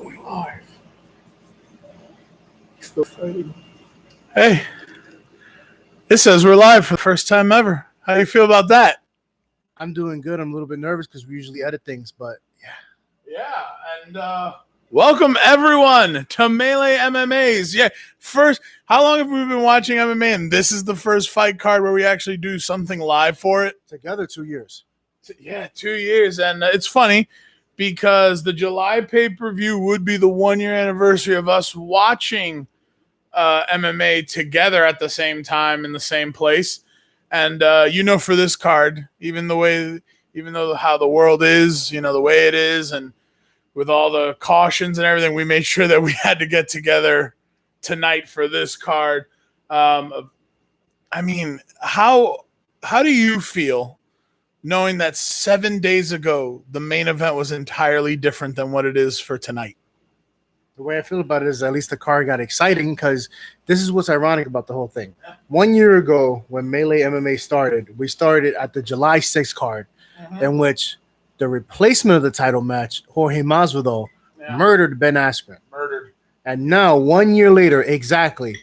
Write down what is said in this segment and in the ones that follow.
Going live. Still fighting. Hey, it says we're live for the first time ever. How do you feel about that? I'm doing good. I'm a little bit nervous because we usually edit things, but Yeah, and welcome everyone to Melee MMAs. Yeah, first, how long have we been watching MMA? And this is the first fight card where we actually do something live for it. together 2 years. Yeah, 2 years, and it's funny because the July pay-per-view would be the 1 year anniversary of us watching MMA together at the same time in the same place. And for this card, even though how the world is, the way it is, and with all the cautions and everything, we made sure that we had to get together tonight for this card. I mean, how do you feel knowing that 7 days ago the main event was entirely different than what it is for tonight? The way I feel about it is at least the card got exciting because this is what's ironic about the whole thing. 1 year ago, when Melee MMA started, we started at the July 6th card, in which the replacement of the title match, Jorge Masvidal, murdered Ben Askren. And now, 1 year later, exactly,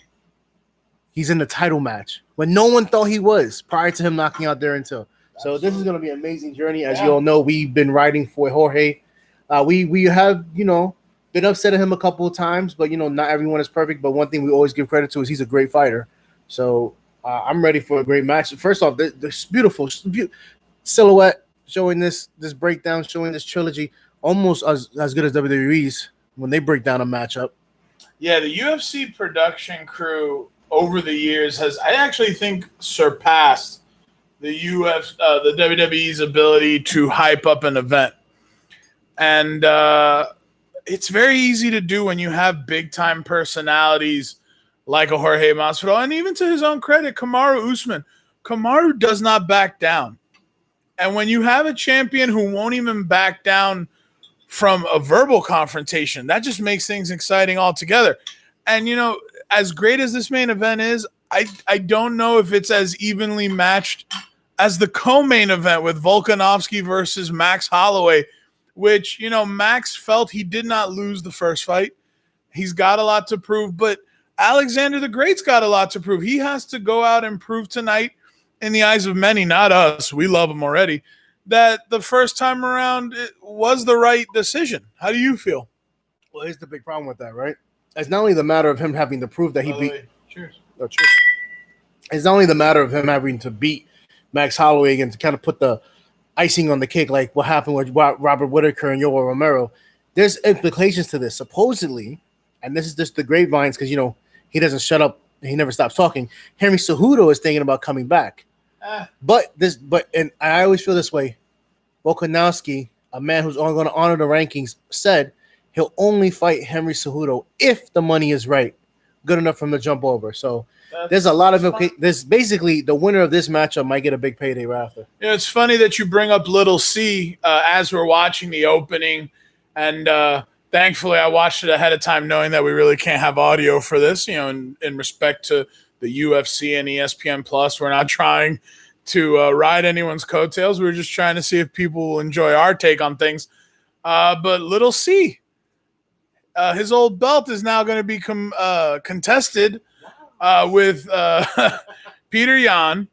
he's in the title match when no one thought he was prior to him knocking out Darren Till. So this is going to be an amazing journey. As you all know, we've been riding for Jorge. We have, been upset at him a couple of times, but, not everyone is perfect. But one thing we always give credit to is he's a great fighter. So I'm ready for a great match. First off, this beautiful silhouette showing this breakdown, showing this trilogy, almost as good as WWE's when they break down a matchup. Yeah, the UFC production crew over the years has, I actually think, surpassed the WWE's ability to hype up an event. And it's very easy to do when you have big-time personalities like a Jorge Masvidal, and even to his own credit, Kamaru Usman. Kamaru does not back down. And when you have a champion who won't even back down from a verbal confrontation, that just makes things exciting altogether. And, as great as this main event is, I don't know if it's as evenly matched as the co-main event with Volkanovski versus Max Holloway, which, Max felt he did not lose the first fight. He's got a lot to prove, but Alexander the Great's got a lot to prove. He has to go out and prove tonight, in the eyes of many, not us, we love him already, that the first time around it was the right decision. How do you feel? Well, here's the big problem with that, right? It's not only the matter of him having to prove that he beat. Cheers. Oh, cheers. It's not only the matter of him having to beat Max Holloway again to kind of put the icing on the cake, like what happened with Robert Whittaker and Yoel Romero. There's implications to this. Supposedly, and this is just the grapevines because, he doesn't shut up. He never stops talking. Henry Cejudo is thinking about coming back. But I always feel this way. Volkanovski, a man who's only going to honor the rankings, said he'll only fight Henry Cejudo if the money is right, good enough for him to jump over. So there's a lot of there's basically the winner of this matchup might get a big payday right after. It's funny that you bring up Little C as we're watching the opening, and thankfully I watched it ahead of time, knowing that we really can't have audio for this. In respect to the UFC and ESPN Plus, we're not trying to ride anyone's coattails. We're just trying to see if people will enjoy our take on things. But Little C, his old belt is now going to be contested with Peter Yan,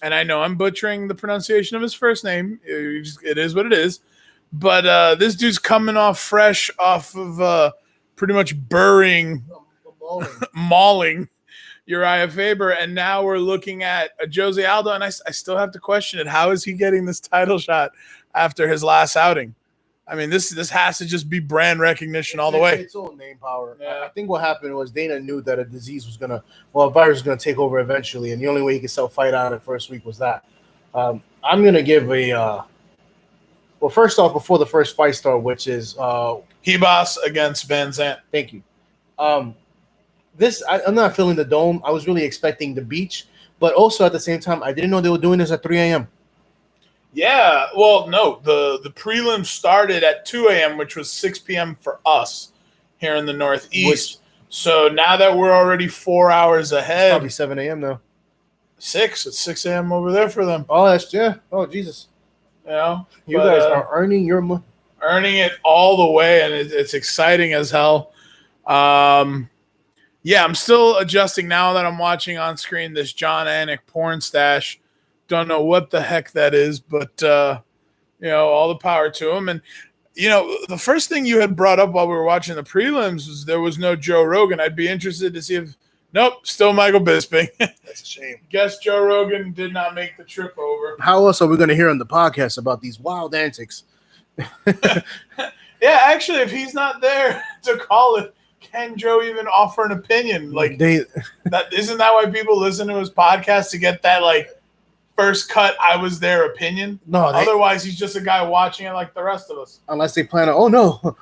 and I know I'm butchering the pronunciation of his first name. It is what it is. But this dude's coming off fresh off of pretty much mauling Uriah Faber, and now we're looking at Jose Aldo, and I still have to question it. How is he getting this title shot after his last outing? I mean, this has to just be brand recognition all the way. It's all name power. Yeah. I think what happened was Dana knew that a virus was going to take over eventually, and the only way he could sell fight out in the first week was that. I'm going to give well, first off, before the first fight start, which is Hebas against Van Zandt. Thank you. I'm not feeling the dome. I was really expecting the beach, but also at the same time, I didn't know they were doing this at 3 a.m. Yeah, well, no, the prelim started at 2 a.m., which was 6 p.m. for us here in the Northeast. So now that we're already 4 hours ahead. It's probably 7 a.m. now. 6. It's 6 a.m. over there for them. Oh, yeah. Oh, Jesus. You know? You guys are earning your money. earning it all the way, and it's exciting as hell. Yeah, I'm still adjusting now that I'm watching on screen this John Anik porn stash. Don't know what the heck that is, but all the power to him. And the first thing you had brought up while we were watching the prelims was there was no Joe Rogan. I'd be interested to see if nope, still Michael Bisping. That's a shame. Guess Joe Rogan did not make the trip over. How else are we going to hear on the podcast about these wild antics? Yeah, actually, if he's not there to call it, can Joe even offer an opinion? Like that isn't that why people listen to his podcast, to get that first cut I was there opinion? No, otherwise he's just a guy watching it like the rest of us. Unless they plan on, oh no.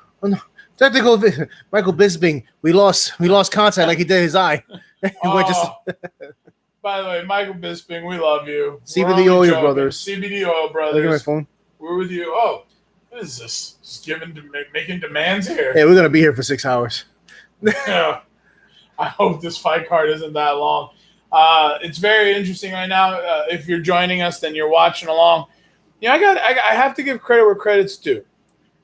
Technical Michael Bisping, we lost contact like he did his eye. By the way, Michael Bisping, we love you. CBD Oil Brothers. CBD Oil Brothers. Look at my phone. We're with you. Oh, what is this? Just making demands here. Hey, we're gonna be here for 6 hours. Yeah. I hope this fight card isn't that long. It's very interesting right now. If you're joining us, then you're watching along. I have to give credit where credit's due.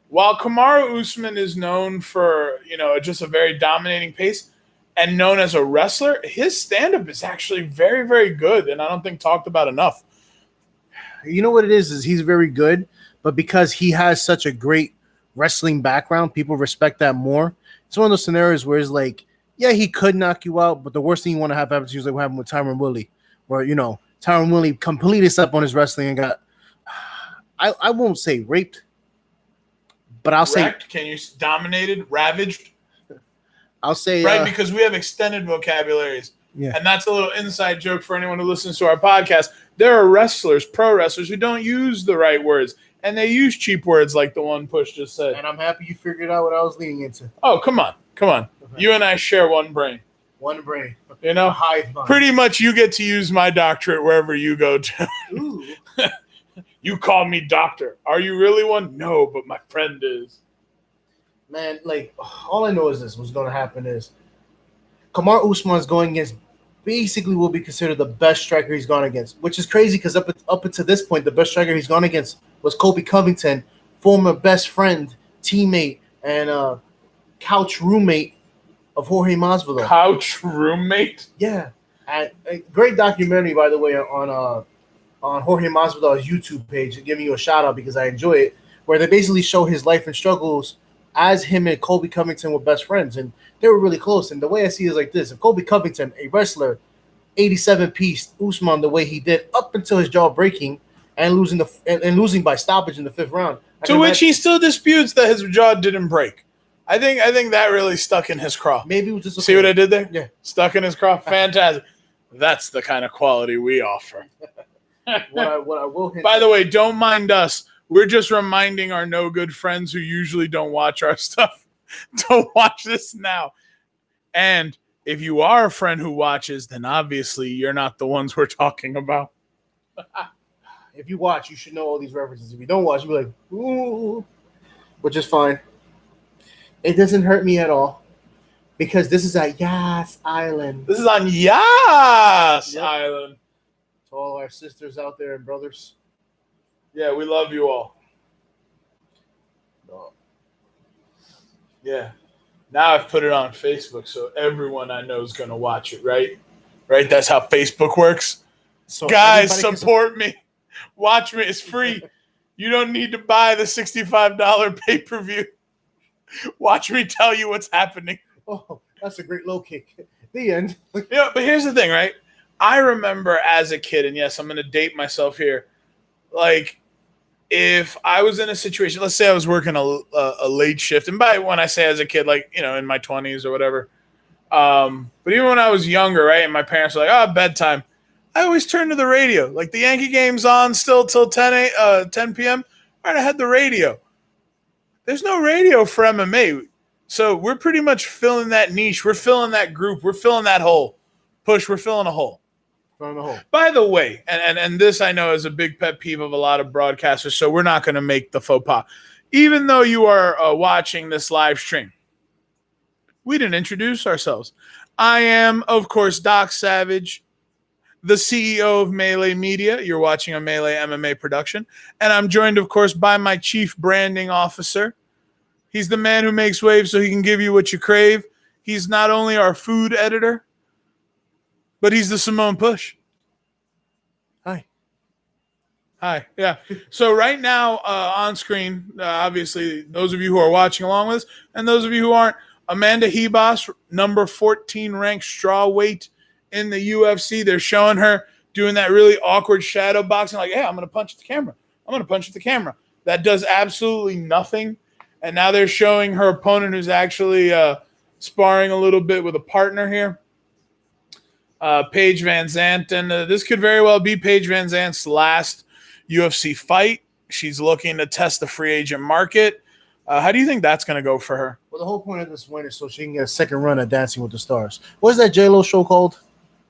While Kamaru Usman is known for, just a very dominating pace and known as a wrestler, his stand-up is actually very, very good, and I don't think talked about enough. You know what it is he's very good, but because he has such a great wrestling background, people respect that more. It's one of those scenarios where it's like, yeah, he could knock you out, but the worst thing you want to have happen to you is like what happened with Tyron Woodley, where, Tyron Woodley completely stepped on his wrestling and got, I won't say raped, but I'll say dominated, ravaged. I'll say right, because we have extended vocabularies. Yeah. And that's a little inside joke for anyone who listens to our podcast. There are wrestlers, pro wrestlers, who don't use the right words, and they use cheap words like the one Push just said. And I'm happy you figured out what I was leaning into. Oh, come on. Okay. You and I share one brain. One brain. Hive mind. Pretty much you get to use my doctorate wherever you go to. Ooh. You call me doctor. Are you really one? No, but my friend is. Man, all I know is this. What's going to happen is Kamaru Usman is going against basically will be considered the best striker he's gone against, which is crazy because up until this point, the best striker he's gone against was Colby Covington, former best friend, teammate, and couch roommate of Jorge Masvidal. Couch roommate? Yeah. And a great documentary, by the way, on Jorge Masvidal's YouTube page. Giving you a shout out because I enjoy it, where they basically show his life and struggles as him and Colby Covington were best friends, and they were really close. And the way I see it is like this: if Colby Covington, a wrestler, 87-piece Usman the way he did up until his jaw breaking and losing by stoppage in the 5th round, to which he still disputes that his jaw didn't break. I think that really stuck in his craw. Maybe it was just see what I did there? Yeah, stuck in his craw. Fantastic. That's the kind of quality we offer. what I will hint By the way, don't mind us. We're just reminding our no good friends who usually don't watch our stuff. Don't watch this now. And if you are a friend who watches, then obviously you're not the ones we're talking about. If you watch, you should know all these references. If you don't watch, you'll be like, ooh, which is fine. It doesn't hurt me at all because this is at Yas Island. This is on Yas Island. To all our sisters out there and brothers. Yeah, we love you all. No. Yeah. Now I've put it on Facebook, so everyone I know is going to watch it, right? Right? That's how Facebook works. So guys, support me. Watch me. It's free. You don't need to buy the $65 pay-per-view. Watch me tell you what's happening. Oh, that's a great low kick. The end. But here's the thing, right? I remember as a kid, and yes, I'm going to date myself here. If I was in a situation, let's say I was working a late shift, and by when I say as a kid, in my 20s or whatever. But even when I was younger, right, and my parents were like, bedtime, I always turned to the radio. The Yankee game's on still till 10 p.m. All right, I had the radio. There's no radio for MMA. So we're pretty much filling that niche. We're filling that group. We're filling that hole. Push, we're filling a hole. By the way, and this I know is a big pet peeve of a lot of broadcasters, so we're not going to make the faux pas. Even though you are watching this live stream, we didn't introduce ourselves. I am, of course, Doc Savage, the CEO of Melee Media. You're watching a Melee MMA production. And I'm joined, of course, by my chief branding officer. He's the man who makes waves so he can give you what you crave. He's not only our food editor, but he's the Simone Push. Hi. Yeah. So right now on screen, obviously, those of you who are watching along with us and those of you who aren't, Amanda Hebos, number 14 ranked strawweight in the UFC. They're showing her doing that really awkward shadow boxing, like, hey, I'm going to punch at the camera. I'm going to punch at the camera. That does absolutely nothing. And now they're showing her opponent who's actually sparring a little bit with a partner here. Paige Van Zandt. And this could very well be Paige Van Zandt's last UFC fight. She's looking to test the free agent market. How do you think that's going to go for her? Well, the whole point of this win is so she can get a second run at Dancing with the Stars. What's that J-Lo show called?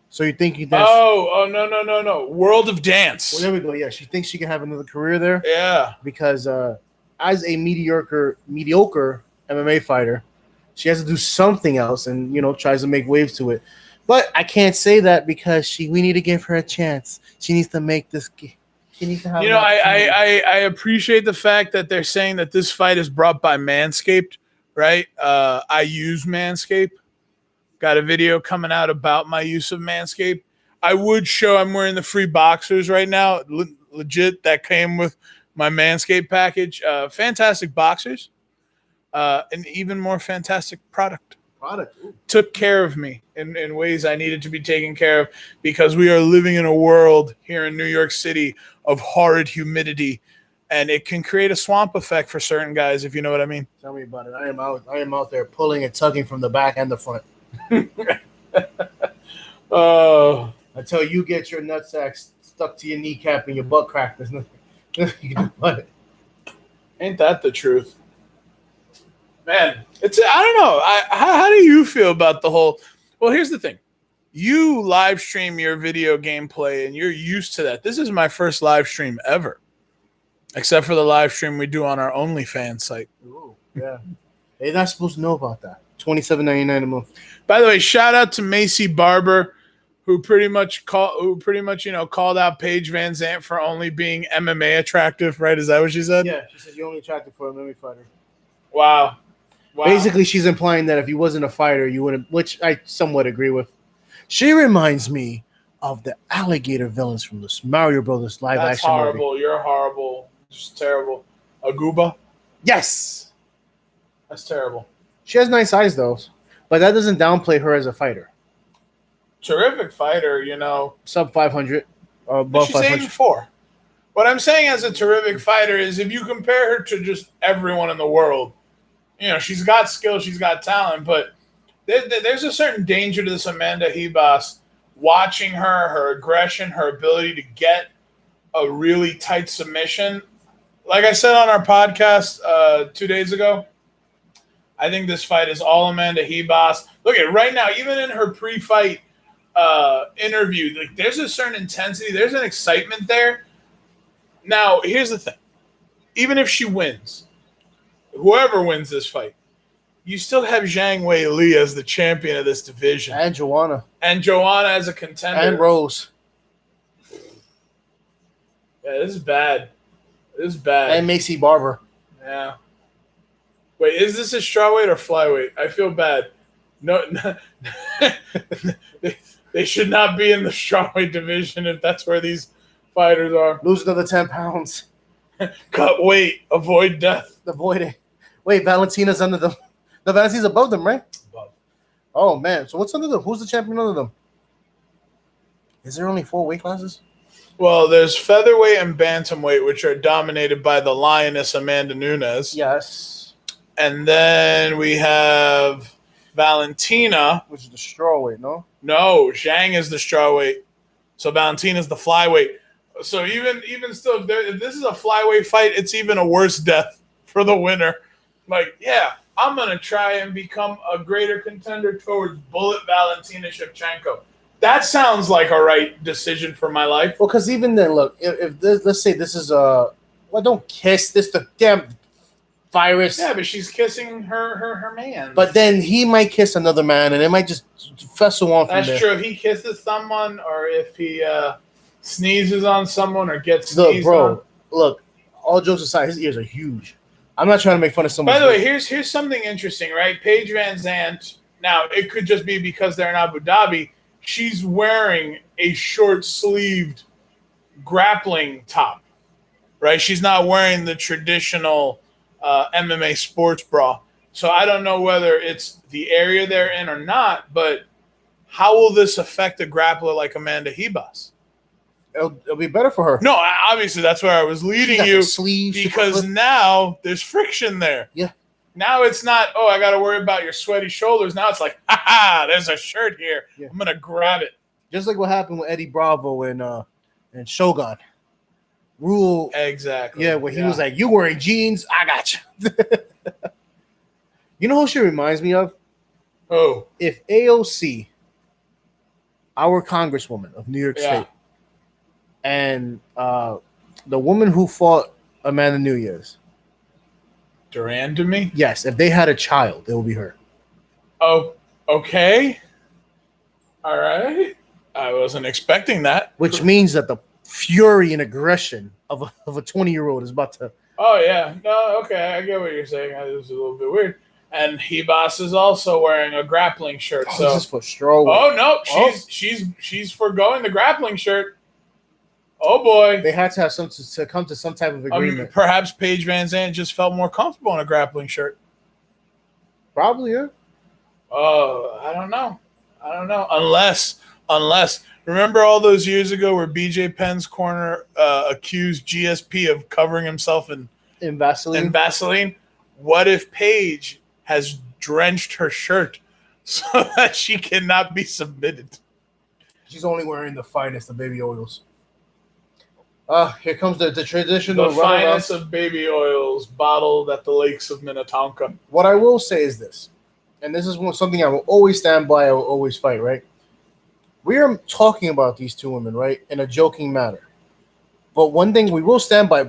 So you think you dance? No. World of Dance. Well, there we go. Yeah, she thinks she can have another career there. Yeah. Because as a mediocre MMA fighter, she has to do something else and, tries to make waves to it. But I can't say that because we need to give her a chance. She needs to make this. She needs to have. I appreciate the fact that they're saying that this fight is brought by Manscaped, right? I use Manscaped. Got a video coming out about my use of Manscaped. I would show I'm wearing the free boxers right now. Legit, that came with my Manscaped package. Fantastic boxers. An even more fantastic product. Took care of me in ways I needed to be taken care of because we are living in a world here in New York City of horrid humidity, and it can create a swamp effect for certain guys, if you know what I mean. Tell me about it. I am out there pulling and tugging from the back and the front. Until you get your nutsack stuck to your kneecap and your butt cracked, there's nothing you can do about it. Ain't that the truth? Man, I don't know. How do you feel about the whole? Well, here's the thing. You live stream your video gameplay, and you're used to that. This is my first live stream ever, except for the live stream we do on our OnlyFans site. Ooh, yeah, they're not supposed to know about that. $27.99 a month. By the way, shout out to Macy Barber, who pretty much called out Paige Van Zandt for only being MMA attractive. Right? Is that what she said? Yeah, she said you're only attractive for a MMA fighter. Wow. Basically, she's implying that if you wasn't a fighter, you wouldn't, which I somewhat agree with. She reminds me of the alligator villains from the Mario Brothers live action movie. That's horrible. You're horrible. Just terrible. Aguba? Yes. That's terrible. She has nice eyes, though. But that doesn't downplay her as a fighter. Terrific fighter, Sub 500. Above she's 500. 84. What I'm saying as a terrific fighter is if you compare her to just everyone in the world, she's got skill, she's got talent, but there's a certain danger to this Amanda Hebos. Watching her aggression, her ability to get a really tight submission. Like I said on our podcast 2 days ago, I think this fight is all Amanda Hebos. Look at right now, even in her pre-fight interview, like there's a certain intensity, there's an excitement there. Now, here's the thing. Even if she wins, whoever wins this fight, you still have Zhang Wei Li as the champion of this division. And Joanna. And Joanna as a contender. And Rose. Yeah, this is bad. And Macy Barber. Yeah. Wait, is this a strawweight or flyweight? I feel bad. No. They should not be in the strawweight division if that's where these fighters are. Lose another 10 pounds. Cut weight. Avoid death. Avoid it. Wait, Valentina's under them. The Valentina's above them, right? Above. Oh, man. So what's under them? Who's the champion under them? Is there only 4 weight classes? Well, there's featherweight and bantamweight, which are dominated by the lioness Amanda Nunes. Yes. And then we have Valentina. Which is the strawweight, no? No, Zhang is the strawweight. So Valentina's the flyweight. So even still, if this is a flyweight fight, it's even a worse death for the winner. Like, yeah, I'm going to try and become a greater contender towards Bullet Valentina Shevchenko. That sounds like a right decision for my life. Well, because even then, look, if this, let's say this is well, don't kiss this the damn virus. Yeah, but she's kissing her man. But then he might kiss another man, and it might just fessel on from That's there. true. If he kisses someone, or if he sneezes on someone, or gets Look, sneezed bro. on. Look, all jokes aside, his ears are huge. I'm not trying to make fun of someone. By the way, here's something interesting, right? Paige Van Zandt. Now, it could just be because they're in Abu Dhabi. She's wearing a short-sleeved grappling top, right? She's not wearing the traditional MMA sports bra. So I don't know whether it's the area they're in or not, but how will this affect a grappler like Amanda Ribas? It'll be better for her. No, obviously that's where I was leading you, sleeves, because now there's friction there. Yeah. Now it's not, oh, I got to worry about your sweaty shoulders. Now it's like, ha, there's a shirt here. Yeah. I'm going to grab it. Just like what happened with Eddie Bravo and Shogun. Rule. Exactly. Yeah, where he was like, you wearing jeans, I got you. You know who she reminds me of? Oh. If AOC, our congresswoman of New York State, and the woman who fought Amanda Nunes, Duran to me? Yes, if they had a child, it will be her. Oh, okay. All right. I wasn't expecting that. Which means that the fury and aggression of a 20-year-old is about to... Oh, yeah. No, okay. I get what you're saying. It was a little bit weird. And Ribas is also wearing a grappling shirt. So this is for strawweight. Oh, no. She's foregoing the grappling shirt. Oh, boy. They had to have to come to some type of agreement. Perhaps Paige Van Zandt just felt more comfortable in a grappling shirt. Probably, yeah. I don't know. Unless, remember all those years ago where BJ Penn's corner accused GSP of covering himself in Vaseline? What if Paige has drenched her shirt so that she cannot be submitted? She's only wearing the finest of baby oils. Here comes the traditional... The finest of baby oils bottled at the lakes of Minnetonka. What I will say is this, and this is something I will always stand by, I will always fight, right? We are talking about these two women, right, in a joking manner. But one thing we will stand by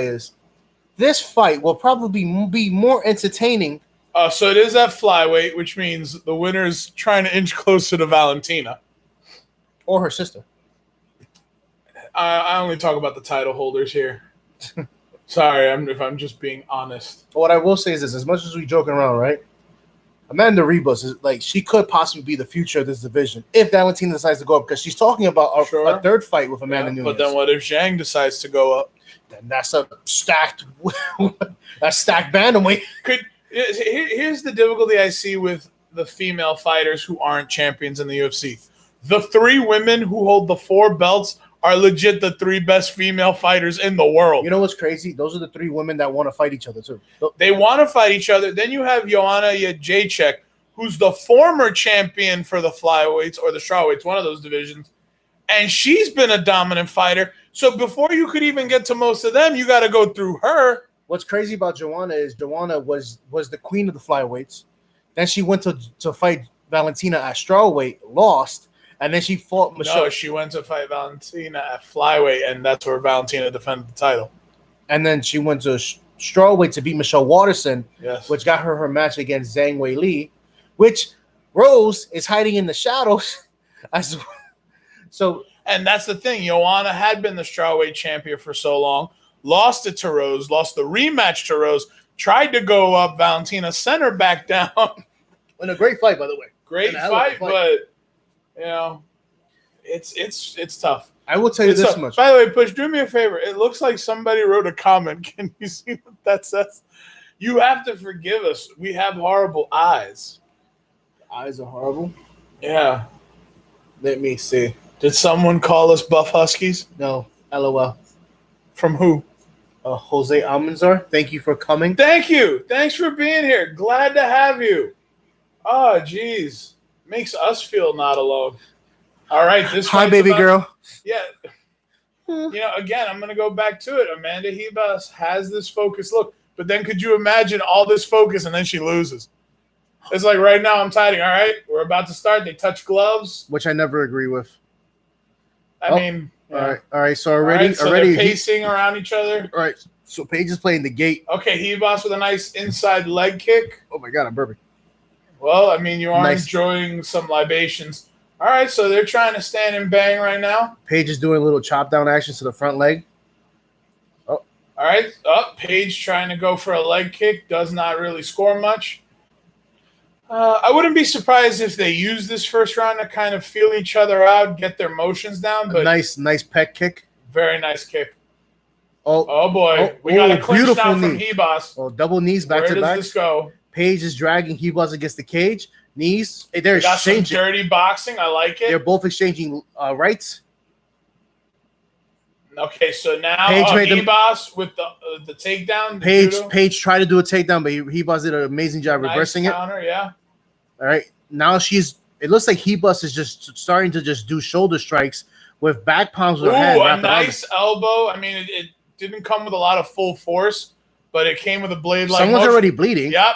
is this fight will probably be more entertaining. So it is at flyweight, which means the winner's trying to inch closer to Valentina. Or her sister. I only talk about the title holders here. Sorry, if I'm just being honest. But what I will say is this: as much as we joking around, right? Amanda Ribas is like, she could possibly be the future of this division if Valentina decides to go up, because she's talking about a third fight with Amanda Nunes. But then what if Zhang decides to go up? Then that's a stacked bantamweight. Here's the difficulty I see with the female fighters who aren't champions in the UFC. The three women who hold the 4 belts are legit the 3 best female fighters in the world. You know what's crazy? Those are the 3 women that want to fight each other too. They want to fight each other. Then you have Joanna Jacek, who's the former champion for the flyweights or the strawweights, one of those divisions, and she's been a dominant fighter. So before you could even get to most of them, you got to go through her. What's crazy about Joanna is Joanna was the queen of the flyweights. Then she went to fight Valentina at strawweight, lost. And then she fought Michelle. No, she went to fight Valentina at flyweight, and that's where Valentina defended the title. And then she went to strawweight to beat Michelle Waterson, yes, which got her match against Zhang Weili, which Rose is hiding in the shadows. And that's the thing. Joanna had been the strawweight champion for so long, lost it to Rose, lost the rematch to Rose, tried to go up. Valentina sent her back down. In a great fight, by the way. Great fight, but... You know, it's tough. I will tell you this much. By the way, Push, do me a favor. It looks like somebody wrote a comment. Can you see what that says? You have to forgive us. We have horrible eyes. Eyes are horrible? Yeah. Let me see. Did someone call us buff huskies? No. LOL. From who? Jose Almanzar. Thank you for coming. Thank you. Thanks for being here. Glad to have you. Oh, geez. Makes us feel not alone. All right, this. Hi, baby girl. Yeah. You know, again, I'm going to go back to it. Amanda Ribas has this focused look, but then could you imagine all this focus and then she loses? It's like right now I'm tidying. All right, we're about to start. They touch gloves, which I never agree with. I mean, all right. So already they're pacing around each other. All right. So Paige is playing the gate. Okay, Hebos with a nice inside leg kick. Oh my god, I'm burping. Well, I mean, you are Nice. enjoying some libations. All right, so they're trying to stand and bang right now. Paige is doing little chop down actions to the front leg. All right, Paige trying to go for a leg kick. Does not really score much. I wouldn't be surprised if they use this first round to kind of feel each other out, get their motions down. But nice pec kick. Very nice kick. Oh boy, we got a clinch now from knee. Hebos. Oh, double knees back Where to back. does this go? Paige is dragging Hebos against the cage. Knees. They're got some exchanging. dirty boxing. I like it. They're both exchanging rights. Okay, so now Hebos with the takedown. Paige tried to do a takedown, but Hebos did an amazing job reversing counter, yeah. All right, now it looks like Hebos is just starting to just do shoulder strikes with back palms with her hand. A nice elbow. I mean, it didn't come with a lot of full force, but it came with a blade-like Someone's motion. already bleeding. Yep.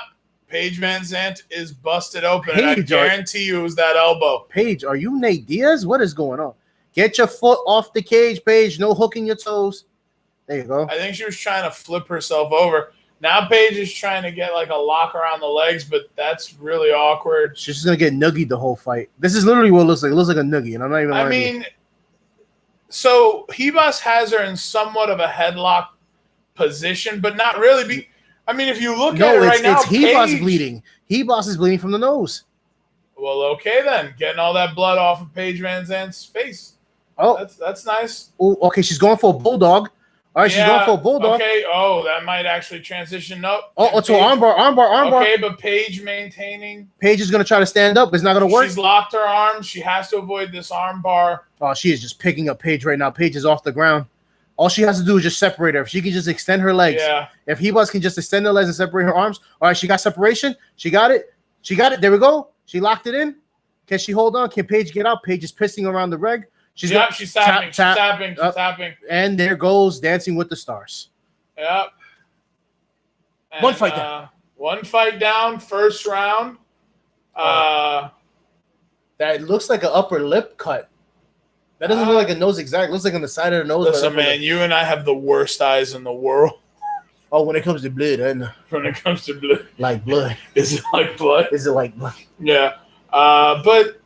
Paige Van Zandt is busted open, and I guarantee you it was that elbow. Paige, are you Nate Diaz? What is going on? Get your foot off the cage, Paige. No hooking your toes. There you go. I think she was trying to flip herself over. Now Paige is trying to get like a lock around the legs, but that's really awkward. She's just going to get noogied the whole fight. This is literally what it looks like. It looks like a noogie, and I'm not even lying. I mean, so Hebos has her in somewhat of a headlock position, but not really. I mean, if you look at it right now, it's Hebos bleeding. Hebos is bleeding from the nose. Well, okay then. Getting all that blood off of Paige Van Zandt's face. Oh, that's nice. Oh, okay. She's going for a bulldog. All right, she's going for a bulldog. Okay. Oh, that might actually transition up. Oh, it's an armbar. Okay, but Paige maintaining. Paige is going to try to stand up. It's not going to work. She's locked her arms. She has to avoid this armbar. Oh, she is just picking up Paige right now. Paige is off the ground. All she has to do is just separate her. If she can just extend her legs. Yeah. If Hebos can just extend her legs and separate her arms. All right, she got separation. She got it. There we go. She locked it in. Can she hold on? Can Paige get out? Paige is pissing around the reg. She's tapping. She's tapping. And there goes Dancing with the Stars. Yep. And, one fight down. One fight down. First round. That looks like an upper lip cut. That doesn't look like a nose exact. It looks like on the side of the nose. Listen, man, you and I have the worst eyes in the world. Oh, when it comes to blood, I know. When it comes to blood. Like blood. Is it like blood? Is it like blood? Yeah. But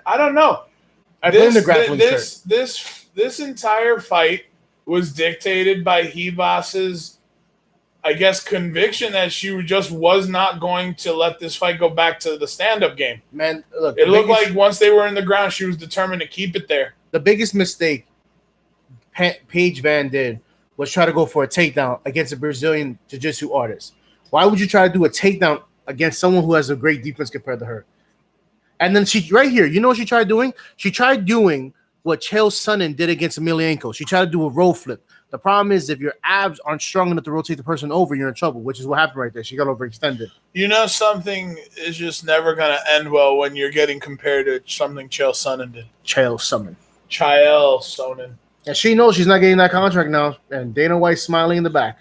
I don't know. I blame the grappling shirt. This entire fight was dictated by Hebos's, I guess, conviction that she just was not going to let this fight go back to the stand-up game. Man, look. It looked like once they were in the ground, she was determined to keep it there. The biggest mistake Paige Van did was try to go for a takedown against a Brazilian jiu-jitsu artist. Why would you try to do a takedown against someone who has a great defense compared to her? And then she, right here, you know what she tried doing? She tried doing what Chael Sonnen did against Emelianenko. She tried to do a roll flip. The problem is if your abs aren't strong enough to rotate the person over, you're in trouble, which is what happened right there. She got overextended. You know, something is just never going to end well when you're getting compared to something Chael Sonnen did. Chael Sonnen. And she knows she's not getting that contract now, and Dana White's smiling in the back.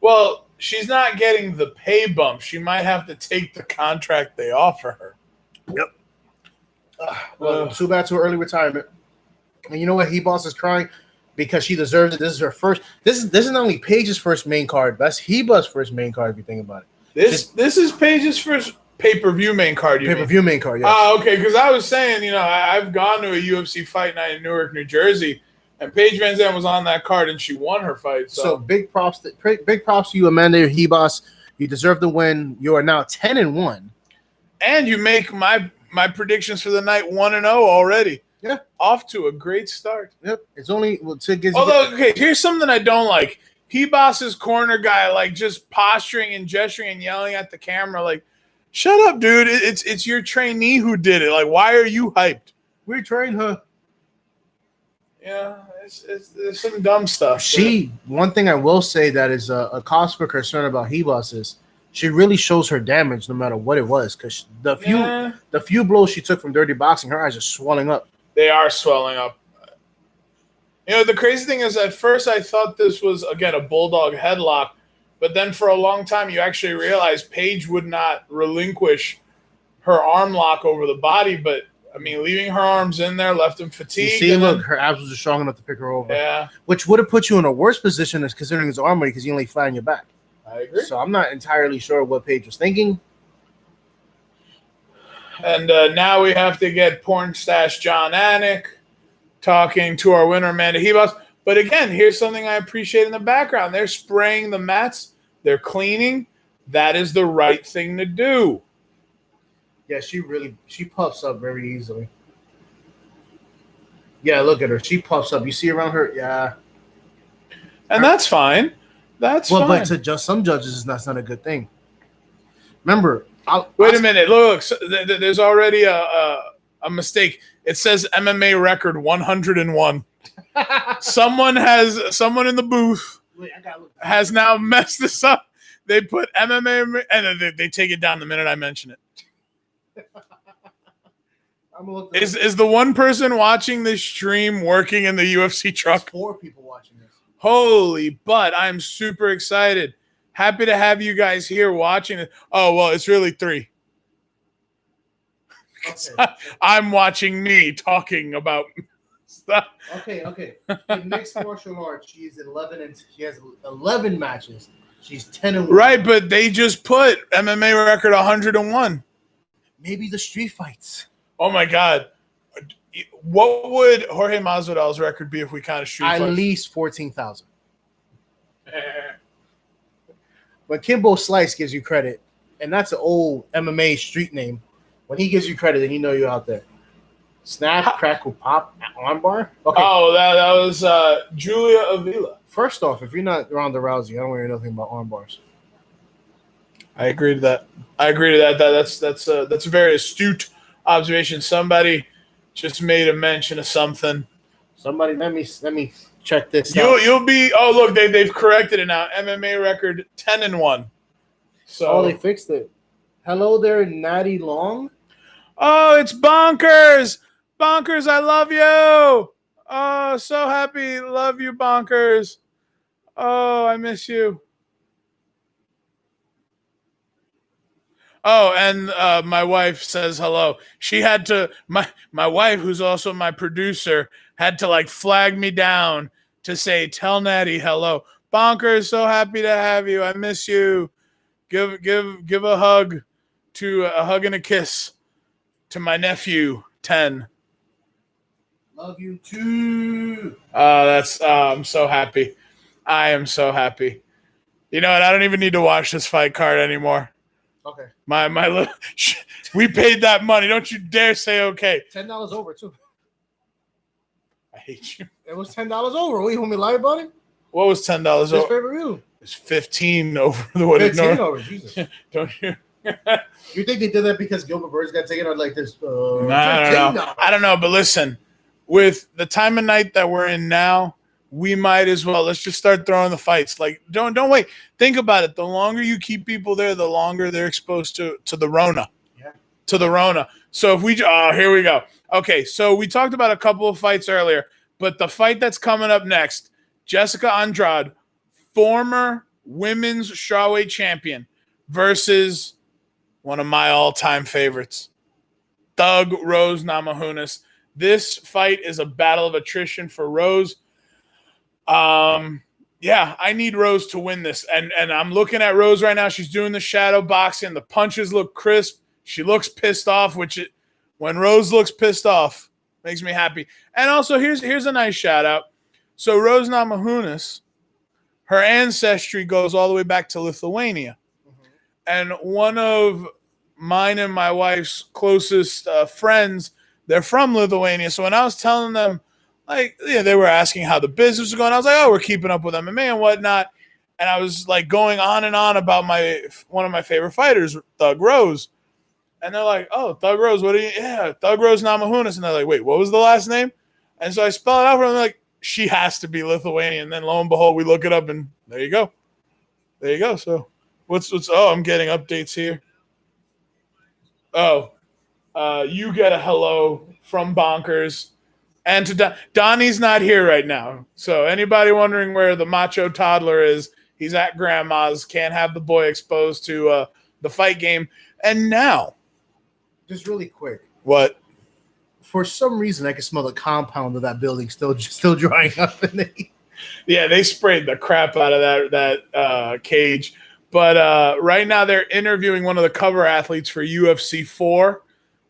Well, she's not getting the pay bump. She might have to take the contract they offer her. Yep. Well, too bad to her early retirement. And you know what? Hebos is crying because she deserves it. This is her first. This is not only Paige's first main card, that's Hebos' first main card. If you think about it, this is Paige's first pay-per-view main card. Pay-per-view main card. Yeah. Oh, okay. Because I was saying, you know, I've gone to a UFC fight night in Newark, New Jersey, and Paige Van Zandt was on that card, and she won her fight. So big props to you, Amanda Hebos. You deserve the win. You are now 10-1, and you make my predictions for the night 1-0 already. Yeah, off to a great start. Yep, it's only okay. Here's something I don't like. Hebos's corner guy, like just posturing and gesturing and yelling at the camera, like, "Shut up, dude! It's your trainee who did it. Like, why are you hyped? We trained her." Yeah, it's some dumb stuff. One thing I will say that is a cause for concern about Hebos is she really shows her damage no matter what it was, because the few blows she took from dirty boxing, her eyes are swelling up. They are swelling up. You know, the crazy thing is at first I thought this was, again, a bulldog headlock, but then for a long time you actually realize Paige would not relinquish her arm lock over the body, but I mean, leaving her arms in there left him fatigued. You see, look, her abs was strong enough to pick her over. Yeah. Which would have put you in a worse position as considering it's arm weight because you only flat on your back. I agree. So I'm not entirely sure what Paige was thinking. And now we have to get porn stash John Anik talking to our winner, Amanda Hebos. But again, here's something I appreciate in the background. They're spraying the mats. They're cleaning. That is the right thing to do. Yeah, she puffs up very easily. Yeah, look at her. She puffs up. You see around her? Yeah. And that's fine. That's fine. But to just some judges, that's not a good thing. Remember, wait a minute. Look, so there's already a mistake. It says MMA record 101. Someone in the booth has now messed this up. They put MMA and they take it down the minute I mention it. Is the one person watching this stream working in the UFC truck? There's 4 people watching this. Holy butt. I'm super excited. Happy to have you guys here watching it. Oh, well, it's really 3. Okay. I'm watching me talking about stuff. Okay. In mixed martial arts, she has 11 matches. She's 10-1. Right, but they just put MMA record 101. Maybe the street fights. Oh my God. What would Jorge Masvidal's record be if we kind of street fights? At least 14,000. But Kimbo Slice gives you credit, and that's an old MMA street name. When he gives you credit, then you know you're out there. Snap, crackle, pop, armbar. Okay. Oh, that was Julia Avila. First off, if you're not Ronda Rousey, I don't worry nothing about armbars. I agree to that. That's a very astute observation. Somebody just made a mention of something. Somebody, let me check this out. You'll be. Oh, look, they've corrected it now. MMA record 10-1. So they fixed it. Hello there, Natty Long. Oh, it's Bonkers. Bonkers, I love you. Oh, so happy. Love you, Bonkers. Oh, I miss you. Oh, and my wife says hello. She had to, my wife, who's also my producer, had to like flag me down to say, tell Natty hello. Bonkers, so happy to have you. I miss you. Give a hug and a kiss to my nephew, 10. Love you too. I'm so happy. I am so happy. You know what? I don't even need to watch this fight card anymore. Okay. My little, we paid that money. Don't you dare say okay. $10 over too. I hate you. It was $10 over. What, you want me to lie about it? What was $10 over? His favorite view. It's 15 over the what? 15 over. Jesus. Don't you? You think they did that because Gilbert Burns got taken out like this? No, I don't know. But listen, with the time of night that we're in now, we might as well. Let's just start throwing the fights. Like, don't wait. Think about it. The longer you keep people there, the longer they're exposed to the Rona. Yeah. To the Rona. So if we, here we go. Okay, so we talked about a couple of fights earlier, but the fight that's coming up next, Jessica Andrade, former women's strawweight champion, versus one of my all-time favorites, Thug Rose Namajunas. This fight is a battle of attrition for Rose. Yeah, I need Rose to win this. And I'm looking at Rose right now. She's doing the shadow boxing. The punches look crisp. She looks pissed off, when Rose looks pissed off, makes me happy. And also, here's a nice shout out. So Rose Namajunas, her ancestry goes all the way back to Lithuania. Mm-hmm. And one of mine and my wife's closest friends, they're from Lithuania. So when I was telling them, like, yeah, they were asking how the business was going. I was like, oh, we're keeping up with MMA and whatnot. And I was like going on and on about one of my favorite fighters, Thug Rose. And they're like, oh, Thug Rose, Thug Rose Namajunas. And they're like, wait, what was the last name? And so I spell it out for them, like, she has to be Lithuanian. And then lo and behold, we look it up and there you go. There you go. So I'm getting updates here. Oh, you get a hello from Bonkers. And to Donnie's not here right now. So anybody wondering where the macho toddler is, he's at grandma's. Can't have the boy exposed to the fight game. And now. Just really quick. What? for some reason, I can smell the compound of that building still drying up. Yeah, they sprayed the crap out of that cage. But right now they're interviewing one of the cover athletes for UFC 4.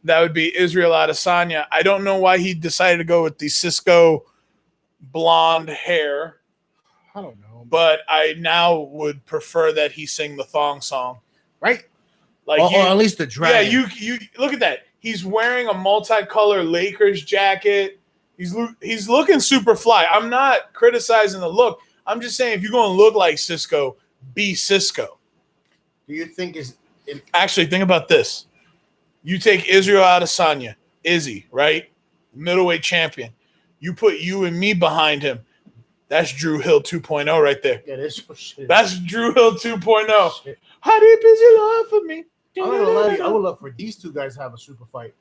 That would be Israel Adesanya. I don't know why he decided to go with the Cisco blonde hair. I don't know. But I now would prefer that he sing the thong song. Right? Like or at least the drag. Yeah, you look at that. He's wearing a multicolor Lakers jacket. He's looking super fly. I'm not criticizing the look. I'm just saying if you're going to look like Cisco, be Cisco. Do you think actually think about this? You take Israel Adesanya, Izzy, right? Middleweight champion. You put you and me behind him. That's Drew Hill 2.0 right there. Yeah, that's shit. That's Drew Hill 2.0. Shit. How deep is your love for me? I would love for these two guys to have a super fight.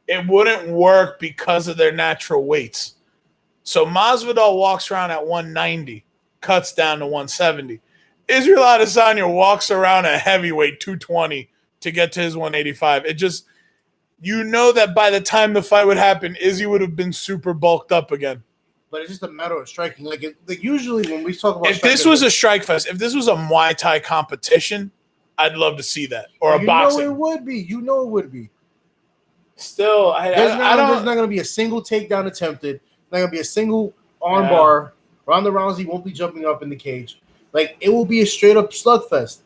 It wouldn't work because of their natural weights. So Masvidal walks around at 190, cuts down to 170. Israel Adesanya walks around at heavyweight 220 to get to his 185. It just, that by the time the fight would happen, Izzy would have been super bulked up again. But it's just a matter of striking. Like usually when we talk about, if this was a strike fest, if this was a Muay Thai competition, I'd love to see that, or a boxing. It would be. It would be. Still, there's not going to be a single takedown attempted. Not going to be a single arm bar. Ronda Rousey won't be jumping up in the cage. Like, it will be a straight up slugfest.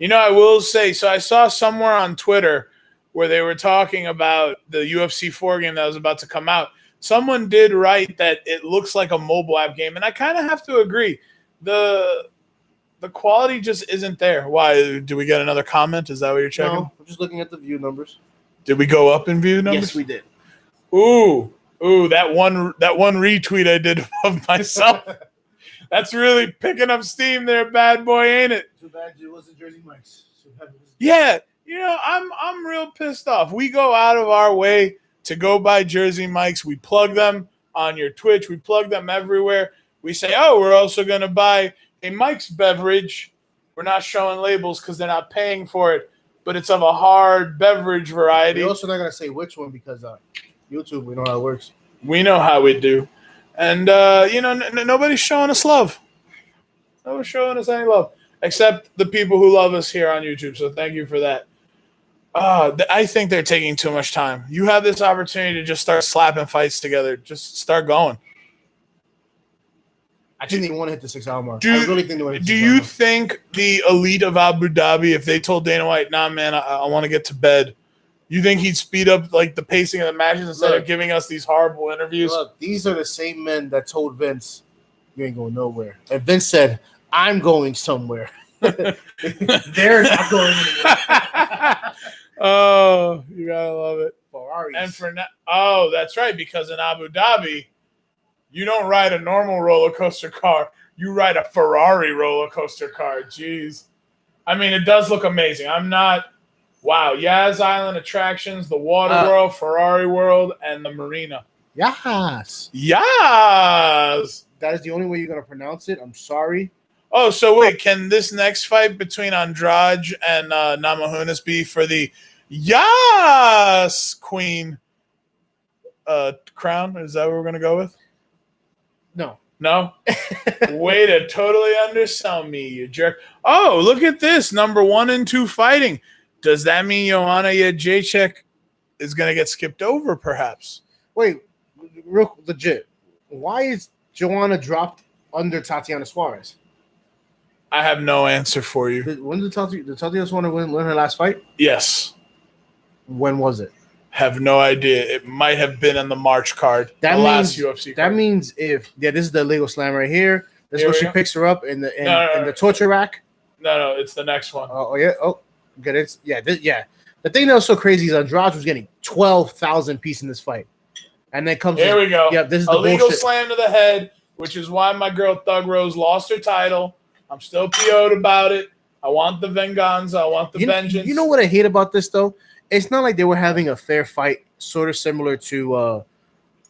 I will say, so I saw somewhere on Twitter where they were talking about the UFC 4 game that was about to come out. Someone did write that it looks like a mobile app game, and I kind of have to agree. The quality just isn't there. Why? Do we get another comment? Is that what you're checking? No, I'm just looking at the view numbers. Did we go up in view numbers? Yes, we did. Ooh, that one retweet I did of myself. That's really picking up steam there, bad boy, ain't it? Too bad it wasn't Jersey Mike's. Yeah, I'm real pissed off. We go out of our way to go buy Jersey Mike's. We plug them on your Twitch. We plug them everywhere. We say, oh, we're also going to buy a Mike's beverage. We're not showing labels because they're not paying for it, but it's of a hard beverage variety. We're also not going to say which one because YouTube, we know how it works. We know how we do. And, nobody's showing us love. Nobody's showing us any love except the people who love us here on YouTube. So thank you for that. I think they're taking too much time. You have this opportunity to just start slapping fights together. Just start going. I think they want to hit the 6-hour mark. I really think they want to hit the 6-hour mark. Do you think the elite of Abu Dhabi, if they told Dana White, nah, man, I want to get to bed, you think he'd speed up like the pacing of the matches instead of giving us these horrible interviews? Look, these are the same men that told Vince, you ain't going nowhere. And Vince said, I'm going somewhere. They're not going anywhere. Oh, you gotta love it. Ferraris. And that's right, because in Abu Dhabi, you don't ride a normal roller coaster car. You ride a Ferrari roller coaster car. Jeez. I mean, it does look amazing. Wow. Yaz Island attractions, the Water World, Ferrari World, and the Marina. Yes. Yes. That is the only way you're going to pronounce it. I'm sorry. Oh, so wait, can this next fight between Andrade and Namajunas be for the Queen crown? Is that what we're going to go with? No. No? Way to totally undersell me, you jerk. Oh, look at this. Number 1 and 2 fighting. Does that mean Joanna Jędrzejczyk is going to get skipped over, perhaps? Wait, real legit. Why is Joanna dropped under Tatiana Suarez? I have no answer for you. When did Tatiana Suarez win her last fight? Yes. When was it? Have no idea. It might have been in the March card. Last UFC that card. Means this is the illegal slam right here. This is where she picks her up in the torture rack. No, it's the next one. Oh yeah. Oh, good. It's The thing that was so crazy is Andrade was getting 12,000 pieces in this fight, and then comes we go. Yeah, this is the illegal bullshit. Slam to the head, which is why my girl Thug Rose lost her title. I'm still PO'd about it. I want the venganza. I want the vengeance. You know what I hate about this though? It's not like they were having a fair fight, sort of similar to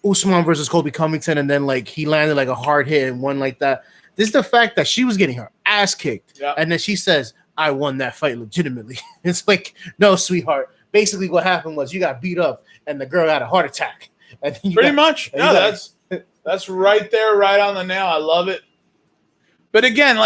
Usman versus Colby Covington, and then like he landed like a hard hit and won like that. This is the fact that she was getting her ass kicked, and then she says, "I won that fight legitimately." It's like, no, sweetheart, basically what happened was you got beat up and the girl had a heart attack. And Pretty much. No, that's right there, right on the nail. I love it. But again,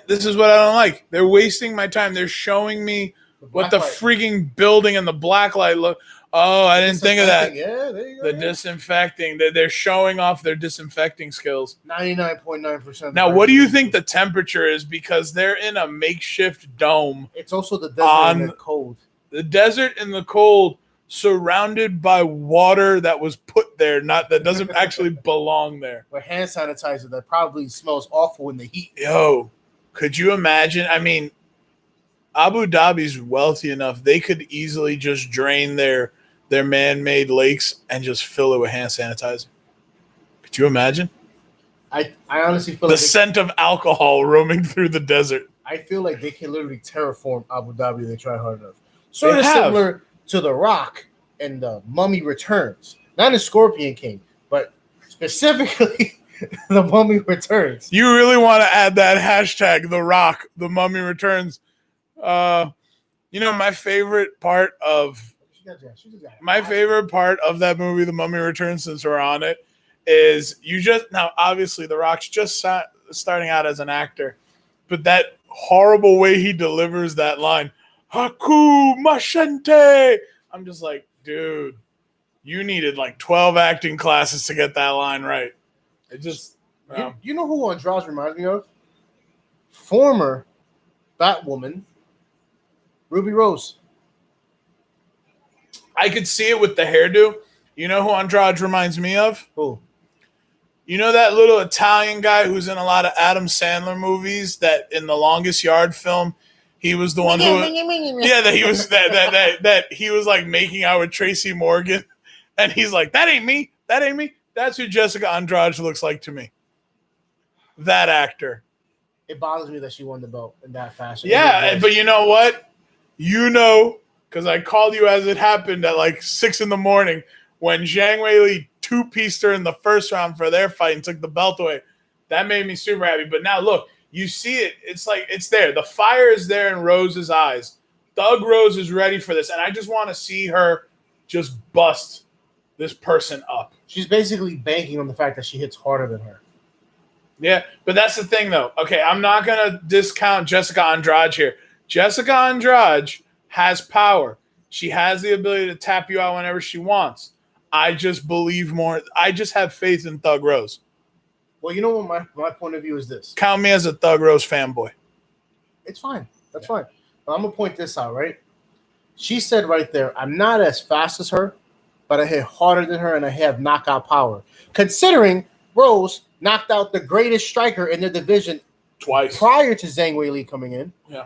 this is what I don't like. They're wasting my time. They're showing me what the freaking building and the black light look. Oh, I didn't think of that. Yeah, there you go. The disinfecting. They're showing off their disinfecting skills. 99.9%. Now, what do you think the temperature is? Because they're in a makeshift dome. It's also the desert and the cold. The desert and the cold, surrounded by water that was put there, that doesn't actually belong there. With hand sanitizer that probably smells awful in the heat. Yo, could you imagine? I mean, Abu Dhabi's wealthy enough; they could easily just drain their man-made lakes and just fill it with hand sanitizer. Could you imagine? I honestly feel the scent of alcohol roaming through the desert. I feel like they can literally terraform Abu Dhabi if they try hard enough. Sort of similar to The Rock and The Mummy Returns. Not in Scorpion King, but specifically The Mummy Returns. You really want to add that hashtag, The Rock, The Mummy Returns. My favorite part of that movie, The Mummy Returns, since we're on it, is now obviously The Rock's just starting out as an actor, but that horrible way he delivers that line, Haku Mashente. I'm just like, dude, you needed like 12 acting classes to get that line right. It just, you know who Andrade reminds me of? Former Batwoman, Ruby Rose. I could see it with the hairdo. You know who Andrade reminds me of? Who? You know that little Italian guy who's in a lot of Adam Sandler movies? That in The Longest Yard film, he was the one that he was like making out with Tracy Morgan, and he's like, that ain't me. That's who Jessica Andrade looks like to me. That actor. It bothers me that she won the belt in that fashion. Yeah, but you know what? Because I called you as it happened at like 6 a.m. when Zhang Weili two-pieced her in the first round for their fight and took the belt away. That made me super happy. But now look, you see it. It's like it's there. The fire is there in Rose's eyes. Thug Rose is ready for this, and I just want to see her just bust this person up. She's basically banking on the fact that she hits harder than her. Yeah, but that's the thing, though. Okay, I'm not going to discount Jessica Andrade here. Jessica Andrade has power. She has the ability to tap you out whenever she wants. I just believe more. I just have faith in Thug Rose. Well, you know what my point of view is this. Count me as a Thug Rose fanboy. It's fine. That's fine. But I'm going to point this out, right? She said right there, I'm not as fast as her, but I hit harder than her and I have knockout power. Considering Rose knocked out the greatest striker in the division twice prior to Zhang Weili coming in. Yeah.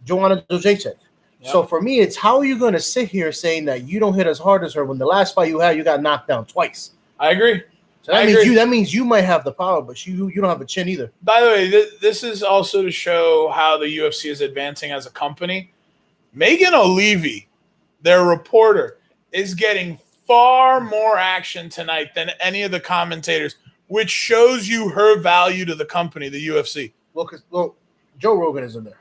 Joanna Jędrzejczyk. Yep. So for me, it's how are you going to sit here saying that you don't hit as hard as her when the last fight you had, you got knocked down twice? I agree. So that means you might have the power, but you don't have a chin either. By the way, this is also to show how the UFC is advancing as a company. Megan O'Leary, their reporter, is getting far more action tonight than any of the commentators, which shows you her value to the company, the UFC. Well, Joe Rogan is in there.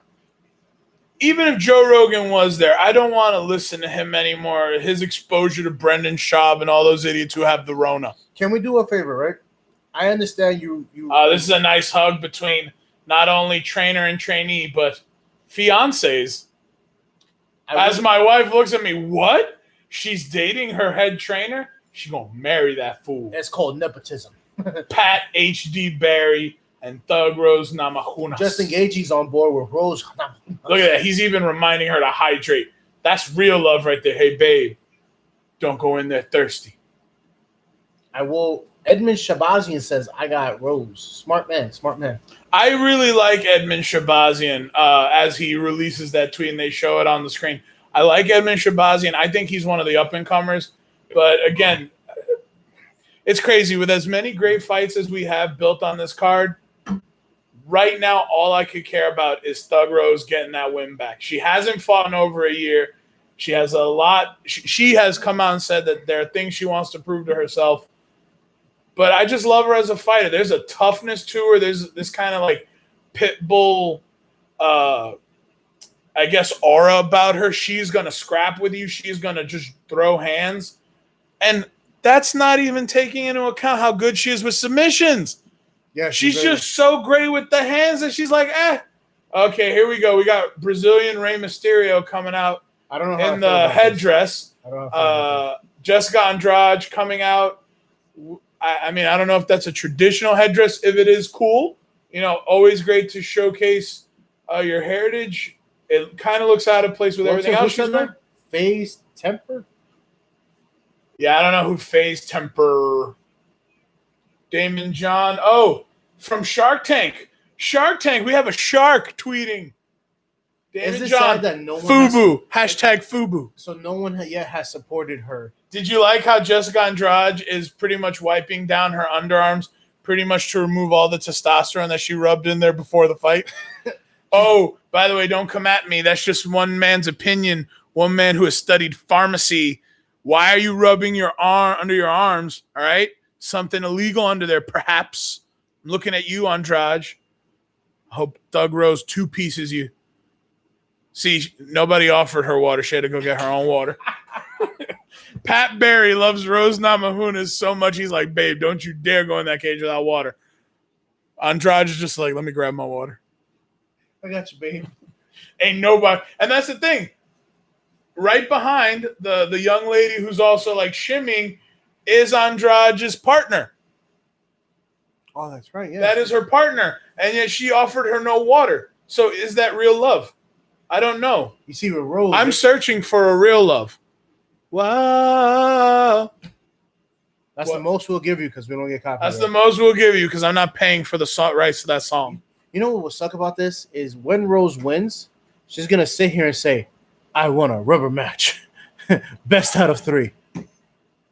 Even if Joe Rogan was there, I don't want to listen to him anymore. His exposure to Brendan Schaub and all those idiots who have the Rona. Can we do a favor, right? I understand you. This is a nice hug between not only trainer and trainee, but fiancés. As my wife looks at me, what? She's dating her head trainer? She gonna marry that fool. That's called nepotism. Pat H.D. Barry and Thug Rose Namajunas. Justin Gaethje's on board with Rose. Look at that. He's even reminding her to hydrate. That's real love right there. Hey, babe, don't go in there thirsty. I will. Edmund Shabazian says, I got Rose. Smart man. I really like Edmund Shabazian as he releases that tweet and they show it on the screen. I like Edmund Shabazian. I think he's one of the up-and-comers. But, again, it's crazy. With as many great fights as we have built on this card, right now all I could care about is Thug Rose getting that win back. She hasn't fought in over a year. She has a lot. She has come out and said that there are things she wants to prove to herself. But I just love her as a fighter. There's a toughness to her. There's this kind of like pit bull I guess, aura about her. She's going to scrap with you. She's going to just throw hands. And that's not even taking into account how good she is with submissions. Yeah, she's just so great with the hands that she's like, Okay, here we go. We got Brazilian Rey Mysterio coming out in the headdress. Jessica Andrade coming out. I mean, I don't know if that's a traditional headdress. If it is, cool. Always great to showcase your heritage. It kind of looks out of place with everything else she's done. FaZe Temper? Yeah, I don't know who FaZe Temper. Damon John. Oh, from Shark Tank. Shark Tank. We have a shark tweeting. Damon John. That no one FUBU. Hashtag FUBU. So no one yet has supported her. Did you like how Jessica Andrade is pretty much wiping down her underarms pretty much to remove all the testosterone that she rubbed in there before the fight? Oh, by the way, don't come at me. That's just one man's opinion. One man who has studied pharmacy. Why are you rubbing your arm under your arms? All right. Something illegal under there, perhaps. I'm looking at you, Andrade. I hope Thug Rose two-pieces you. See, nobody offered her water. She had to go get her own water. Pat Barry loves Rose Namajunas so much, he's like, babe, don't you dare go in that cage without water. Andrade is just like, let me grab my water. I got you, babe. Ain't nobody. And that's the thing. Right behind the young lady who's also like shimmying is Andrade's partner. Oh, that's right. Yeah. That is her partner. And yet she offered her no water. So is that real love? I don't know. You see with Rose. I'm searching for a real love. Wow. That's the most we'll give you because we don't get copyright. That's the most we'll give you because I'm not paying for the rights to that song. You know what will suck about this is when Rose wins, she's going to sit here and say, I won a rubber match. Best out of 3.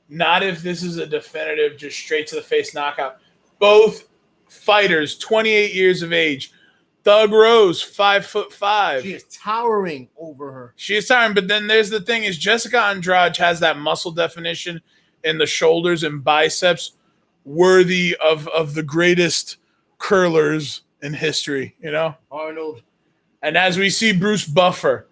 Not if this is a definitive, just straight to the face knockout. Both fighters, 28 years of age. Thug Rose, 5'5". She is towering over her. She is towering, but then there's the thing is Jessica Andrade has that muscle definition in the shoulders and biceps worthy of the greatest curlers in history, Arnold. And as we see Bruce Buffer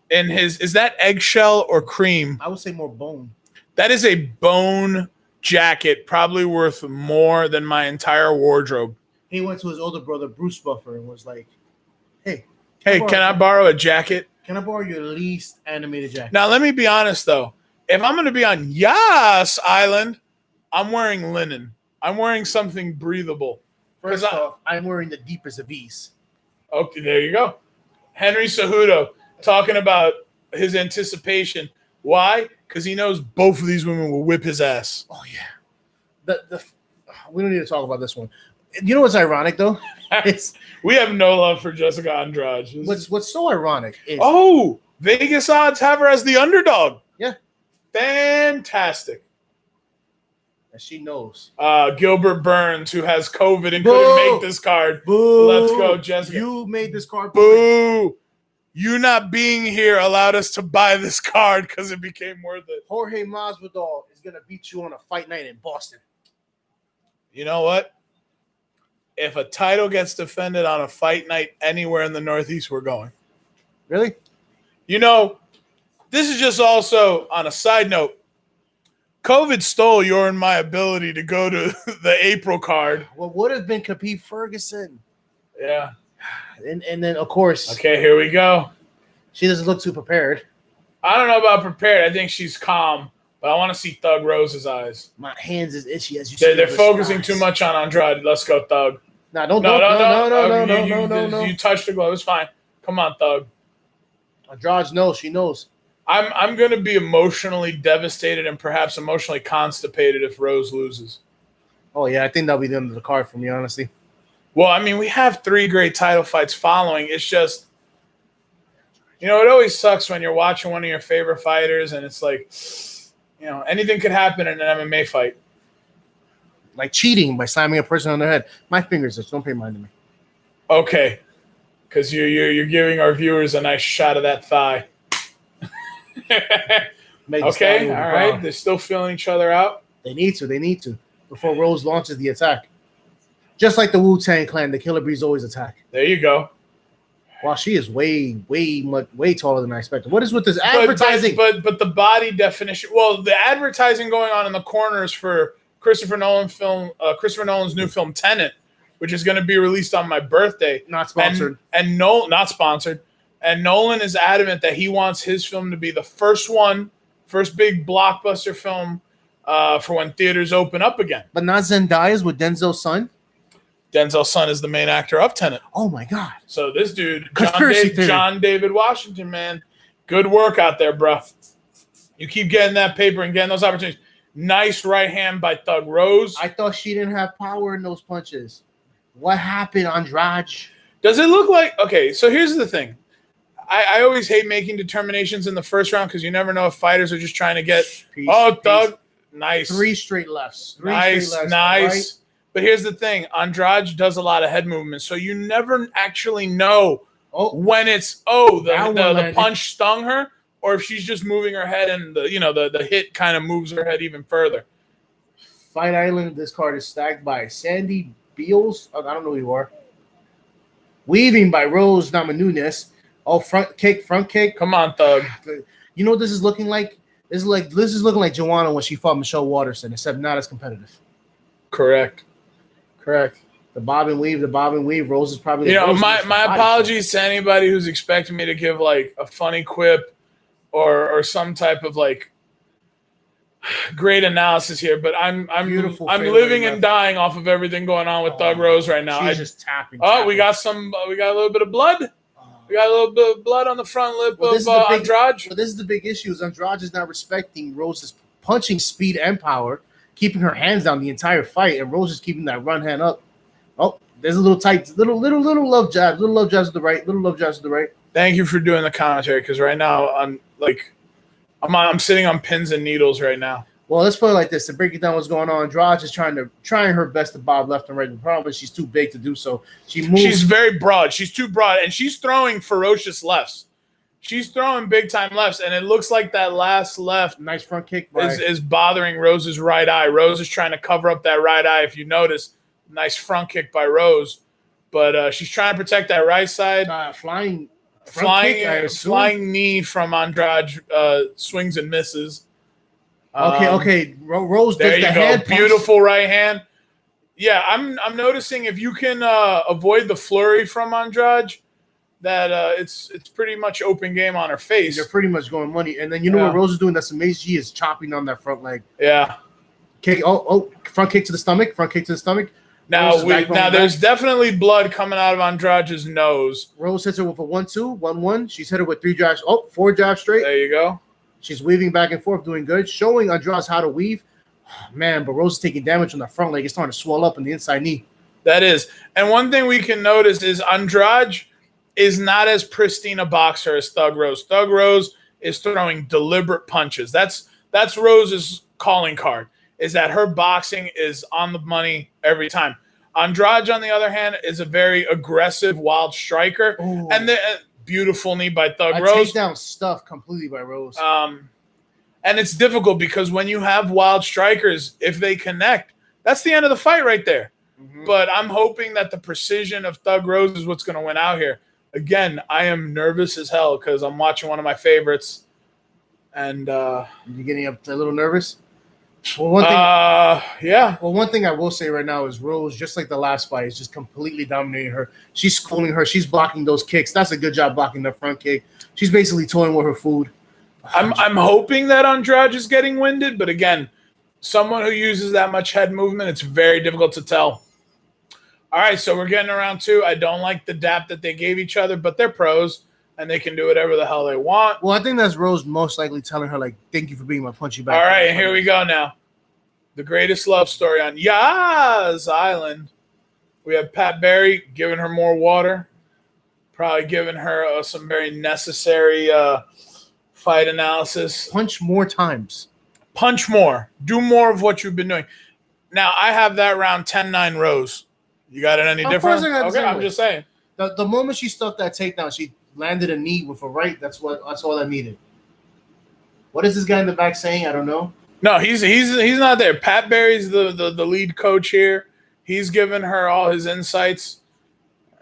in is that eggshell or cream? I would say more bone. That is a bone jacket, probably worth more than my entire wardrobe. He went to his older brother, Bruce Buffer, and was like, hey, can I borrow a jacket? Can I borrow your least animated jacket? Now, let me be honest, though. If I'm going to be on Yas Island, I'm wearing linen. I'm wearing something breathable. First off, I'm wearing the deepest of these. Okay, there you go. Henry Cejudo talking about his anticipation. Why? Because he knows both of these women will whip his ass. Oh, yeah. We don't need to talk about this one. You know what's ironic, though? We have no love for Jessica Andrade. What's so ironic is... Oh, Vegas odds have her as the underdog. Yeah. Fantastic. And she knows. Gilbert Burns, who has COVID and couldn't make this card. Boo. Let's go, Jessica. You made this card. Boo. You not being here allowed us to buy this card because it became worth it. Jorge Masvidal is going to beat you on a fight night in Boston. You know what? If a title gets defended on a fight night anywhere in the Northeast, we're going. Really? This is just also on a side note. COVID stole your and my ability to go to the April card. What would have been Khabib Ferguson? Yeah. And then, of course. Okay, here we go. She doesn't look too prepared. I don't know about prepared. I think she's calm, but I want to see Thug Rose's eyes. My hands is itchy as you see. They're focusing too much on Andrade. Let's go, Thug. No. You touched the glove. It's fine. Come on, Thug. Andrade knows. She knows. I'm going to be emotionally devastated and perhaps emotionally constipated if Rose loses. Oh, yeah. I think that'll be the end of the card for me, honestly. Well, I mean, we have 3 great title fights following. It's just, it always sucks when you're watching one of your favorite fighters and it's like, anything could happen in an MMA fight. Like cheating by slamming a person on their head. My fingers itch. Don't pay mind to me. Okay. Because you're giving our viewers a nice shot of that thigh. Okay, all right. They're still feeling each other out. They need to. Before Rose launches the attack. Just like the Wu-Tang Clan, the Killer Bees always attack. There you go. Well, she is way taller than I expected. What is with this advertising? But the body definition. Well, the advertising going on in the corners for Christopher Nolan's new film Tenet, which is going to be released on my birthday. Not sponsored. And no, not sponsored. And Nolan is adamant that he wants his film to be the first big blockbuster film for when theaters open up again. But not Zendaya's with Denzel's son? Denzel's son is the main actor of Tenet. Oh, my God. So this dude, Conspiracy John David Washington, man, good work out there, bro. You keep getting that paper and getting those opportunities. Nice right hand by Thug Rose. I thought she didn't have power in those punches. What happened, Andrade? Does it look like – okay, so here's the thing. I always hate making determinations in the first round because you never know if fighters are just trying to get – Thug, nice. 3 straight lefts. Nice. Right. But here's the thing. Andrade does a lot of head movement, so you never actually know when it's, the punch stung her or if she's just moving her head and the hit kind of moves her head even further. Fight Island, this card is stacked by Sandy Beals. I don't know who you are. Weaving by Rose Namajunas. Oh, front kick. Come on, Thug. You know what this is looking like? This is looking like Joanna when she fought Michelle Waterson, except not as competitive. Correct. The bob and weave. Rose is probably my apologies to anybody who's expecting me to give like a funny quip or some type of like great analysis here, but I'm living and dying off of everything going on with Thug Rose right now. She's just tapping. We got a little bit of blood. We got a little bit of blood on the front lip of Andrade. Well, this is the big issue: is Andrade is not respecting Rose's punching speed and power, keeping her hands down the entire fight, and Rose is keeping that run hand up. Oh, there's a little tight, little love jabs to the right, Thank you for doing the commentary because right now I'm sitting on pins and needles right now. Well, let's put it like this: to break it down, what's going on? Andrade is trying her best to bob left and right. The problem is she's too big to do so. She's very broad. She's too broad, and she's throwing ferocious lefts. She's throwing big time lefts, and it looks like that last left, nice front kick, is bothering Rose's right eye. Rose is trying to cover up that right eye. If you notice, nice front kick by Rose, but she's trying to protect that right side. Flying knee from Andrade swings and misses. Okay. Rose does there you the go. hand Beautiful right hand. Yeah, I'm noticing if you can avoid the flurry from Andrade, that it's pretty much open game on her face. They're pretty much going money. And then what Rose is doing that's amazing? She is chopping on that front leg. Yeah. Kick. Front kick to the stomach. Now there's definitely blood coming out of Andrade's nose. Rose hits her with a 1-2, 1-1. She's hit her with 3 jabs. 4 jabs straight. There you go. She's weaving back and forth, doing good, showing Andrade how to weave. Man, but Rose is taking damage on the front leg. It's starting to swell up in the inside knee. That is. And one thing we can notice is Andrade is not as pristine a boxer as Thug Rose. Thug Rose is throwing deliberate punches. That's Rose's calling card, is that her boxing is on the money every time. Andrade, on the other hand, is a very aggressive, wild striker. Ooh. And the beautiful knee by Thug Rose. Takedown stuff completely by Rose. And it's difficult because when you have wild strikers, if they connect, that's the end of the fight right there. Mm-hmm. But I'm hoping that the precision of Thug Rose is what's going to win out here. Again, I am nervous as hell because I'm watching one of my favorites. And you're getting a little nervous? Well, one thing I will say right now is Rose, just like the last fight, is just completely dominating her. She's schooling her. She's blocking those kicks. That's a good job blocking the front kick. She's basically toying with her food. I'm hoping that Andrade is getting winded, but again, someone who uses that much head movement, it's very difficult to tell. All right, so we're getting around 2. I don't like the dap that they gave each other, but they're pros, and they can do whatever the hell they want. Well, I think that's Rose most likely telling her, like, thank you for being my punchy back. All right, here we go now. The greatest love story on Yas Island. We have Pat Barry giving her more water, probably giving her some very necessary fight analysis. Punch more times. Punch more. Do more of what you've been doing. Now, I have that round 10-9 Rose. You got it any different? Okay, I'm just saying. The moment she stuffed that takedown, she landed a knee with a right. That's all I needed. What is this guy in the back saying? I don't know. No, he's not there. Pat Barry's the lead coach here. He's given her all his insights.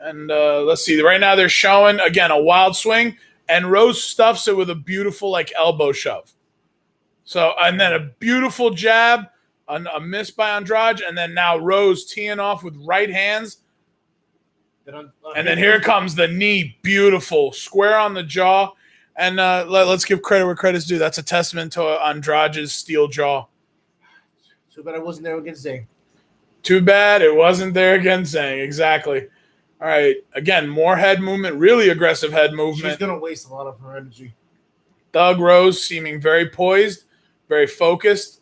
And let's see. Right now they're showing, again, a wild swing. And Rose stuffs it with a beautiful, like, elbow shove. So, and then a beautiful jab, a miss by Andrade. And then now Rose teeing off with right hands. And then here comes the knee. Beautiful. Square on the jaw. And let's give credit where credit's due. That's a testament to Andrade's steel jaw. Too bad I wasn't there against Zane. Too bad it wasn't there against Zane. Exactly. All right. Again, more head movement, really aggressive head movement. She's going to waste a lot of her energy. Doug Rose seeming very poised, very focused.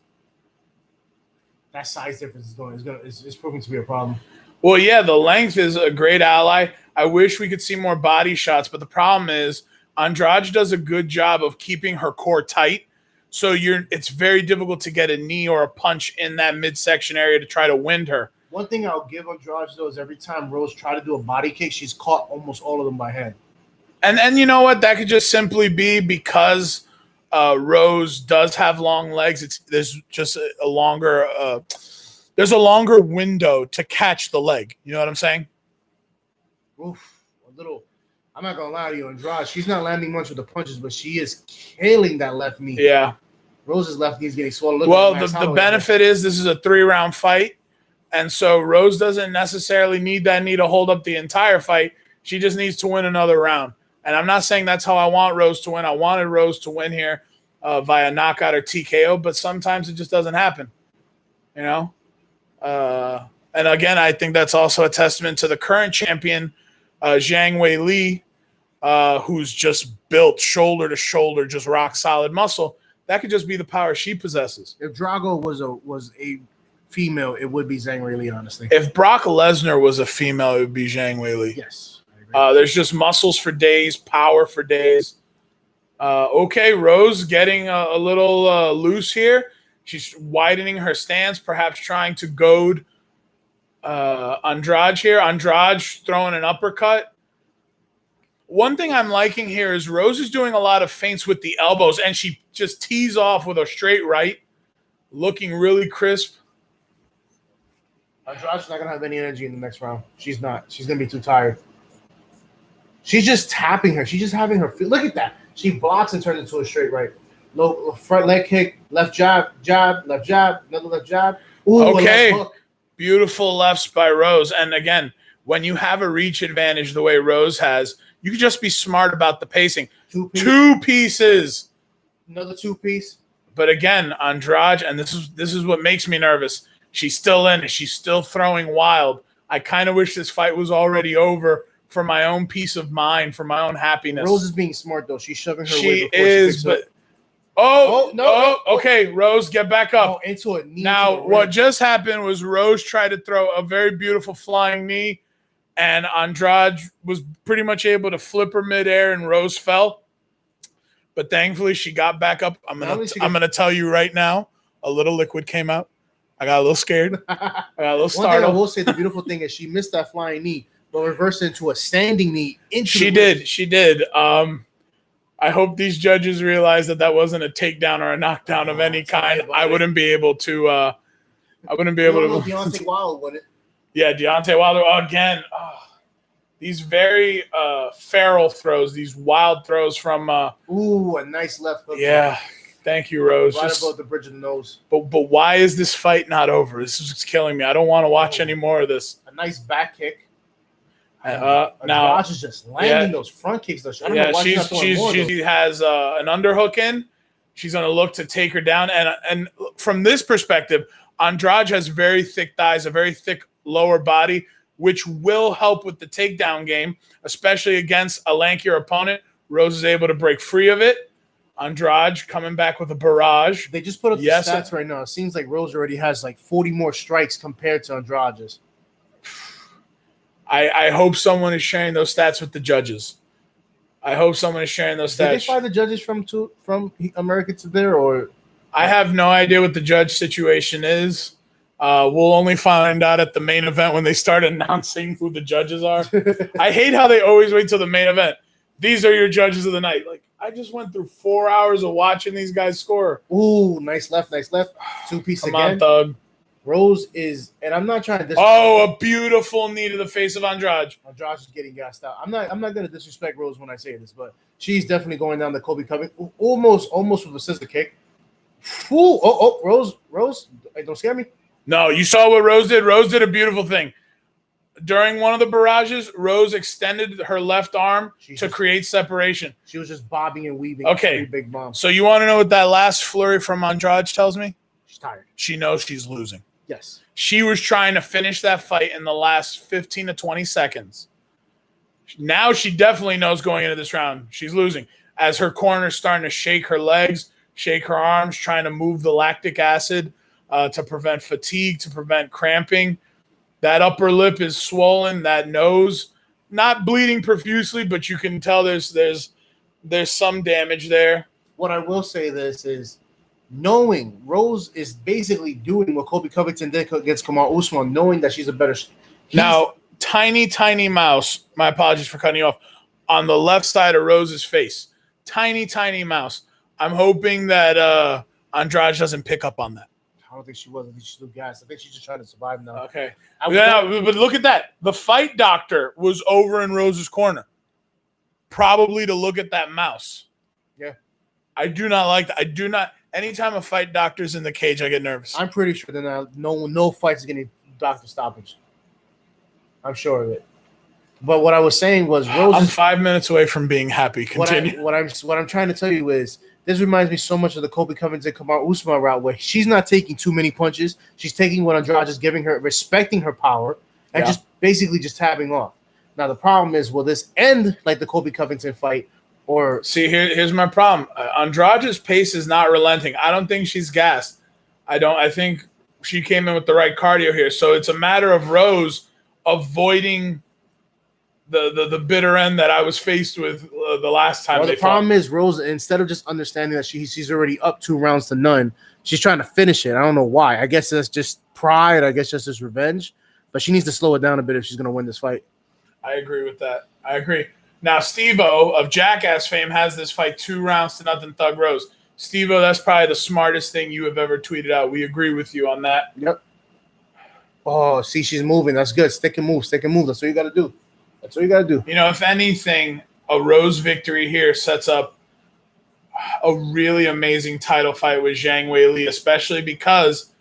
That size difference is proving to be a problem. Well, yeah, the length is a great ally. I wish we could see more body shots, but the problem is Andrade does a good job of keeping her core tight. So it's very difficult to get a knee or a punch in that midsection area to try to wind her. One thing I'll give Andrade, though, is every time Rose tried to do a body kick, she's caught almost all of them by head. And you know what? That could just simply be because Rose does have long legs. There's just a longer window to catch the leg. You know what I'm saying? Oof, a little. I'm not gonna lie to you, Andrade. She's not landing much with the punches, but she is killing that left knee. Yeah. Rose's left knee is getting swallowed. Well, the benefit is this is a 3-round fight. And so Rose doesn't necessarily need that knee to hold up the entire fight. She just needs to win another round. And I'm not saying that's how I want Rose to win. I wanted Rose to win here via knockout or TKO, but sometimes it just doesn't happen. You know? And again, I think that's also a testament to the current champion, Zhang Weili, who's just built shoulder to shoulder, just rock solid muscle. That could just be the power she possesses. If Drago was a female, it would be Zhang Weili, honestly. If Brock Lesnar was a female, it would be Zhang Weili. Yes. I agree. There's just muscles for days, power for days. Okay, Rose getting a little loose here. She's widening her stance, perhaps trying to goad Andrade here. Andrade throwing an uppercut. One thing I'm liking here is Rose is doing a lot of feints with the elbows, and she just tees off with a straight right, looking really crisp. Andrade's not going to have any energy in the next round. She's not. She's going to be too tired. She's just tapping her. She's just having her feel. Look at that. She blocks and turns into a straight right. Low front leg kick, left jab, left jab, another left jab. Ooh, okay. Beautiful lefts by Rose. And again, when you have a reach advantage the way Rose has, you can just be smart about the pacing. Two pieces. Another 2-piece. But again, Andrade, and this is what makes me nervous. She's still in it. She's still throwing wild. I kind of wish this fight was already over for my own peace of mind, for my own happiness. Rose is being smart, though. She's shoving her way. She is, but... Okay, Rose, get back up. Into a knee. Now, what just happened was Rose tried to throw a very beautiful flying knee, and Andrade was pretty much able to flip her midair, and Rose fell. But thankfully, she got back up. I'm gonna tell you right now, a little liquid came out. I got a little scared. I got a little startled. One thing I will say, the beautiful thing is she missed that flying knee, but reversed into a standing knee. She did. I hope these judges realize that wasn't a takedown or a knockdown of any kind. I wouldn't be able to. Deontay Wilder won it. Yeah, Deontay Wilder again. These very feral throws, these wild throws from. A nice left hook. Yeah. Thank you, Rose. Right above the bridge of the nose. But why is this fight not over? This is killing me. I don't want to watch any more of this. A nice back kick. Now Josh is just landing those front kicks. Though. I don't know why she has an underhook in. She's going to look to take her down. And from this perspective, Andrade has very thick thighs, a very thick lower body, which will help with the takedown game, especially against a lankier opponent. Rose is able to break free of it. Andrade coming back with a barrage. They just put up the stats right now. It seems like Rose already has like 40 more strikes compared to Andrade's. I hope someone is sharing those stats with the judges. I hope someone is sharing those stats. Did they fly the judges from America to there, or? I have no idea what the judge situation is. We'll only find out at the main event when they start announcing who the judges are. I hate how they always wait till the main event. These are your judges of the night. Like, I just went through 4 hours of watching these guys score. Ooh, nice left. 2-piece again. Come on, Thug. Rose is, and I'm not trying to disrespect. Oh, a beautiful knee to the face of Andrade. Andrade is getting gassed out. I'm not going to disrespect Rose when I say this, but she's definitely going down the Kobe Covington, almost with a scissor kick. Ooh, Rose, hey, don't scare me. No, you saw what Rose did. Rose did a beautiful thing. During one of the barrages, Rose extended her left arm to create separation. She was just bobbing and weaving. Okay. Big bomb. So you want to know what that last flurry from Andrade tells me? She's tired. She knows she's losing. Yes. She was trying to finish that fight in the last 15 to 20 seconds. Now she definitely knows going into this round she's losing. As her corner's starting to shake her legs, shake her arms, trying to move the lactic acid to prevent fatigue, to prevent cramping. That upper lip is swollen. That nose, not bleeding profusely, but you can tell there's some damage there. What I will say this is, knowing Rose is basically doing what Kobe Covington did against Kamaru Usman, knowing that she's a better. Now, tiny mouse. My apologies for cutting you off. On the left side of Rose's face, tiny mouse. I'm hoping that Andrade doesn't pick up on that. I don't think she was. I think she's still gassed. I think she's just trying to survive now. Okay. But look at that. The fight doctor was over in Rose's corner, probably to look at that mouse. Yeah. I do not like that. I do not. Anytime a fight doctor's in the cage, I get nervous. I'm pretty sure that no fights are getting doctor stoppage. I'm sure of it. But what I was saying was, Rose. I'm 5 minutes away from being happy. Continue. What I'm trying to tell you is, this reminds me so much of the Kobe Covington Kamaru Usman route, where she's not taking too many punches. She's taking what Andrade is giving her, respecting her power, and just basically just tapping off. Now the problem is, will this end like the Kobe Covington fight? Or see, here's my problem. Andrade's pace is not relenting. I don't think she's gassed. I think she came in with the right cardio here. So it's a matter of Rose avoiding the bitter end that I was faced with the last time. Well, the problem is, Rose, instead of just understanding that she's already up 2-0, she's trying to finish it. I don't know why. I guess that's just pride. I guess that's just revenge. But she needs to slow it down a bit if she's going to win this fight. I agree with that. I agree. Now, Steve-O of Jackass fame has this fight 2-0 Thug Rose. Steve-O, that's probably the smartest thing you have ever tweeted out. We agree with you on that. Yep. Oh, see, she's moving. That's good. Stick and move. That's what you got to do. That's what you got to do. You know, if anything, a Rose victory here sets up a really amazing title fight with Zhang Weili, especially because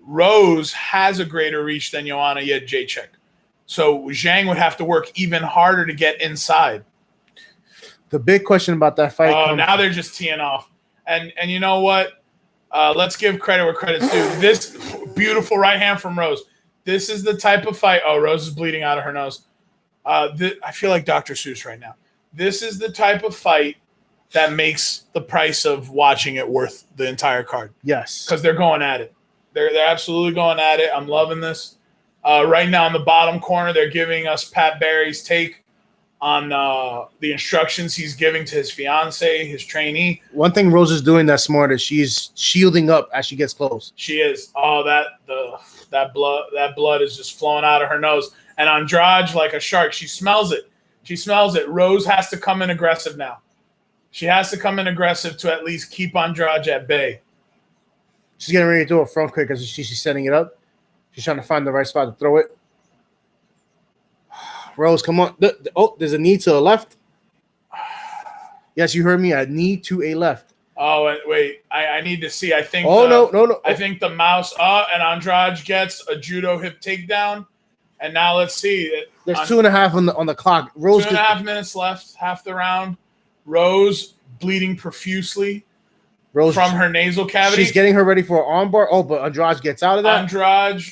Rose has a greater reach than Joanna Jędrzejczyk. So Zhang would have to work even harder to get inside. The big question about that fight. Now they're just teeing off. And you know what? Let's give credit where credit's due. This beautiful right hand from Rose. This is the type of fight. Oh, Rose is bleeding out of her nose. I feel like Dr. Seuss right now. This is the type of fight that makes the price of watching it worth the entire card. Yes. Because they're going at it. They're absolutely going at it. I'm loving this. Right now in the bottom corner, they're giving us Pat Barry's take on the instructions he's giving to his fiance, his trainee. One thing Rose is doing that's smart is she's shielding up as she gets close. She is. Oh, that blood is just flowing out of her nose. And Andrade, like a shark, she smells it. She smells it. Rose has to come in aggressive now. She has to come in aggressive to at least keep Andrade at bay. She's getting ready to do a front kick because she's setting it up. She's trying to find the right spot to throw it. Rose, come on. There's a knee to the left. Yes, you heard me. A knee to a left. Oh, wait. I need to see. I think. No. I think the mouse and Andrade gets a judo hip takedown. And now let's see. There's 2.5 on the clock. Rose 2.5 minutes left, half the round. Rose bleeding profusely from her nasal cavity. She's getting her ready for an armbar. Oh, but Andrade gets out of that. Andrade,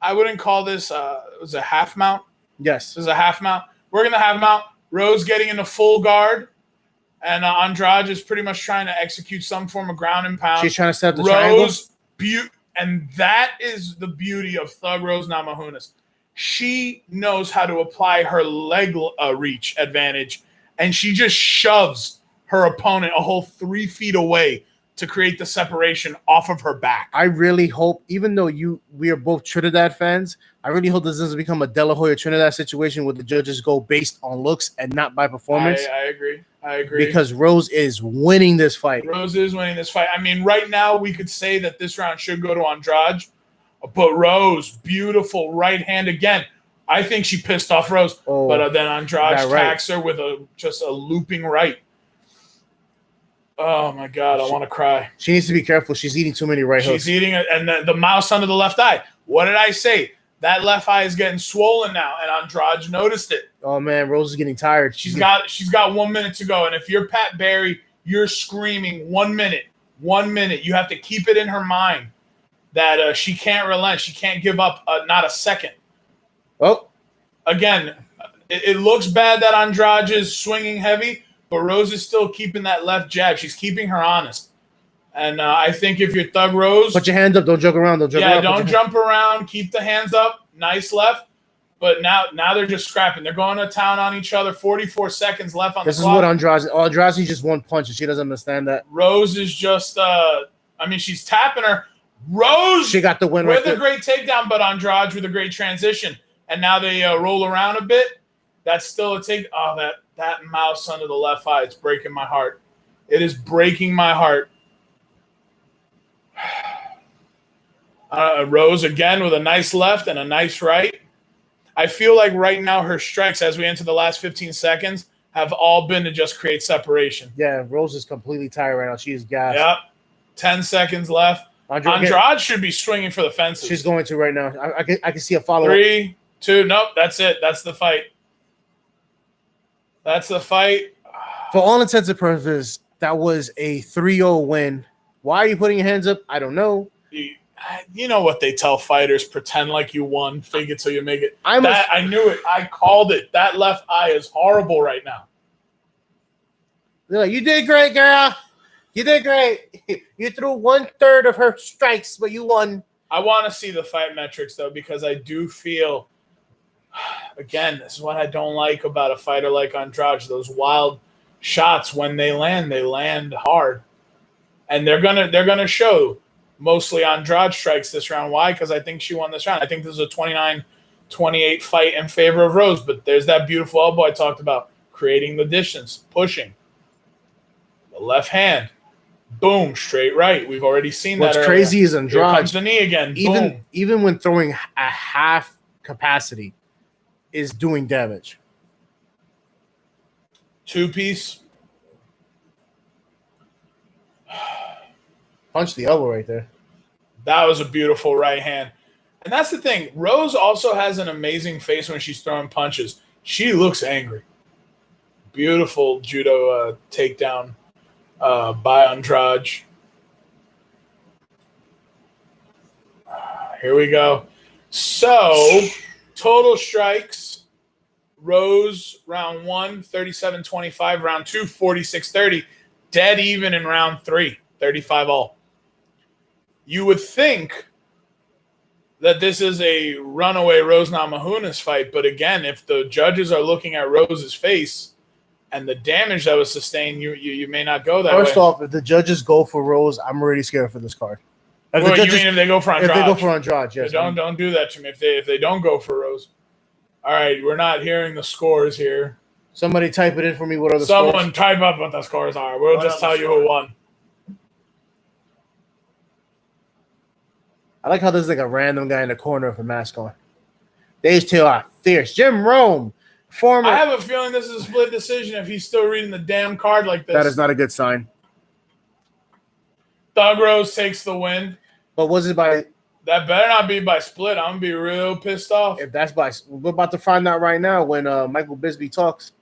I wouldn't call this it was a half mount. Yes. This is a half mount. Working the half mount. Rose getting into full guard. And Andrade is pretty much trying to execute some form of ground and pound. She's trying to set the triangle. And that is the beauty of Thug Rose Namajunas. She knows how to apply her leg reach advantage, and she just shoves her opponent a whole 3 feet away to create the separation off of her back. I really hope, even though we are both Trinidad fans, I really hope this doesn't become a De La Hoya Trinidad situation where the judges go based on looks and not by performance. I agree. Because Rose is winning this fight. Rose is winning this fight. I mean, right now we could say that this round should go to Andrade, but Rose, beautiful right hand again. I think she pissed off Rose, but then Andrade attacks her with just a looping right. Oh my God, I want to cry. She needs to be careful. She's eating too many right hooks. She's eating it, and the mouse under the left eye. What did I say? That left eye is getting swollen now, and Andrade noticed it. Oh man, Rose is getting tired. She's got 1 minute to go, and if you're Pat Barry, you're screaming 1 minute. 1 minute. You have to keep it in her mind that she can't relent. She can't give up not a second. Oh, again, it looks bad that Andrade is swinging heavy, but Rose is still keeping that left jab. She's keeping her honest. And I think if you're Thug Rose, put your hands up. Don't joke around. Don't jump around. Keep the hands up. Nice left. But now they're just scrapping. They're going to town on each other. 44 seconds left on the clock. This is what Andrade just one punch, and she doesn't understand that. Rose is just, she's tapping her. Rose, she got the win with a great takedown, but Andrade with a great transition. And now they roll around a bit. That's still a take. Oh, that mouse under the left eye. It's breaking my heart. It is breaking my heart. Rose again with a nice left and a nice right. I feel like right now her strikes, as we enter the last 15 seconds, have all been to just create separation. Yeah, Rose is completely tired right now. She is gassed. Yep. 10 seconds left. Andrade should be swinging for the fences. She's going to right now. I can see a follow-up. 3, 2, nope, that's it. That's the fight. That's the fight. For all intents and purposes, that was a 3-0 win. Why are you putting your hands up? I don't know. You know what they tell fighters: pretend like you won, fake it till you make it. I knew it. I called it. That left eye is horrible right now. They're like, you did great, girl. You did great. You threw 1/3 of her strikes, but you won. I want to see the fight metrics, though, because I do feel, again, this is what I don't like about a fighter like Andrade. Those wild shots, when they land hard. And they're gonna show mostly Andrade strikes this round. Why? Because I think she won this round. I think this is a 29-28 fight in favor of Rose. But there's that beautiful elbow I talked about, creating the distance, pushing. The left hand. Boom, straight right. We've already seen that. What's crazy is Andrade. Here comes the knee again. Even when throwing a half capacity is doing damage. 2-piece. Punch the elbow right there. That was a beautiful right hand. And that's the thing. Rose also has an amazing face when she's throwing punches. She looks angry. Beautiful judo takedown by Andrade. Here we go. So, total strikes. Rose, round 1, 37-25. Round 2, 46-30. Dead even in round 3, 35-all. You would think that this is a runaway Rose Namajunas fight, but again, if the judges are looking at Rose's face and the damage that was sustained, you may not go that way. First off, if the judges go for Rose, I'm already scared for this card. You mean if they go for Andrade? If they go for Andrade, yes. Don't do that to me. If they don't go for Rose. All right, we're not hearing the scores here. Somebody type it in for me. What are the scores? Someone type up what the scores are. We'll just tell you who won. I like how there's like a random guy in the corner with a mask on. These two are fierce. Jim Rome, former. I have a feeling this is a split decision if he's still reading the damn card like this. That is not a good sign. Thug Rose takes the win. But was it by... That better not be by split. I'm going to be real pissed off. If that's by... We're about to find out right now when Michael Bisping talks.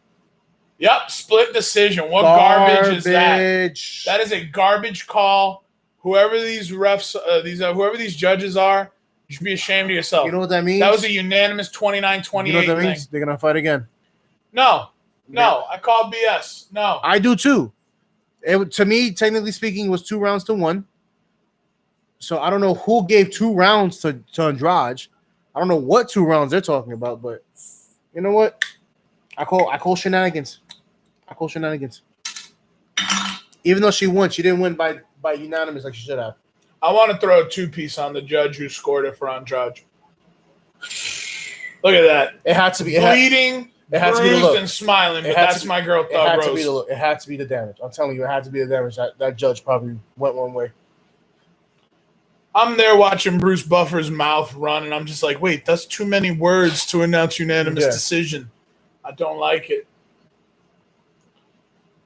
Yep, split decision. What garbage is that? That is a garbage call. Whoever these refs, whoever these judges are, you should be ashamed of yourself. You know what that means? That was a unanimous 29-28 You know what that thing. means? They're going to fight again. No. I call BS. No. I do too. To me, technically speaking, it was 2 rounds to 1. So I don't know who gave 2 rounds to Andrade. I don't know what 2 rounds they're talking about, but you know what? I call shenanigans. I call shenanigans. Even though she won, she didn't win by by unanimous like she should have. I want to throw a 2-piece on the judge who scored it for Andrade. Look at that. It had to be bleeding, it had to be the bruised, look. and smiling. But that's my girl, It had Thug to be Rose. the look. It had to be the damage. I'm telling you, it had to be the damage. That judge probably went one way. I'm there watching Bruce Buffer's mouth run, and I'm just like, wait, that's too many words to announce unanimous decision. I don't like it.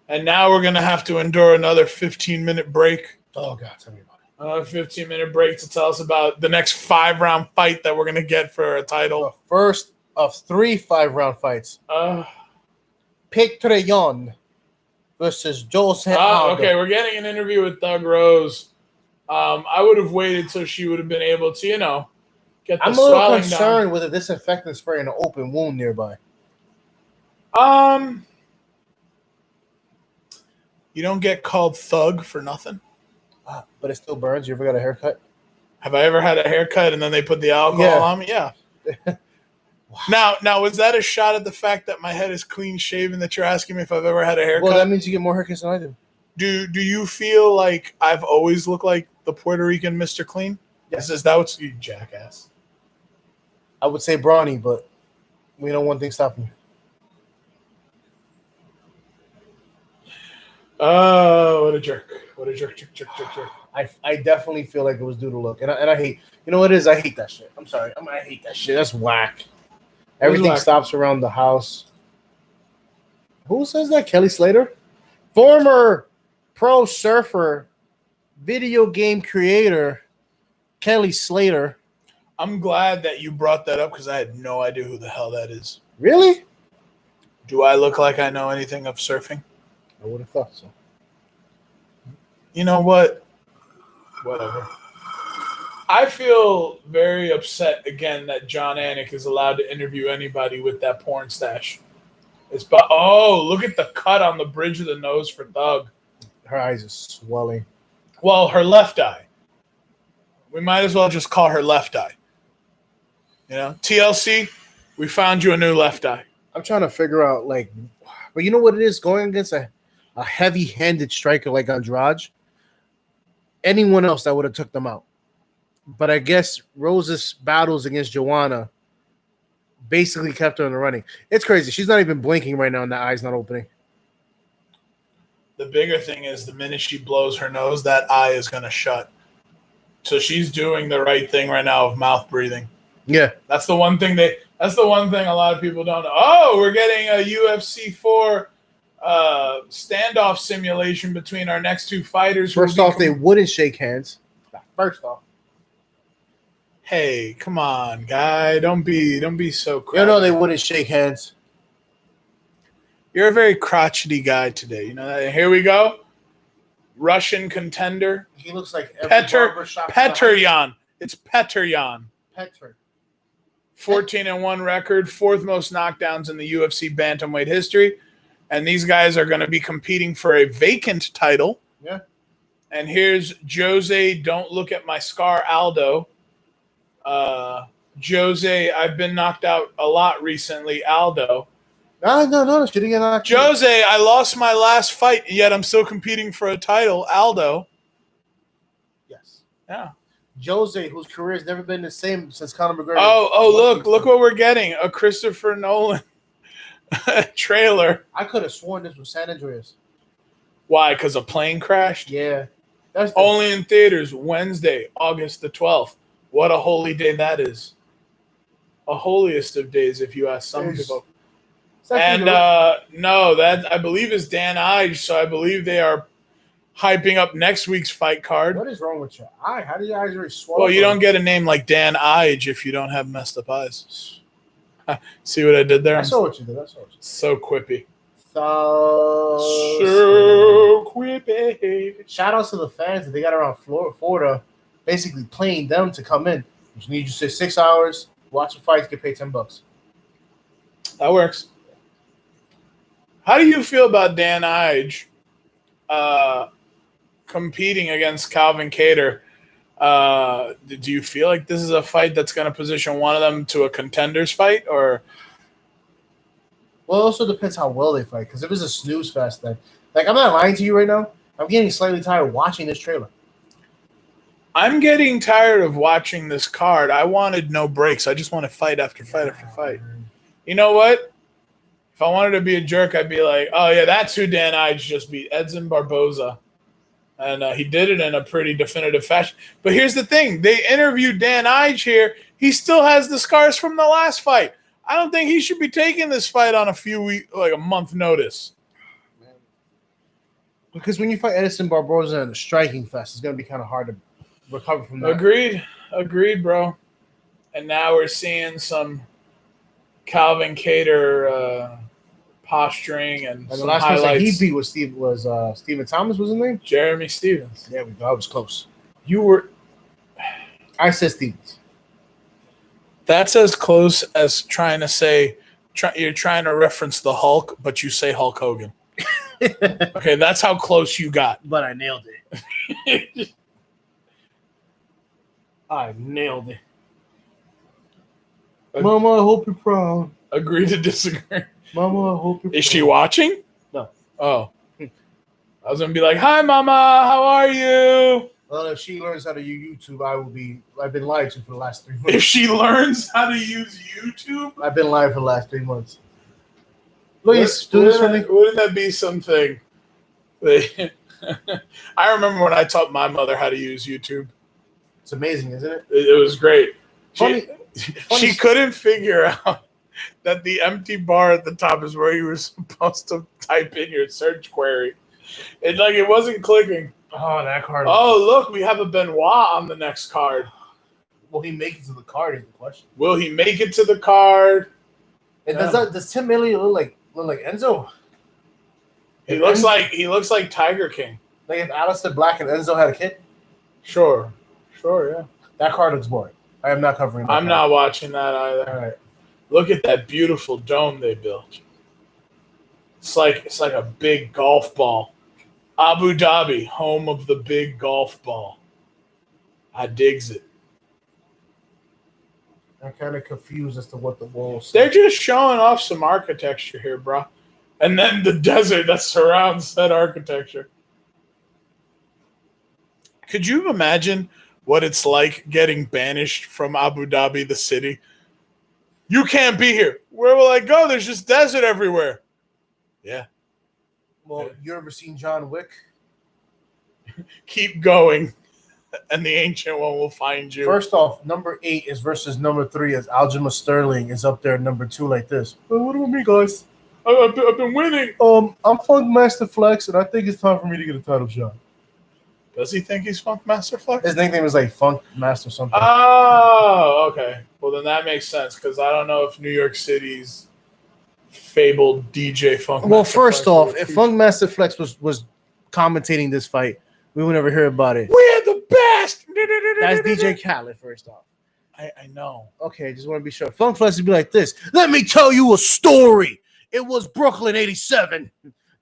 And now we're going to have to endure another 15-minute break. Oh, God, tell me about it. Another 15-minute break to tell us about the next 5-round fight that we're going to get for a title. The first of 3 5-round fights. Patreon versus Jose Aldo. Okay, we're getting an interview with Thug Rose. I would have waited till she would have been able to, get the I'm a little concerned with a disinfectant spray in an open wound nearby. You don't get called Thug for nothing. But it still burns. You ever got a haircut? Have I ever had a haircut and then they put the alcohol on me? Yeah. Wow. Now, was that a shot at the fact that my head is clean shaven that you're asking me if I've ever had a haircut? Well, that means you get more haircuts than I do. Do you feel like I've always looked like the Puerto Rican Mr. Clean? Yes. Is that what you jackass? I would say brawny, but we know one thing stopping you. Oh, what a jerk. What a jerk. I definitely feel like it was due to look. And I hate, you know what it is? I hate that shit. I'm sorry. I hate that shit. That's whack. Everything stops around the house. Who says that? Kelly Slater? Former pro surfer, video game creator, Kelly Slater. I'm glad that you brought that up because I had no idea who the hell that is. Really? Do I look like I know anything of surfing? I would have thought so. You know what? Whatever. I feel very upset again that John Anik is allowed to interview anybody with that porn stash. Look at the cut on the bridge of the nose for Thug. Her eyes are swelling. Well, her left eye. We might as well just call her left eye. TLC, we found you a new left eye. I'm trying to figure out, but you know what it is? Going against a heavy-handed striker like Andrade, anyone else that would have took them out. But I guess Rose's battles against Joanna basically kept her in the running. It's crazy. She's not even blinking right now, and that eye's not opening. The bigger thing is the minute she blows her nose, that eye is going to shut. So she's doing the right thing right now of mouth breathing. Yeah. That's the one thing a lot of people don't know. Oh, we're getting a UFC 4 standoff simulation between our next 2 fighters. First off, they wouldn't shake hands. First off. Hey, come on, guy. Don't be so crotchety. You know they wouldn't shake hands. You're a very crotchety guy today. You know that? Here we go. Russian contender. He looks like Petryan. It's Petryan. Petr. 14-1 record, 4th most knockdowns in the UFC bantamweight history. And these guys are going to be competing for a vacant title. Yeah. And here's Jose, don't look at my scar, Aldo. Jose, I've been knocked out a lot recently, Aldo. No, she didn't get knocked out. Jose, I lost my last fight, yet I'm still competing for a title, Aldo. Yes. Yeah. Jose, whose career has never been the same since Conor McGregor. Look what we're getting. A Christopher Nolan trailer. I could have sworn this was San Andreas. Why? Because a plane crashed? Yeah. That's only in theaters Wednesday, August the 12th. What a holy day that is. A holiest of days, if you ask some people. And no, that I believe is Dan Ige, so I believe they are hyping up next week's fight card. What is wrong with your eye? How do your eyes already swell? Well, you don't get a name like Dan Ige if you don't have messed up eyes. See what I did there? I saw what you did. So quippy. So quippy. Shout out to the fans that they got around Florida, basically paying them to come in. You need to stay 6 hours, watch the fights, get paid $10. That works. How do you feel about Dan Ige competing against Calvin Kattar? Do you feel like this is a fight that's going to position one of them to a contender's fight, or? Well, it also depends how well they fight. Because if it's a snooze fest, then I'm not lying to you right now. I'm getting slightly tired of watching this trailer. I'm getting tired of watching this card. I wanted no breaks. I just want to fight after fight after fight. You know what? If I wanted to be a jerk, I'd be like, oh, yeah, that's who Dan Ige just beat, Edson Barboza. And he did it in a pretty definitive fashion. But here's the thing. They interviewed Dan Ige here. He still has the scars from the last fight. I don't think he should be taking this fight on a month notice. Because when you fight Edson Barboza in the striking fest, it's going to be kind of hard to recover from that. Agreed, bro. And now we're seeing some Calvin Kattar posturing and the some last highlights. person he beat was Stephen Thomas, was his name? Jeremy Stevens. There we go. I was close. I said Stevens. That's as close as trying to say you're trying to reference the Hulk, but you say Hulk Hogan. Okay, that's how close you got. But I nailed it. I nailed it. Mama, I hope you're proud. Agree to disagree. Mama, I hope you're proud. Is she watching? No. Oh. I was going to be like, hi, Mama. How are you? Well, if she learns how to use YouTube, I've been lied to for the last 3 months. If she learns how to use YouTube? I've been lied for the last 3 months. Please do this for me. Wouldn't that be something? I remember when I taught my mother how to use YouTube. It's amazing, isn't it? It was great. Funny. She couldn't figure out that the empty bar at the top is where you were supposed to type in your search query. It wasn't clicking. Oh, that card. Oh, look, we have a Benoit on the next card. Will he make it to the card is the question. Will he make it to the card? And does Tim Mealy look like Enzo? He looks like Tiger King. Like if Aleister Black and Enzo had a kid? Sure, yeah. That card looks boring. I am not covering that. I'm not watching that either. All right. Look at that beautiful dome they built. It's like a big golf ball. Abu Dhabi, home of the big golf ball. I digs it. I'm kind of confused as to what the walls. They're just showing off some architecture here, bro. And then the desert that surrounds that architecture. Could you imagine what it's like getting banished from Abu Dhabi, the city? You can't be here. Where will I go? There's just desert everywhere. Yeah. Well, you ever seen John Wick? Keep going, and the Ancient One will find you. First off, number 8 is versus number 3 as Aljamain Sterling is up there at number 2 like this. What about me, guys? I've been winning. I'm Funk Master Flex, and I think it's time for me to get a title shot. Does he think he's Funk Master Flex? His nickname is like Funk Master something. Oh, okay. Well, then that makes sense because I don't know if New York City's fabled DJ Funk. Well, Master first Flex off, if Funk Master Flex was commentating this fight, we would never hear about it. We're the best. That's DJ Khaled. First off, I know. Okay, just want to be sure. Funk Flex would be like this. Let me tell you a story. It was Brooklyn '87.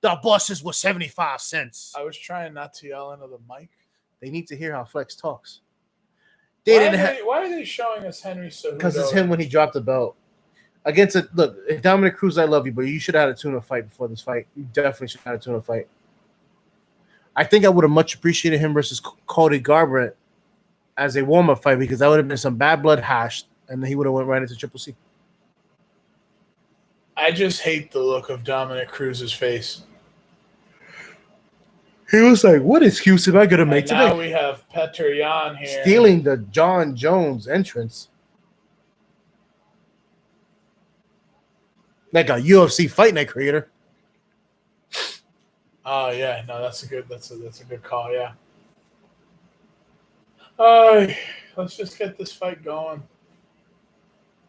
The buses were 75 cents. I was trying not to yell into the mic. They need to hear how Flex talks. Why are they showing us Henry Cejudo? Because it's him when he dropped the belt. Against it, look, Dominic Cruz, I love you, but you should have had a tuna fight before this fight. You definitely should have had a tuna fight. I think I would have much appreciated him versus Cody Garbrandt as a warm-up fight because that would have been some bad blood hashed, and then he would have went right into Triple C. I just hate the look of Dominic Cruz's face. He was like, what excuse am I going to make today? Now we have Petr Yan here. Stealing the John Jones entrance. Like a UFC Fight Night creator. Oh yeah, no, that's a good call, yeah. Let's just get this fight going.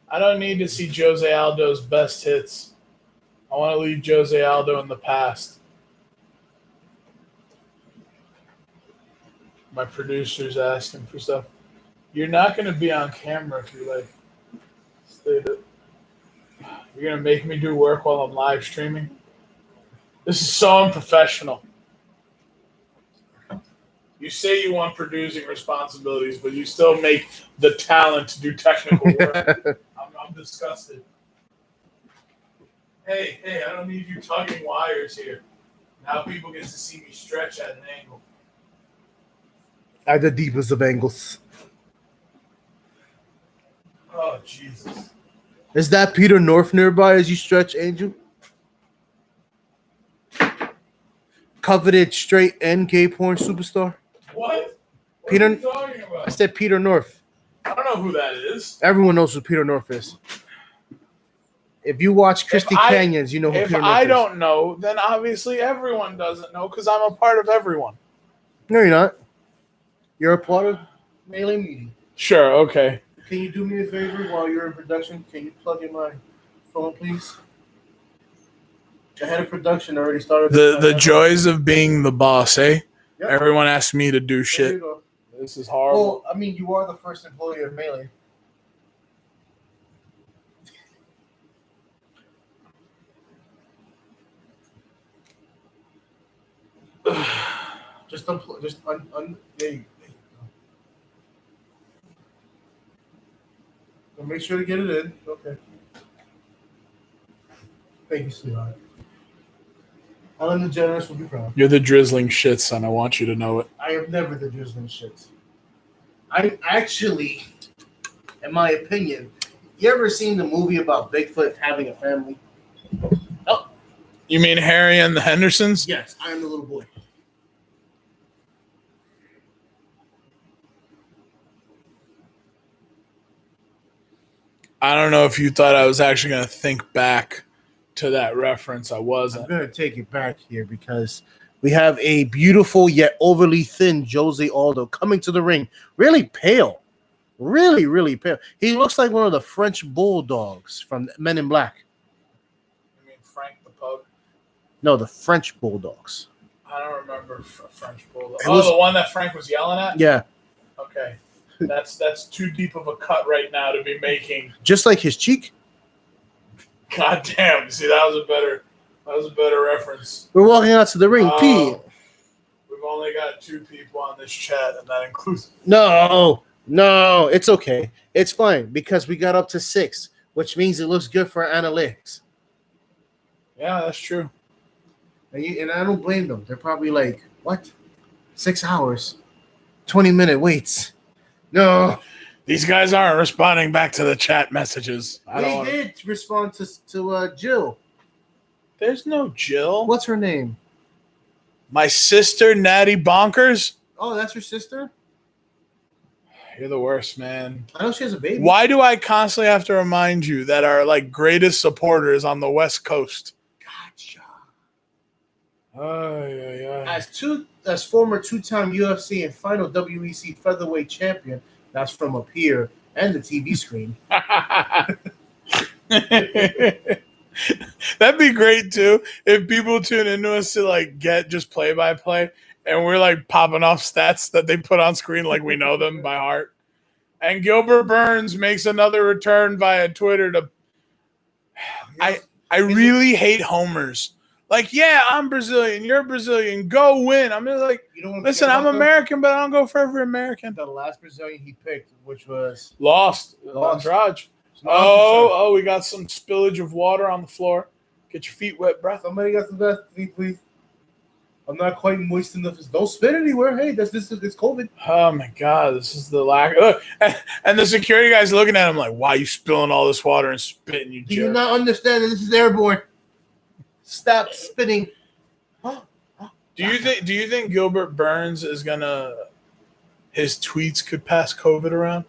I don't need to see Jose Aldo's best hits. I want to leave Jose Aldo in the past. My producer's asking for stuff. You're not going to be on camera if you like. You're going to make me do work while I'm live streaming? This is so unprofessional. You say you want producing responsibilities, but you still make the talent to do technical work. I'm disgusted. Hey, I don't need you tugging wires here. Now people get to see me stretch at an angle. At the deepest of angles. Oh, Jesus. Is that Peter North nearby as you stretch, Angel? Coveted straight and gay porn superstar? What? What Peter, are you talking about? I said Peter North. I don't know who that is. Everyone knows who Peter North is. If you watch Christy Canyons, you know who If Peter North I is. don't know, then obviously everyone doesn't know because I'm a part of everyone. No, you're not. You're a part of Melee Meeting. Sure, okay. Can you do me a favor while you're in production? Can you plug in my phone, please? The head of production already started. The joys of being the boss, eh? Yep. Everyone asks me to do There shit. you go. This is horrible. Well, I mean, you are the first employee of Melee. Just there you go. Well, make sure to get it in. Okay. Thank you, sweetheart. Ellen DeGeneres will be proud. You're the drizzling shit, son. I want you to know it. I am never the drizzling shit. I'm actually, in my opinion, you ever seen the movie about Bigfoot having a family? Oh. You mean Harry and the Hendersons? Yes, I am the little boy. I don't know if you thought I was actually going to think back to that reference. I wasn't. I'm going to take it back here because we have a beautiful yet overly thin Jose Aldo coming to the ring. Really pale. Really, really pale. He looks like one of the French bulldogs from Men in Black. You mean Frank the Pug? No, the French bulldogs. I don't remember French Bulldog. Was, the one that Frank was yelling at? Yeah. Okay. That's too deep of a cut right now to be making. Just like his cheek. God damn. See, that was a better reference. We're walking out to the ring. Pete. We've only got 2 people on this chat, and that includes... No, it's okay. It's fine because we got up to 6, which means it looks good for analytics. Yeah, that's true. And I don't blame them. They're probably like, what? 6 hours? 20-minute waits. No. These guys aren't responding back to the chat messages. They did respond to Jill. There's no Jill. What's her name? My sister, Natty Bonkers. Oh, that's your sister? You're the worst, man. I know she has a baby. Why do I constantly have to remind you that our greatest supporters on the West Coast? Gotcha. As former 2-time UFC and final WEC featherweight champion, that's from up here and the TV screen. That'd be great too if people tune into us to get just play-by-play, and we're popping off stats that they put on screen like we know them by heart. And Gilbert Burns makes another return via Twitter to. I really hate homers. Yeah, I'm Brazilian. You're Brazilian. Go win. I'm just listen, I'm American, but I don't go for every American. The last Brazilian he picked, which was lost. Andrade. Oh, we got some spillage of water on the floor. Get your feet wet, bro. Somebody got some best feet, please. I'm not quite moist enough. Don't spit anywhere. Hey, it's COVID. Oh my God, this is the lack. Look, and the security guy's looking at him like, "Why are you spilling all this water and spitting? You do you not understand that this is airborne? Stop spitting." Do you think Gilbert Burns is his tweets could pass COVID around?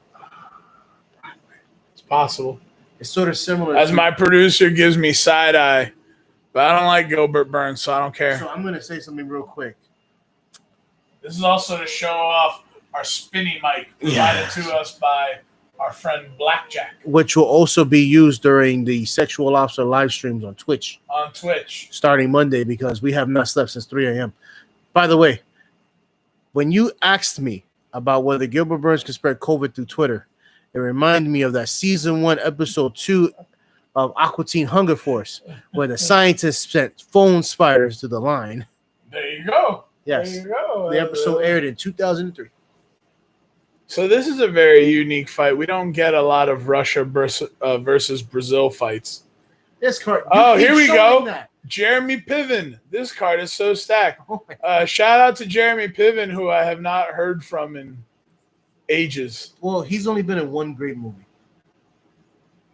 It's possible. It's sort of similar. As my producer gives me side eye, but I don't like Gilbert Burns, so I don't care. So I'm going to say something real quick. This is also to show off our spinny mic provided to us by our friend Blackjack. Which will also be used during the Sexual Lobster live streams on Twitch. Starting Monday, because we have not slept since 3 a.m. By the way, when you asked me about whether Gilbert Burns can spread COVID through Twitter, it reminded me of that season 1, episode 2 of Aqua Teen Hunger Force, where the scientists sent phone spiders to the line. There you go. Yes. There you go. The episode aired in 2003. So this is a very unique fight. We don't get a lot of Russia versus Brazil fights. This card. Oh, here we go. Jeremy Piven. This card is so stacked. Shout out to Jeremy Piven, who I have not heard from in ages. Well, he's only been in one great movie.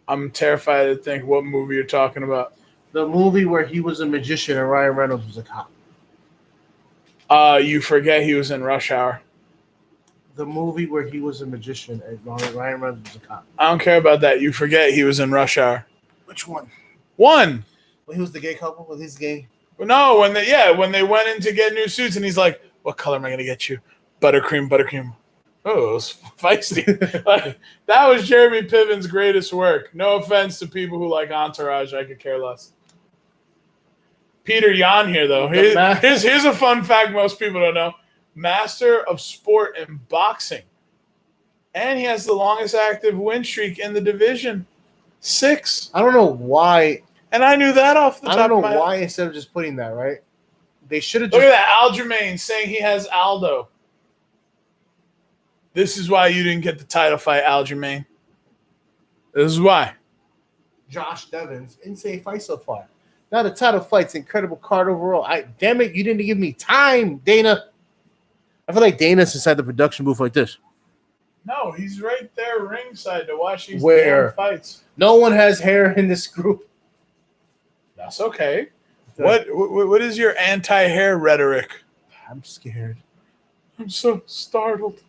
I'm terrified to think what movie you're talking about. The movie where he was a magician and Ryan Reynolds was a cop. You forget he was in Rush Hour. The movie where he was a magician and Ryan Reynolds was a cop. I don't care about that. You forget he was in Rush Hour. Which one? One. When he was the gay couple? Was his gay? No, when they went in to get new suits and he's like, "What color am I gonna get you? Buttercream, buttercream." Oh, it was feisty. Like, that was Jeremy Piven's greatest work. No offense to people who like Entourage, I could care less. Peter Yan here, though. Here's a fun fact most people don't know. Master of sport in boxing. And he has the longest active win streak in the division. 6. I don't know why. And I knew that off the top of my head. I don't know why instead of just putting that, right? They should have just... Look at that. Aljamain saying he has Aldo. This is why you didn't get the title fight, Aljamain. This is why. Josh Devins, insane fight so far. Now the title fight's incredible card overall. Damn it, you didn't give me time, Dana. I feel like Dana's inside the production booth like this. No, he's right there ringside to watch these damn fights. No one has hair in this group. That's okay. What is your anti-hair rhetoric? I'm scared. I'm so startled.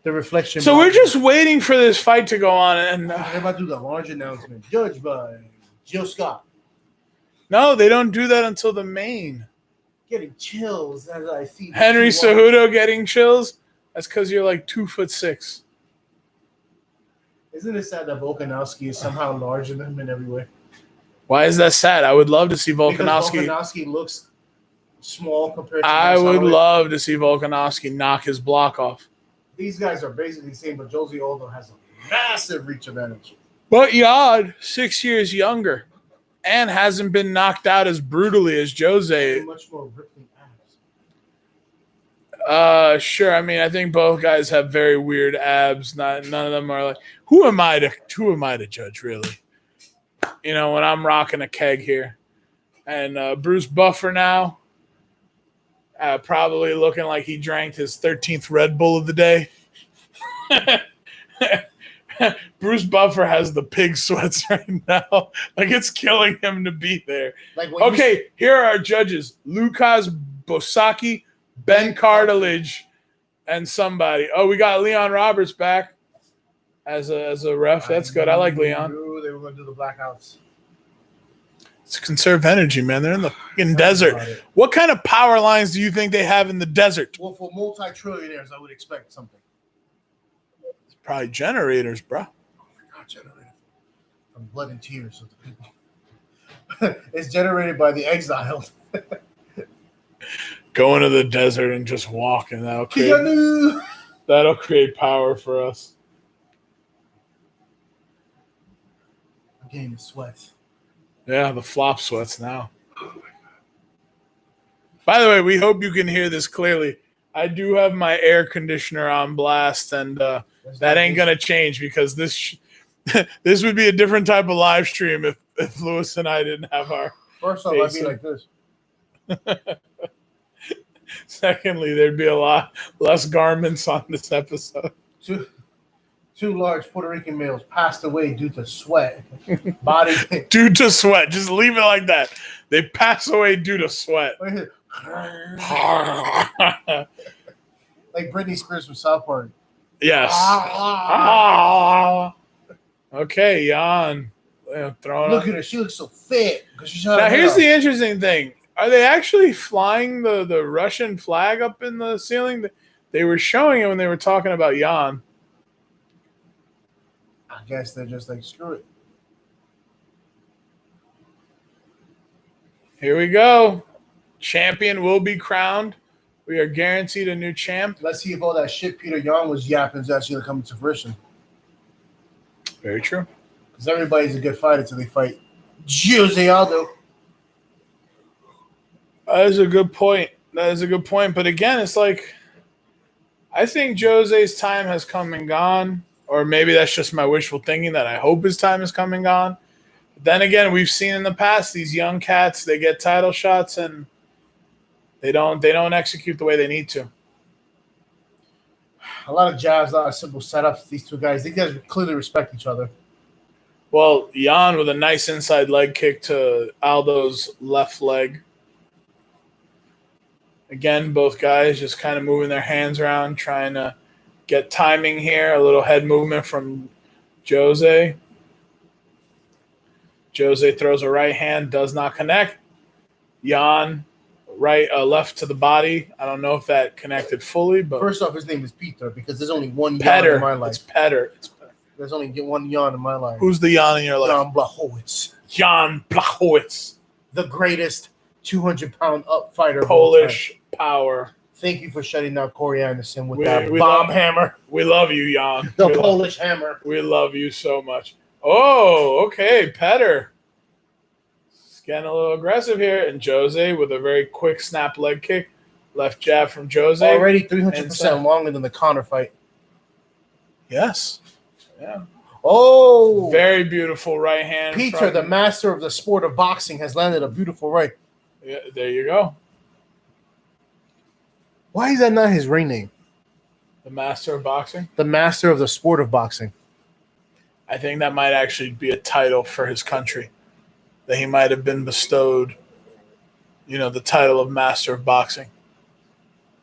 The reflection. So we're just waiting for this fight to go on, and they're about to do the large announcement. Judged by Jill Scott. No, they don't do that until the main. Getting chills as I see Henry Cejudo getting chills. That's because you're like 2'6". Isn't it sad that Volkanovski is somehow larger than him in every way? Why is that sad? I would love to see Volkanovski. Because Volkanovski looks small compared to. I would love to see Volkanovski knock his block off. These guys are basically the same, but Josie Aldo has a massive reach advantage. But Yad, 6 years younger, and hasn't been knocked out as brutally as Jose. Much more rippling abs. Sure. I mean, I think both guys have very weird abs. None of them are like. Who am I to judge, really? You know, when I'm rocking a keg here, and Bruce Buffer now, probably looking like he drank his 13th Red Bull of the day. Bruce Buffer has the pig sweats right now. Like, it's killing him to be there. Okay, here are our judges. Lucas Bosaki, Ben Cartilage, and somebody. Oh, we got Leon Roberts back as a ref. That's good. I like Leon. They were going to do the blackouts. It's conserve energy, man. They're in the fucking desert. What kind of power lines do you think they have in the desert? Well, for multi-trillionaires, I would expect something. It's probably generators, bro. Oh my God, generated from blood and tears of the people. It's generated by the exiled. Go into the desert and just walk, and that'll create power for us. I'm getting the sweats. Yeah, the flop sweats now. By the way, we hope you can hear this clearly. I do have my air conditioner on blast, and that ain't going to change because this would be a different type of live stream if Lewis and I didn't have our First off, I'd be like this. Secondly, there'd be a lot less garments on this episode. Two large Puerto Rican males passed away due to sweat. Due to sweat. Just leave it like that. They pass away due to sweat. Like Britney Spears from South Park. Yes. Okay, Jan. Look at her. She looks so fit. Now, here's the interesting thing. Are they actually flying the Russian flag up in the ceiling? They were showing it when they were talking about Jan. I guess they're just like, screw it. Here we go. Champion will be crowned. We are guaranteed a new champ. Let's see if all that shit Peter Yan was yapping is actually going to come to fruition. Very true. Because everybody's a good fighter until they fight Jose Aldo. That is a good point. But again, it's like, I think Jose's time has come and gone. Or maybe that's just my wishful thinking that I hope his time has come and gone. Then again, we've seen in the past these young cats, they get title shots and they don't execute the way they need to. A lot of jabs, a lot of simple setups. These two guys clearly respect each other. Well, Jan with a nice inside leg kick to Aldo's left leg. Again, both guys just kind of moving their hands around, trying to get timing here. A little head movement from Jose. Jose throws a right hand, does not connect. Jan, left to the body. I don't know if that connected fully, but first off, his name is Peter because there's only one Jan in my life. It's Petter. There's only one Jan in my life. Who's the Jan in your life? Jan Blachowicz. Jan Blachowicz. The greatest 200-pound up fighter. Polish power. Thank you for shutting down Corey Anderson with that bomb hammer. We love you, Jan. The Polish hammer. We love you so much. Oh, okay, Petter. It's getting a little aggressive here. And Jose with a very quick snap leg kick. Left jab from Jose. Already 300% longer than the Conor fight. Yes. Yeah. Oh. Very beautiful right hand. Peter, the master of the sport of boxing, has landed a beautiful right. Yeah, there you go. Why is that not his ring name? The master of boxing? The master of the sport of boxing. I think that might actually be a title for his country. That he might have been bestowed, the title of master of boxing.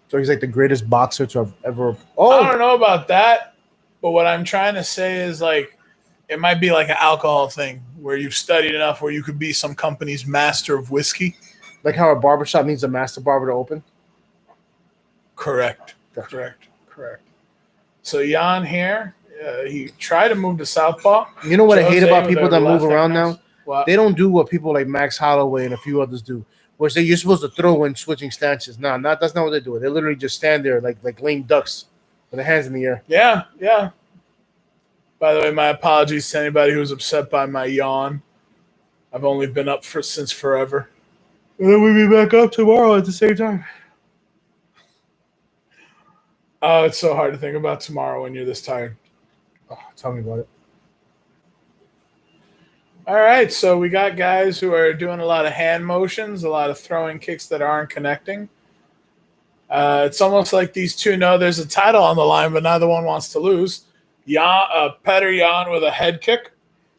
So he's like the greatest boxer to have ever. Oh, I don't know about that. But what I'm trying to say is it might be like an alcohol thing where you've studied enough where you could be some company's master of whiskey. Like how a barbershop needs a master barber to open? Correct. So Jan here, he tried to move to southpaw. You know what I hate about people that move around now? What? They don't do what people like Max Holloway and a few others do, where say you're supposed to throw when switching stances. No, that's not what they do. They literally just stand there like lame ducks with their hands in the air. Yeah. By the way, my apologies to anybody who was upset by my yawn. I've only been up since forever. And then we'll be back up tomorrow at the same time. Oh, it's so hard to think about tomorrow when you're this tired. Oh, tell me about it. All right, so we got guys who are doing a lot of hand motions, a lot of throwing kicks that aren't connecting. It's almost like these two know there's a title on the line, but neither one wants to lose. Petter Jan with a head kick.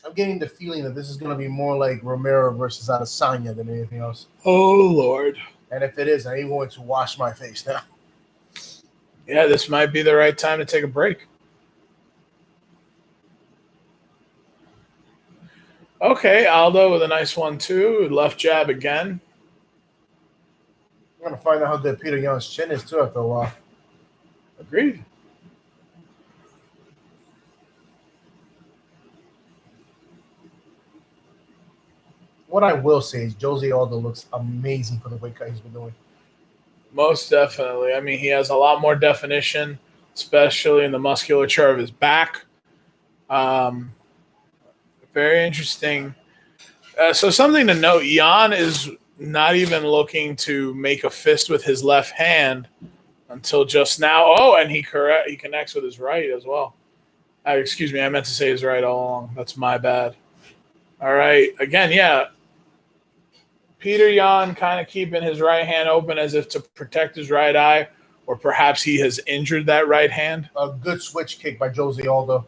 I'm getting the feeling that this is going to be more like Romero versus Adesanya than anything else. Oh, Lord. And if it is, I ain't going to wash my face now. Yeah, this might be the right time to take a break. Okay, Aldo with a nice 1-2. Left jab again. I'm going to find out how good Peter Jan's chin is, too, after a while. Agreed. What I will say is Jose Aldo looks amazing for the weight cut he's been doing. Most definitely. I mean, he has a lot more definition, especially in the musculature of his back. Very interesting. So something to note, Jan is not even looking to make a fist with his left hand until just now. Oh, and he connects with his right as well. Excuse me, I meant to say his right all along. That's my bad. All right. Again, yeah. Peter Jan kind of keeping his right hand open as if to protect his right eye, or perhaps he has injured that right hand. A good switch kick by Jose Aldo.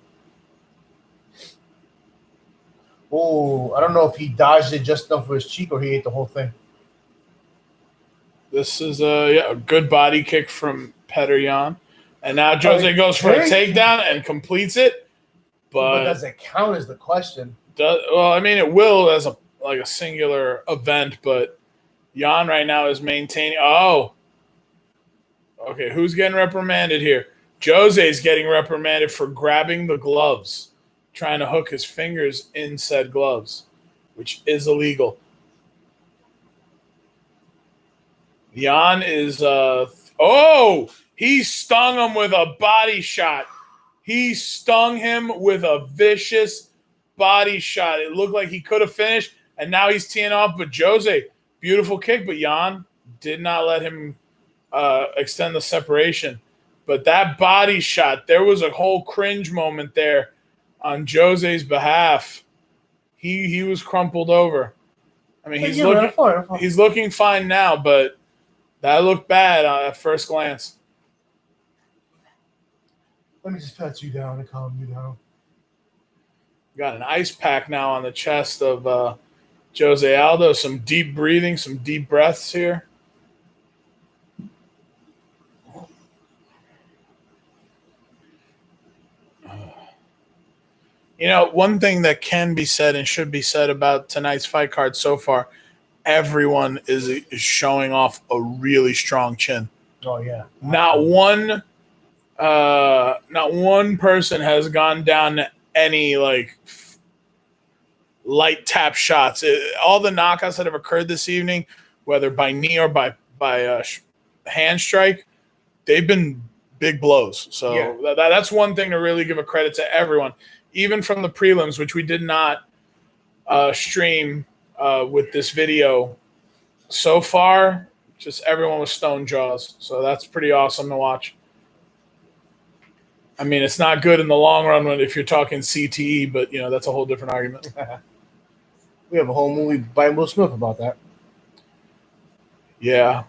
Oh, I don't know if he dodged it just enough for his cheek or he ate the whole thing. This is a good body kick from Petter Jan. And now Jose goes for a takedown and completes it. But does it count is the question. Well, I mean, it will as a singular event, but Jan right now is maintaining. Oh, okay. Who's getting reprimanded here? Jose's getting reprimanded for grabbing the gloves, trying to hook his fingers in said gloves, which is illegal. Jan is he stung him with a body shot. He stung him with a vicious body shot. It looked like he could have finished, and now he's teeing off. But Jose, beautiful kick, but Jan did not let him extend the separation. But that body shot, there was a whole cringe moment there on Jose's behalf he was crumpled over. I mean, he's he's looking fine now, but that looked bad at first glance. Let me just pat you down and calm you down. Got an ice pack now on the chest of Jose Aldo. Some deep breathing, some deep breaths here. You know, one thing that can be said and should be said about tonight's fight card so far, everyone is showing off a really strong chin. Oh yeah. Not one person has gone down to any like light tap shots. All the knockouts that have occurred this evening, whether by knee or by hand strike, they've been big blows. So Yeah. that's one thing to really give a credit to everyone, even from the prelims, which we did not stream with this video. So far, just everyone with stone jaws. So that's pretty awesome to watch. I mean, it's not good in the long run if you're talking CTE, but, you know, that's a whole different argument. We have a whole movie by Will Smith about that. Yeah.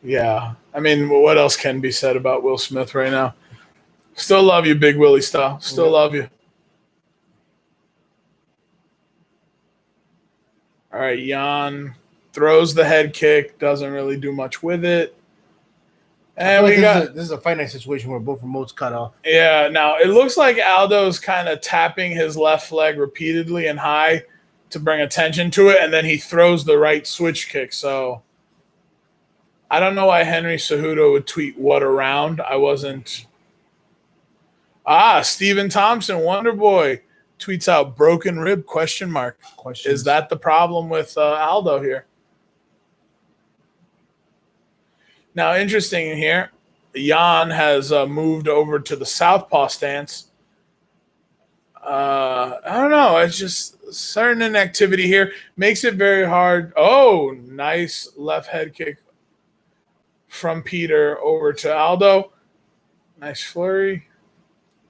I mean, what else can be said about Will Smith right now? Still love you, Big Willie style. Still love you. All right, Jan throws the head kick, doesn't really do much with it. And this is a fight night situation where both remotes cut off. Yeah, now it looks like Aldo's kind of tapping his left leg repeatedly and high to bring attention to it, and then he throws the right switch kick. So I don't know why Henry Cejudo would tweet what around. I wasn't. Steven Thompson, Wonder Boy, tweets out broken rib ? Questions. Is that the problem with Aldo here? Now, interesting in here, Jan has moved over to the southpaw stance. I don't know. It's just certain inactivity here makes it very hard. Oh, nice left head kick from Peter over to Aldo. Nice flurry.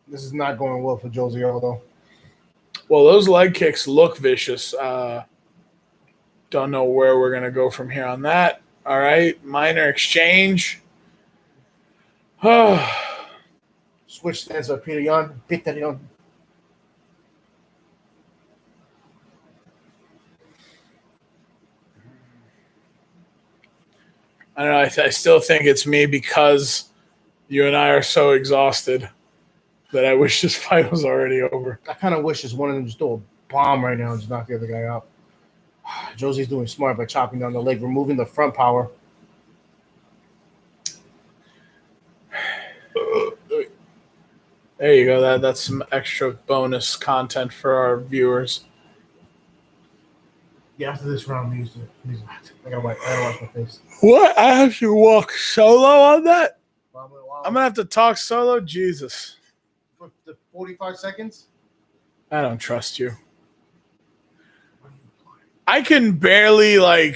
This is not going well for Jose Aldo. Well, those leg kicks look vicious. Don't know where we're going to go from here on that. All right, minor exchange. Switch stance of Peter Yan. Peter Yan. I don't know. I still think it's me because you and I are so exhausted that I wish this fight was already over. I kind of wish just one of them just throw a bomb right now and just knock the other guy out. Josie's doing smart by chopping down the leg, removing the front power. There you go. That's some extra bonus content for our viewers. Yeah, after this round, I gotta wash my face. What? I have to walk solo on that? I'm gonna have to talk solo? Jesus. For the 45 seconds? I don't trust you. I can barely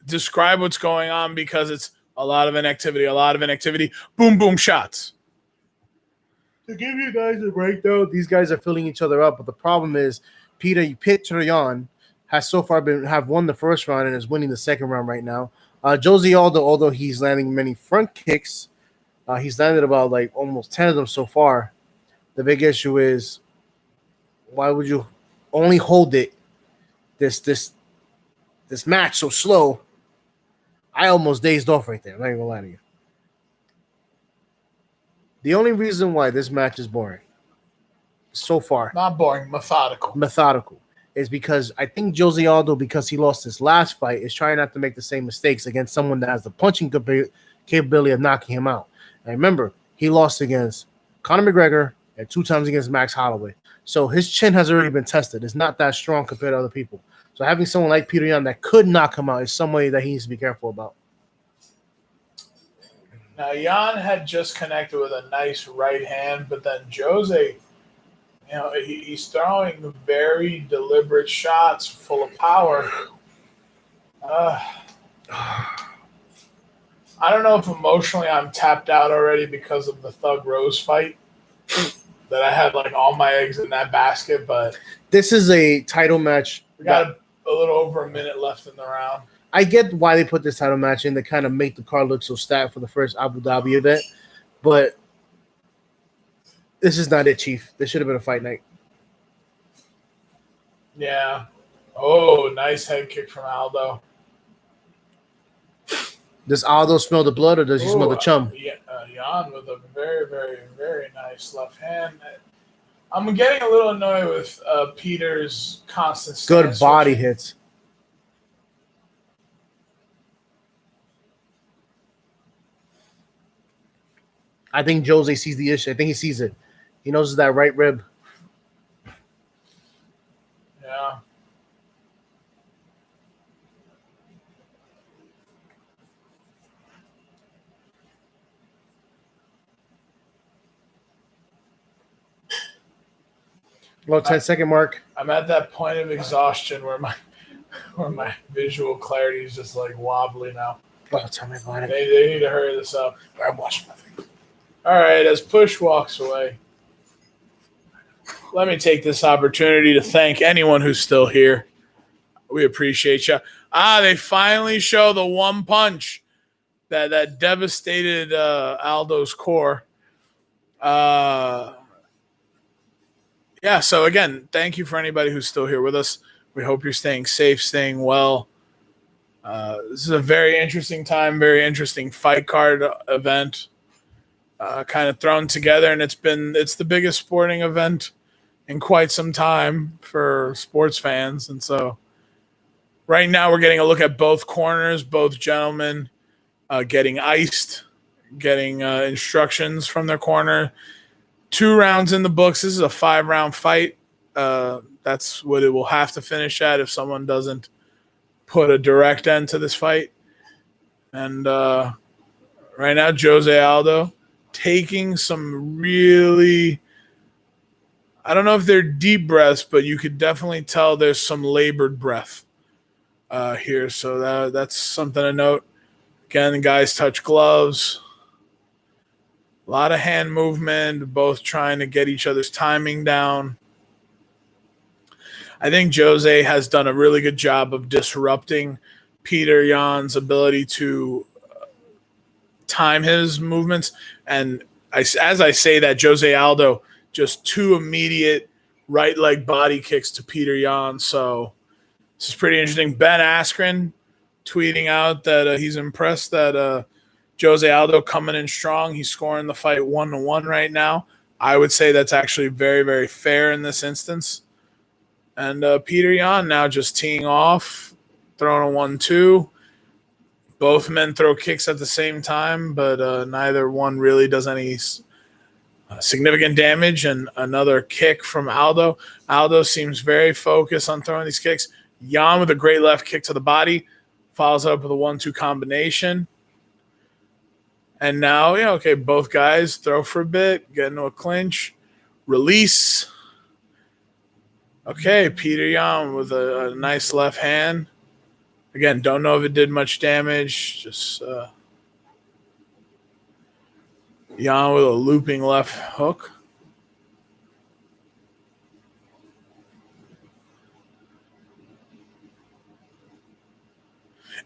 describe what's going on because it's a lot of inactivity. Boom, boom, shots. To give you guys a breakdown, these guys are filling each other up, but the problem is Peter Yan has so far won the first round and is winning the second round right now. Jose Aldo, although he's landing many front kicks, he's landed about almost 10 of them so far. The big issue is, why would you only hold it this match so slow? I almost dazed off right there. I'm not even gonna lie to you. The only reason why this match is boring so far, not boring, methodical, is because I think Jose Aldo, because he lost his last fight, is trying not to make the same mistakes against someone that has the punching capability of knocking him out. And remember, he lost against Conor McGregor and 2 times against Max Holloway. So his chin has already been tested. It's not that strong compared to other people. So having someone like Peter Yan that could knock him out is somebody that he needs to be careful about. Now, Jan had just connected with a nice right hand, but then Jose, he's throwing very deliberate shots full of power. I don't know if emotionally I'm tapped out already because of the Thug Rose fight. that I had like all my eggs in that basket, but This is a title match. we got a little over a minute left in the round. I get why they put this title match in to kind of make the card look so stacked for the first Abu Dhabi event, but this is not it, Chief. This should have been a fight night. Yeah. Oh, nice head kick from Aldo. Does Aldo smell the blood or does he smell the chum? Jan with a very, very, very nice left hand. I'm getting a little annoyed with Peter's constant Good stance body switching. hits. I think Jose sees the issue. I think he sees it. He knows it's that right rib. Yeah. Well, 10-second mark. I'm at that point of exhaustion where my visual clarity is just like wobbly now. Oh, tell me about it. They need to hurry this up. I'm watching my face. All right, as Push walks away, let me take this opportunity to thank anyone who's still here. We appreciate you. They finally show the one punch that devastated Aldo's core. Yeah, so again, thank you for anybody who's still here with us. We hope you're staying safe, staying well. This is a very interesting time, very interesting fight card event, kind of thrown together, and it's the biggest sporting event in quite some time for sports fans. And so right now we're getting a look at both corners, both gentlemen getting iced, getting instructions from their corner. 2 rounds in the books. This is a 5-round fight. That's what it will have to finish at if someone doesn't put a direct end to this fight. And right now, Jose Aldo taking some really, I don't know if they're deep breaths, but you could definitely tell there's some labored breath here. So that's something to note. Again, the guys touch gloves. A lot of hand movement, both trying to get each other's timing down. I think Jose has done a really good job of disrupting Peter Yan's ability to time his movements. And as I say that, Jose Aldo, just 2 immediate right leg body kicks to Peter Yan. So this is pretty interesting. Ben Askren tweeting out that he's impressed that Jose Aldo coming in strong. He's scoring the fight 1-1 right now. I would say that's actually very, very fair in this instance. And Peter Yan now just teeing off, throwing a 1-2. Both men throw kicks at the same time, but neither one really does any significant damage. And another kick from Aldo. Aldo seems very focused on throwing these kicks. Yan with a great left kick to the body, follows up with a 1-2 combination. And now, both guys throw for a bit, get into a clinch, release. Okay, Peter Yan with a nice left hand. Again, don't know if it did much damage. Just Yan with a looping left hook.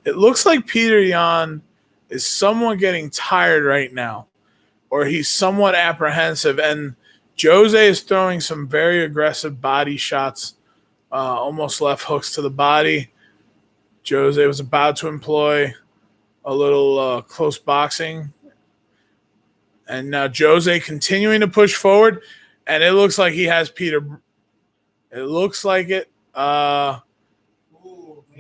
It looks like Peter Yan is somewhat getting tired right now, or he's somewhat apprehensive. And Jose is throwing some very aggressive body shots, almost left hooks to the body. Jose was about to employ a little close boxing. And now Jose continuing to push forward, and it looks like he has Peter. It looks like it.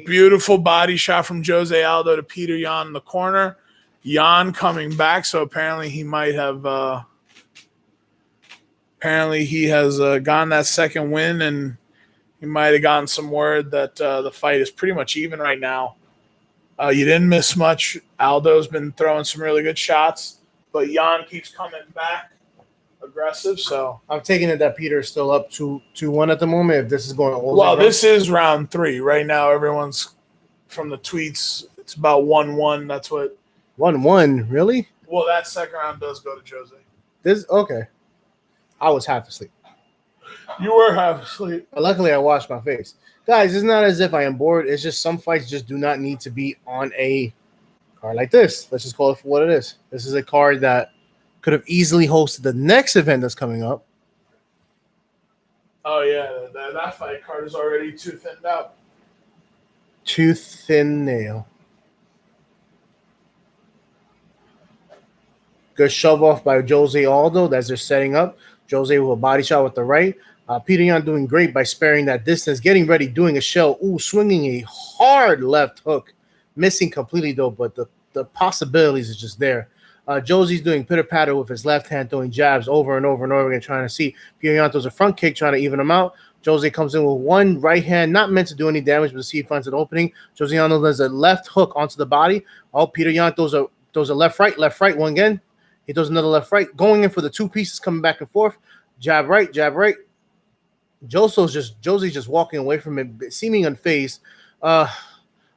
Beautiful body shot from Jose Aldo to Peter Yan in the corner. Yan coming back, so apparently he might have he has gotten that second win, and he might have gotten some word that the fight is pretty much even right now. You didn't miss much. Aldo's been throwing some really good shots, but Yan keeps coming back aggressive. So I'm taking it that Peter is still up 2-1 at the moment. If this is going all well, this is round 3 right now. Everyone's from the tweets. It's about 1-1. That's what 1-1. Really? Well, that second round does go to Jose. This okay. I was half asleep. You were half asleep. But luckily, I washed my face. Guys, it's not as if I am bored. It's just some fights just do not need to be on a card like this. Let's just call it for what it is. This is a card that could have easily hosted the next event that's coming up. Oh, yeah. That fight card is already too thinned out. Too thin nail. Good shove off by Jose Aldo. That's they're setting up. Jose with a body shot with the right. Peter Yan doing great by sparing that distance. Getting ready, doing a shell. Ooh, swinging a hard left hook. Missing completely, though, but the possibilities is just there. Josie's doing pitter-patter with his left hand, throwing jabs over and over and over again, trying to see. Peter Yan throws a front kick, trying to even him out. Jose comes in with one right hand, not meant to do any damage, but to see he finds an opening. Jose Yan does a left hook onto the body. Oh, Peter Yan throws a left-right, one again. He throws another left-right, going in for the two pieces, coming back and forth. Jab right. Josie's just walking away from it, seeming unfazed.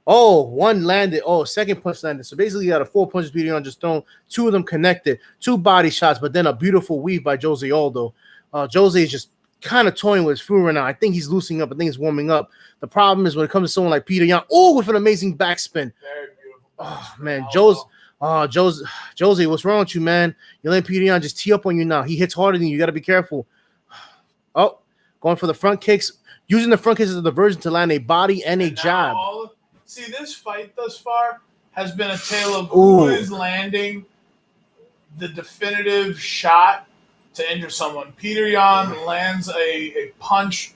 One landed. Second punch landed. So basically, you got a 4 punches Peter Yan just thrown. Two of them connected. Two body shots, but then a beautiful weave by Jose Aldo. Jose is just kind of toying with his food right now. I think he's loosening up. I think he's warming up. The problem is when it comes to someone like Peter Yan. Oh, with an amazing backspin. Very beautiful. Oh, man. Jose, what's wrong with you, man? You're letting Peter Yan just tee up on you now. He hits harder than you. You got to be careful. Oh, going for the front kicks. Using the front kicks as a diversion to land a body and a jab. See, this fight thus far has been a tale of who is landing the definitive shot to injure someone. Peter Yan lands a punch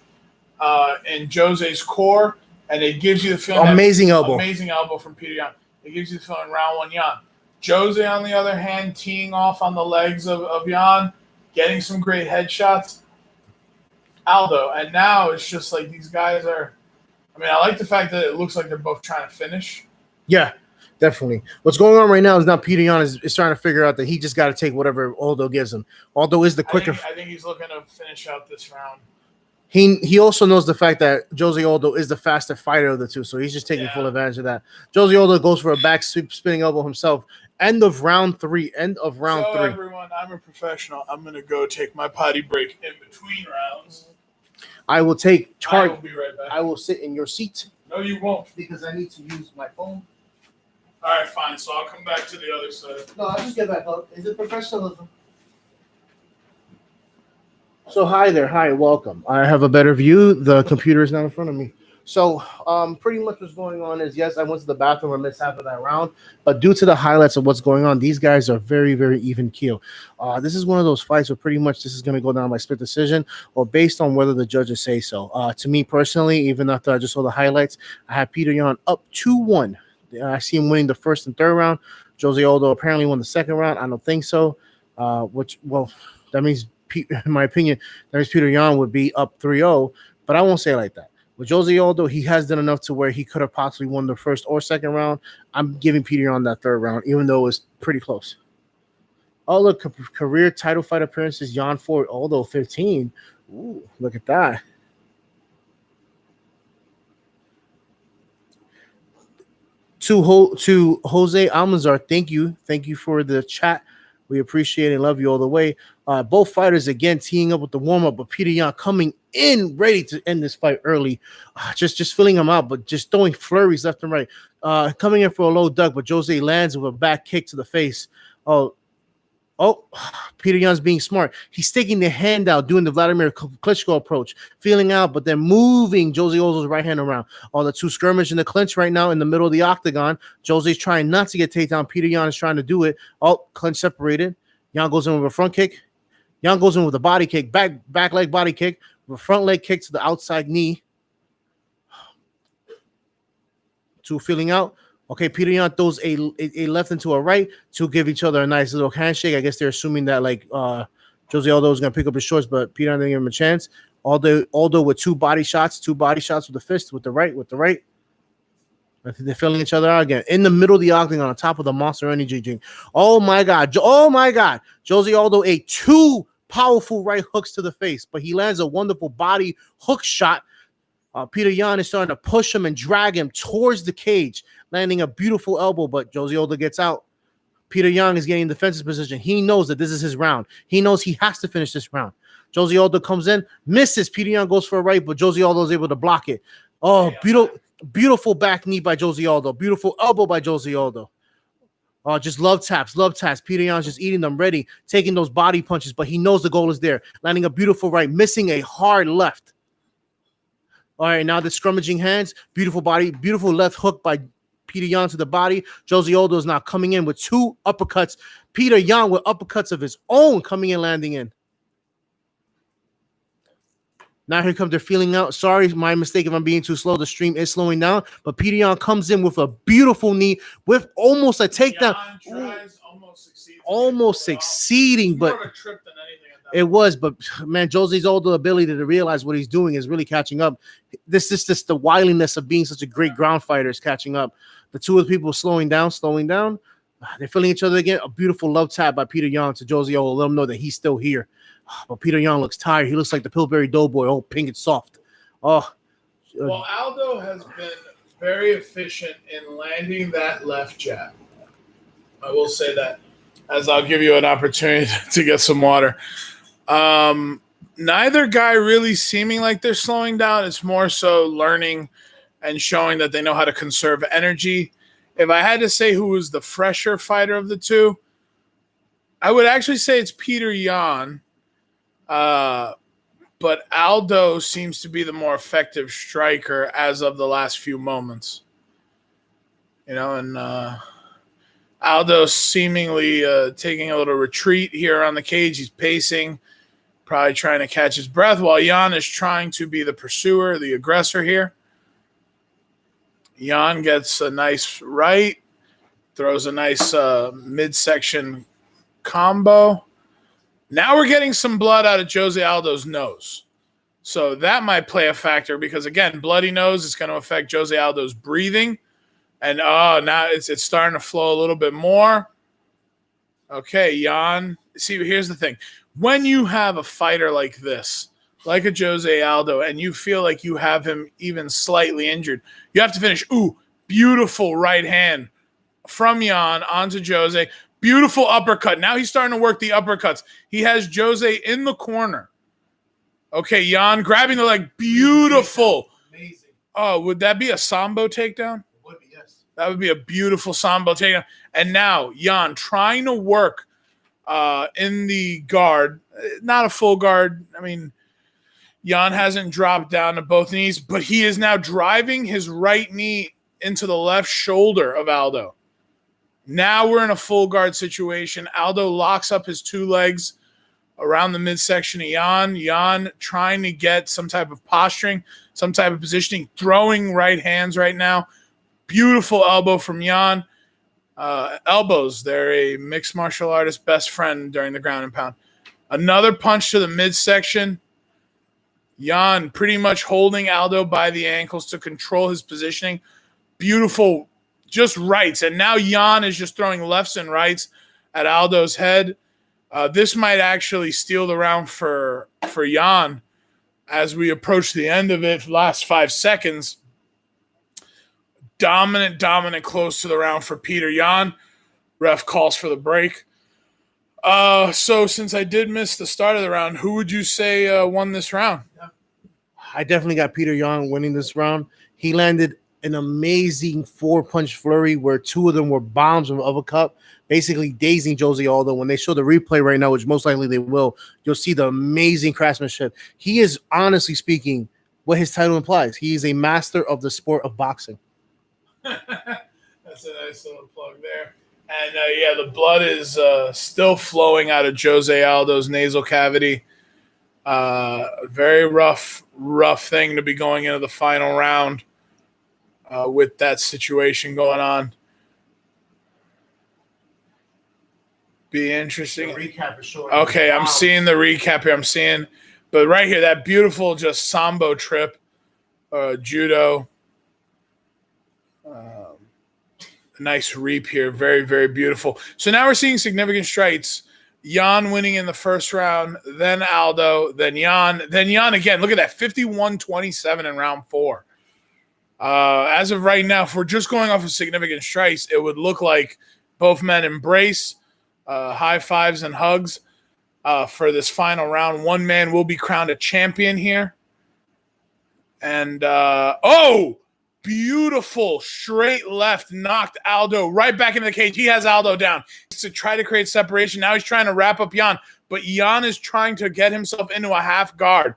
in Jose's core, and it gives you the feeling amazing elbow from Peter Yan. It gives you the feeling round one Yan. Jose, on the other hand, teeing off on the legs of Yan, getting some great headshots. Aldo, and now it's just like these guys are. I mean, I like the fact that it looks like they're both trying to finish. Yeah, definitely. What's going on right now is now Peter Yan is trying to figure out that he just got to take whatever Aldo gives him. Aldo is the quicker. I think he's looking to finish out this round. He also knows the fact that Jose Aldo is the faster fighter of the two, so he's just taking full advantage of that. Jose Aldo goes for a back sweep, spinning elbow himself. End of round three. So everyone, I'm a professional. I'm going to go take my potty break in between rounds. I will take charge. I will be right back. I will sit in your seat. No, you won't. Because I need to use my phone. All right, fine. So I'll come back to the other side. No, I'll just get back up. Is it professionalism? So hi there. Hi, welcome. I have a better view. The computer is now in front of me. So pretty much what's going on is, yes, I went to the bathroom and missed half of that round. But due to the highlights of what's going on, these guys are very, very even keel. This is one of those fights where pretty much this is going to go down by split decision or based on whether the judges say so. To me personally, even after I just saw the highlights, I have Peter Yan up 2-1. I see him winning the first and third round. Jose Aldo apparently won the second round. I don't think so. That means, in my opinion, that means Peter Yan would be up 3-0. But I won't say it like that. With Jose Aldo, he has done enough to where he could have possibly won the first or second round. I'm giving Peter Yan that third round, even though it's pretty close. Oh, look, career title fight appearances, Yan Ford, Aldo 15. Ooh, look at that. To Jose Almanzar, thank you. Thank you for the chat. We appreciate it and love you all the way. Both fighters, again, teeing up with the warm-up, but Peter Yan coming in ready to end this fight early. Just filling him out, but just throwing flurries left and right. Coming in for a low duck, but Jose lands with a back kick to the face. Peter Yan's being smart. He's sticking the hand out, doing the Vladimir Klitschko approach, feeling out, but then moving Jose Aldo's right hand around. The two skirmish in the clinch right now in the middle of the octagon. Jose's trying not to get takedown. Peter Yan is trying to do it. Clinch separated. Yan goes in with a front kick. Yan goes in with a body kick, back leg body kick, with a front leg kick to the outside knee. Two feeling out. Okay, Peter Yan throws a left into a right to give each other a nice little handshake. I guess they're assuming that Jose Aldo is going to pick up his shorts, but Peter Yan didn't give him a chance. Aldo with two body shots with the fist, with the right. I think they're filling each other out again. In the middle of the octagon on top of the Monster Energy drink. Oh, my God. Jose Aldo ate two powerful right hooks to the face, but he lands a wonderful body hook shot. Peter Yan is starting to push him and drag him towards the cage, landing a beautiful elbow, but Jose Aldo gets out. Peter Yan is getting defensive position. He knows that this is his round. He knows he has to finish this round. Jose Aldo comes in, misses. Peter Yan goes for a right, but Jose Aldo is able to block it. Oh, beautiful back knee by Jose Aldo. Beautiful elbow by Jose Aldo. Oh, just love taps. Peter Yan's just eating them ready, taking those body punches, but he knows the goal is there. Landing a beautiful right, missing a hard left. All right, now the scrummaging hands. Beautiful body, beautiful left hook by Peter Yan to the body. Jose Aldo is now coming in with 2 uppercuts. Peter Yan with uppercuts of his own coming in, landing in. Now here comes they're feeling out. Sorry, my mistake if I'm being too slow. The stream is slowing down. But Peter Yan comes in with a beautiful knee with almost a takedown. Almost succeeding, but it was. But man, Jose Aldo's ability to realize what he's doing is really catching up. This is just the wiliness of being such a great ground fighter is catching up. The two of the people slowing down. They're feeling each other again. A beautiful love tap by Peter Yan to Jose Aldo. Let him know that he's still here. But Peter Yan looks tired. He looks like the Pillsbury Doughboy, all pink and soft. Well, Aldo has been very efficient in landing that left jab. I will say that, as I'll give you an opportunity to get some water. Neither guy really seeming like they're slowing down. It's more so learning and showing that they know how to conserve energy. If I had to say who was the fresher fighter of the two, I would actually say it's Peter Yan. But Aldo seems to be the more effective striker as of the last few moments. And Aldo seemingly taking a little retreat here on the cage. He's pacing, probably trying to catch his breath, while Yan is trying to be the pursuer, the aggressor here. Yan gets a nice right, throws a nice midsection combo. Now we're getting some blood out of Jose Aldo's nose. So that might play a factor because, again, bloody nose is going to affect Jose Aldo's breathing. And now it's starting to flow a little bit more. Okay, Yan. See, here's the thing. When you have a fighter like this, like a Jose Aldo, and you feel like you have him even slightly injured, you have to finish. Ooh, beautiful right hand from Yan onto Jose. Beautiful uppercut. Now he's starting to work the uppercuts. He has Jose in the corner. Okay, Yan grabbing the leg. Beautiful. Amazing. Oh, would that be a Sambo takedown? It would be, yes. That would be a beautiful Sambo takedown. And now Yan trying to work in the guard. Not a full guard. I mean, Yan hasn't dropped down to both knees, but he is now driving his right knee into the left shoulder of Aldo. Now we're in a full guard situation. Aldo locks up his 2 legs around the midsection of Yan. Yan trying to get some type of posturing, some type of positioning, throwing right hands right now. Beautiful elbow from Yan. Elbows, they're a mixed martial artist best friend during the ground and pound. Another punch to the midsection. Yan pretty much holding Aldo by the ankles to control his positioning. Beautiful just rights. And now Yan is just throwing lefts and rights at Aldo's head. This might actually steal the round for Yan as we approach the end of it. Last 5 seconds. Dominant, close to the round for Peter Yan. Ref calls for the break. So since I did miss the start of the round, who would you say won this round? I definitely got Peter Yan winning this round. He landed an amazing 4-punch flurry where 2 of them were bombs of a cup, basically dazing Jose Aldo. When they show the replay right now, which most likely they will, you'll see the amazing craftsmanship. He is, honestly speaking, what his title implies. He is a master of the sport of boxing. That's a nice little plug there. And, the blood is still flowing out of Jose Aldo's nasal cavity. Very rough thing to be going into the final round. With that situation going on. Be interesting. The recap is showing. Okay, I'm seeing the recap here. But right here, that beautiful just Sambo trip, judo. Nice reap here. Very, very beautiful. So now we're seeing significant strikes. Yan winning in the first round, then Aldo, then Yan again. Look at that, 51-27 in round 4. As of right now, if we're just going off of significant strikes, it would look like both men embrace, high fives and hugs. for this final round. One man will be crowned a champion here. And, beautiful straight left knocked Aldo right back into the cage. He has Aldo down to try to create separation. Now he's trying to wrap up Jan, but Jan is trying to get himself into a half guard.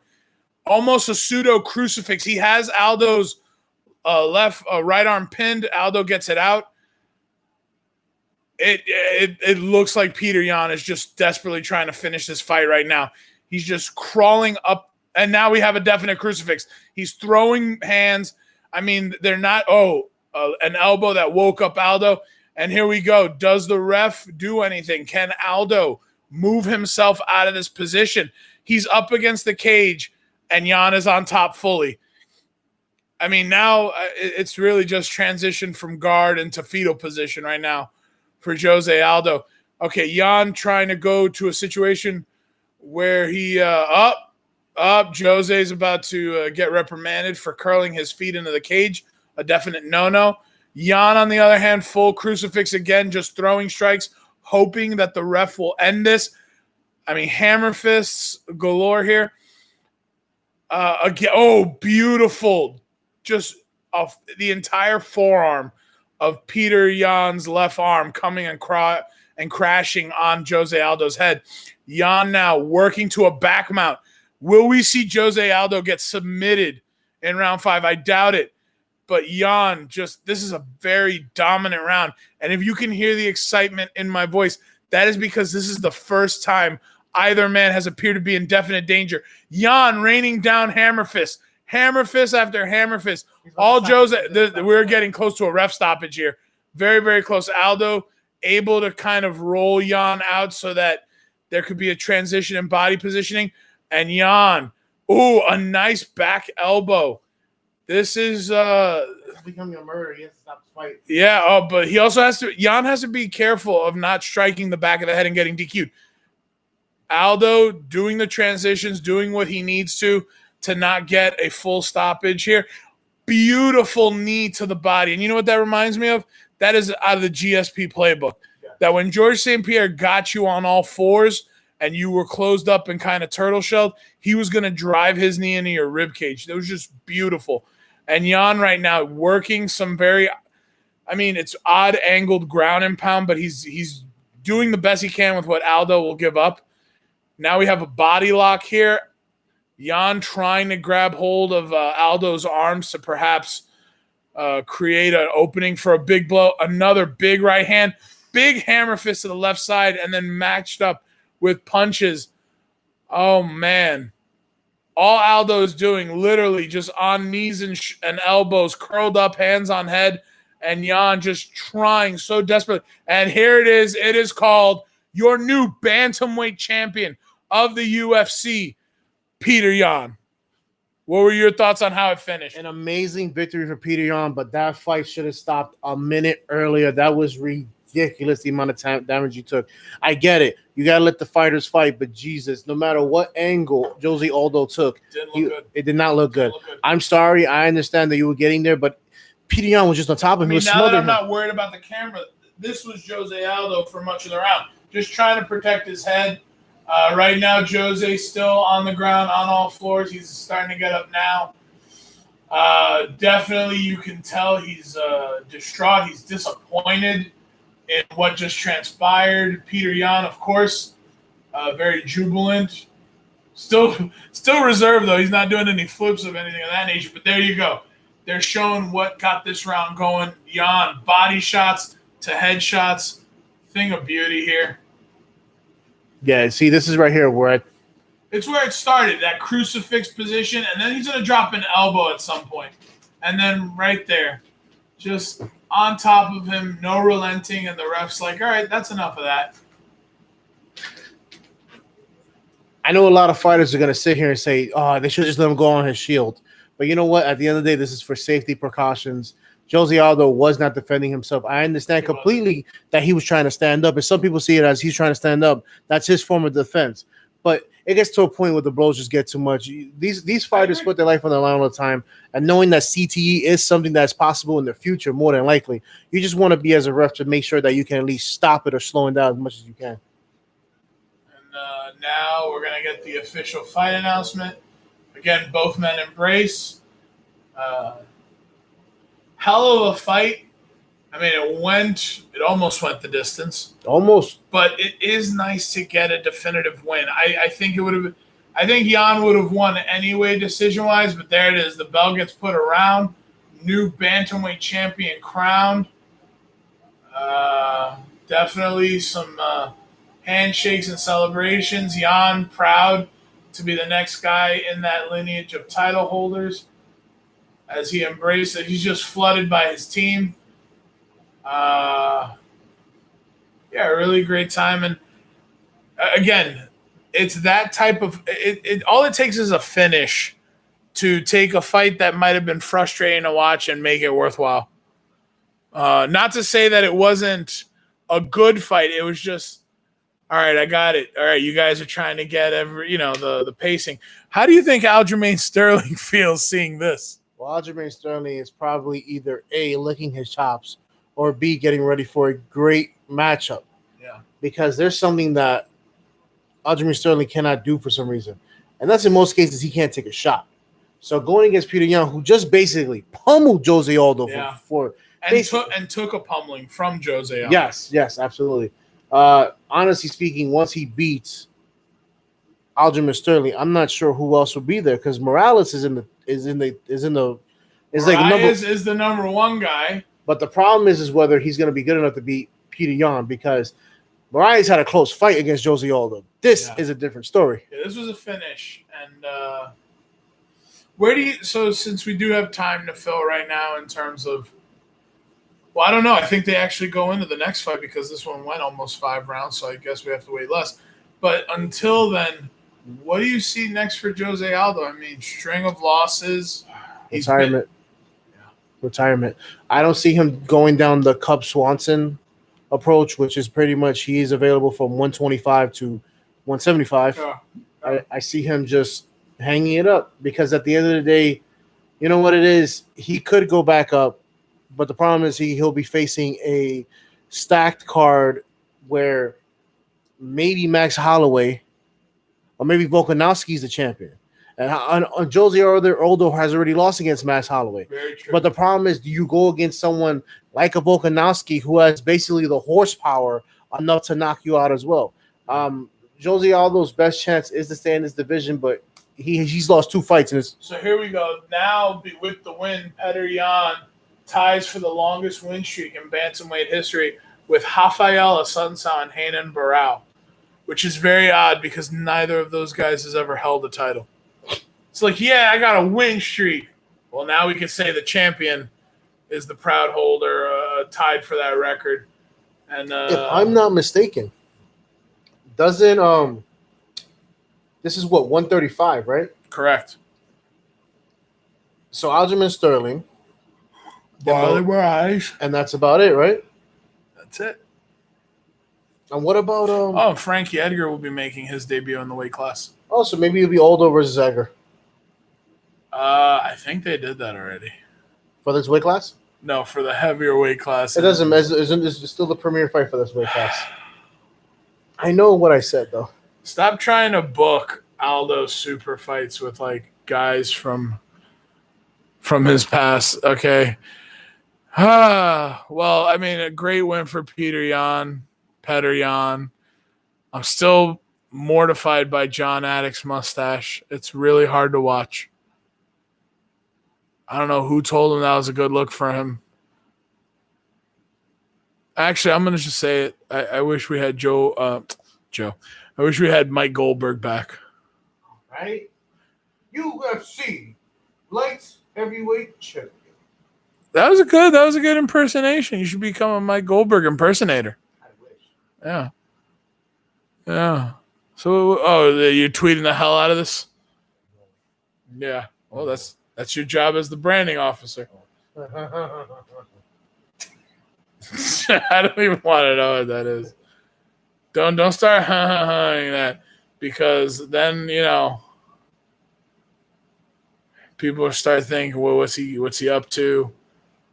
Almost a pseudo crucifix. He has Aldo's right arm pinned. Aldo gets it out. It looks like Peter Yan is just desperately trying to finish this fight right now. He's just crawling up, and now we have a definite crucifix. He's throwing hands. I mean, they're not, an elbow that woke up Aldo. And here we go. Does the ref do anything? Can Aldo move himself out of this position? He's up against the cage, and Yan is on top fully. I mean, now it's really just transitioned from guard into fetal position right now for Jose Aldo. Okay, Yan trying to go to a situation where he Jose's about to get reprimanded for curling his feet into the cage. A definite no-no. Yan, on the other hand, full crucifix again, just throwing strikes, hoping that the ref will end this. I mean, hammer fists galore here. Again, beautiful. Just off the entire forearm of Peter Yan's left arm coming and crashing on Jose Aldo's head. Yan now working to a back mount. Will we see Jose Aldo get submitted in round 5? I doubt it. But Yan, this is a very dominant round. And if you can hear the excitement in my voice, that is because this is the first time either man has appeared to be in definite danger. Yan raining down hammer fist. Hammer fist after hammer fist. All Jose, we're getting close to a ref stoppage here. Very, very close. Aldo able to kind of roll Yan out so that there could be a transition in body positioning. And Yan, a nice back elbow. This is it's becoming a murder. He has to stop the fight. Yeah, but he also Yan has to be careful of not striking the back of the head and getting DQ'd. Aldo doing the transitions, doing what he needs to not get a full stoppage here. Beautiful knee to the body. And you know what that reminds me of? That is out of the GSP playbook. Yeah. That when George St. Pierre got you on all fours and you were closed up and kind of turtle shelled, he was going to drive his knee into your rib cage. That was just beautiful. And Yan right now working some it's odd angled ground and pound, but he's doing the best he can with what Aldo will give up. Now we have a body lock here. Yan trying to grab hold of Aldo's arms to perhaps create an opening for a big blow. Another big right hand, big hammer fist to the left side, and then matched up with punches. Oh, man. All Aldo is doing, literally just on knees and elbows, curled up, hands on head, and Yan just trying so desperately. And here it is. It is called your new bantamweight champion of the UFC, Peter Yan. What were your thoughts on how it finished? An amazing victory for Peter Yan, but that fight should have stopped a minute earlier. That was ridiculous, the amount of damage you took. I get it. You got to let the fighters fight, but Jesus, no matter what angle Jose Aldo took, it did not look good. I'm sorry. I understand that you were getting there, but Peter Yan was just on top of him. Now that I'm not worried about the camera, this was Jose Aldo for much of the round. Just trying to protect his head. Right now, Jose's still on the ground on all floors. He's starting to get up now. Definitely, you can tell he's distraught. He's disappointed in what just transpired. Peter Yan, of course, very jubilant. Still reserved, though. He's not doing any flips of anything of that nature. But there you go. They're showing what got this round going. Yan, body shots to head shots. Thing of beauty here. Yeah, see, this is right here where it's where it started, that crucifix position, and then he's going to drop an elbow at some point. And then right there, just on top of him, no relenting, and the ref's like, all right, that's enough of that. I know a lot of fighters are going to sit here and say, they should just let him go on his shield. But you know what? At the end of the day, this is for safety precautions. Jose Aldo was not defending himself. I understand completely that he was trying to stand up, and some people see it as he's trying to stand up. That's his form of defense. But it gets to a point where the blows just get too much. These fighters put their life on the line all the time, and knowing that CTE is something that's possible in the future, more than likely, you just want to be as a ref to make sure that you can at least stop it or slow it down as much as you can. And now we're gonna get the official fight announcement. Again, both men embrace. Hell of a fight. I mean, it almost went the distance. Almost. But it is nice to get a definitive win. I think it would have. I think Jan would have won anyway, decision-wise. But there it is. The bell gets put around. New bantamweight champion crowned. Definitely some handshakes and celebrations. Jan proud to be the next guy in that lineage of title holders. As he embraced it, he's just flooded by his team. Yeah, really great time. And again, it's that type of it. All it takes is a finish to take a fight that might have been frustrating to watch and make it worthwhile. Not to say that it wasn't a good fight. It was just, all right, I got it. All right, you guys are trying to get the pacing. How do you think Aljamain Sterling feels seeing this? Well, Aljamain Sterling is probably either A, licking his chops, or B, getting ready for a great matchup. Yeah. Because there's something that Aljamain Sterling cannot do for some reason. And that's in most cases he can't take a shot. So going against Peter Yan, who just basically pummeled Jose Aldo and took a pummeling from Jose Aldo. Yes, absolutely. Honestly speaking, once he beats Aljamain Sterling, I'm not sure who else will be there because Morales is the number one guy. But the problem is whether he's going to be good enough to beat Peter Yan because Moraes had a close fight against Jose Aldo. This is a different story. Yeah, this was a finish. And since we do have time to fill right now in terms of, well, I don't know. I think they actually go into the next fight because this one went almost 5 rounds, so I guess we have to wait less. But until then, what do you see next for Jose Aldo? I mean, string of losses. Retirement. I don't see him going down the Cub Swanson approach, which is pretty much he is available from 125 to 175. Yeah. I see him just hanging it up because at the end of the day, you know what it is? He could go back up, but the problem is he'll be facing a stacked card where maybe Max Holloway or maybe Volkanovski is the champion. And Jose Aldo has already lost against Max Holloway. Very true. But the problem is, do you go against someone like a Volkanovski who has basically the horsepower enough to knock you out as well? Jose Aldo's best chance is to stay in this division, but he's lost 2 fights. So here we go. Now, with the win, Petr Yan ties for the longest win streak in bantamweight history with Rafael Assunção and Renan Barão, which is very odd because neither of those guys has ever held a title. It's like, yeah, I got a win streak. Well, now we can say the champion is the proud holder, tied for that record. And if I'm not mistaken, doesn't this is what 135, right? Correct. So Aljamain Sterling, and that's about it, right? That's it. And what about Frankie Edgar will be making his debut in the weight class. Oh, so maybe it'll be Aldo versus Edgar. I think they did that already. For this weight class? No, for the heavier weight class. It doesn't. Isn't still the premier fight for this weight class? I know what I said though. Stop trying to book Aldo super fights with like guys from his past. Okay. Well, I mean, a great win for Petr Yan. I'm still mortified by John Addict's mustache. It's really hard to watch. I don't know who told him that was a good look for him. Actually, I'm going to just say it. I wish we had Joe. I wish we had Mike Goldberg back. Right? UFC light heavyweight champion. That was a good impersonation. You should become a Mike Goldberg impersonator. I wish. Yeah. Yeah. So, you're tweeting the hell out of this? Yeah. Well, that's your job as the branding officer. I don't even want to know what that is. Don't start that because then people will start thinking, well, what's he up to?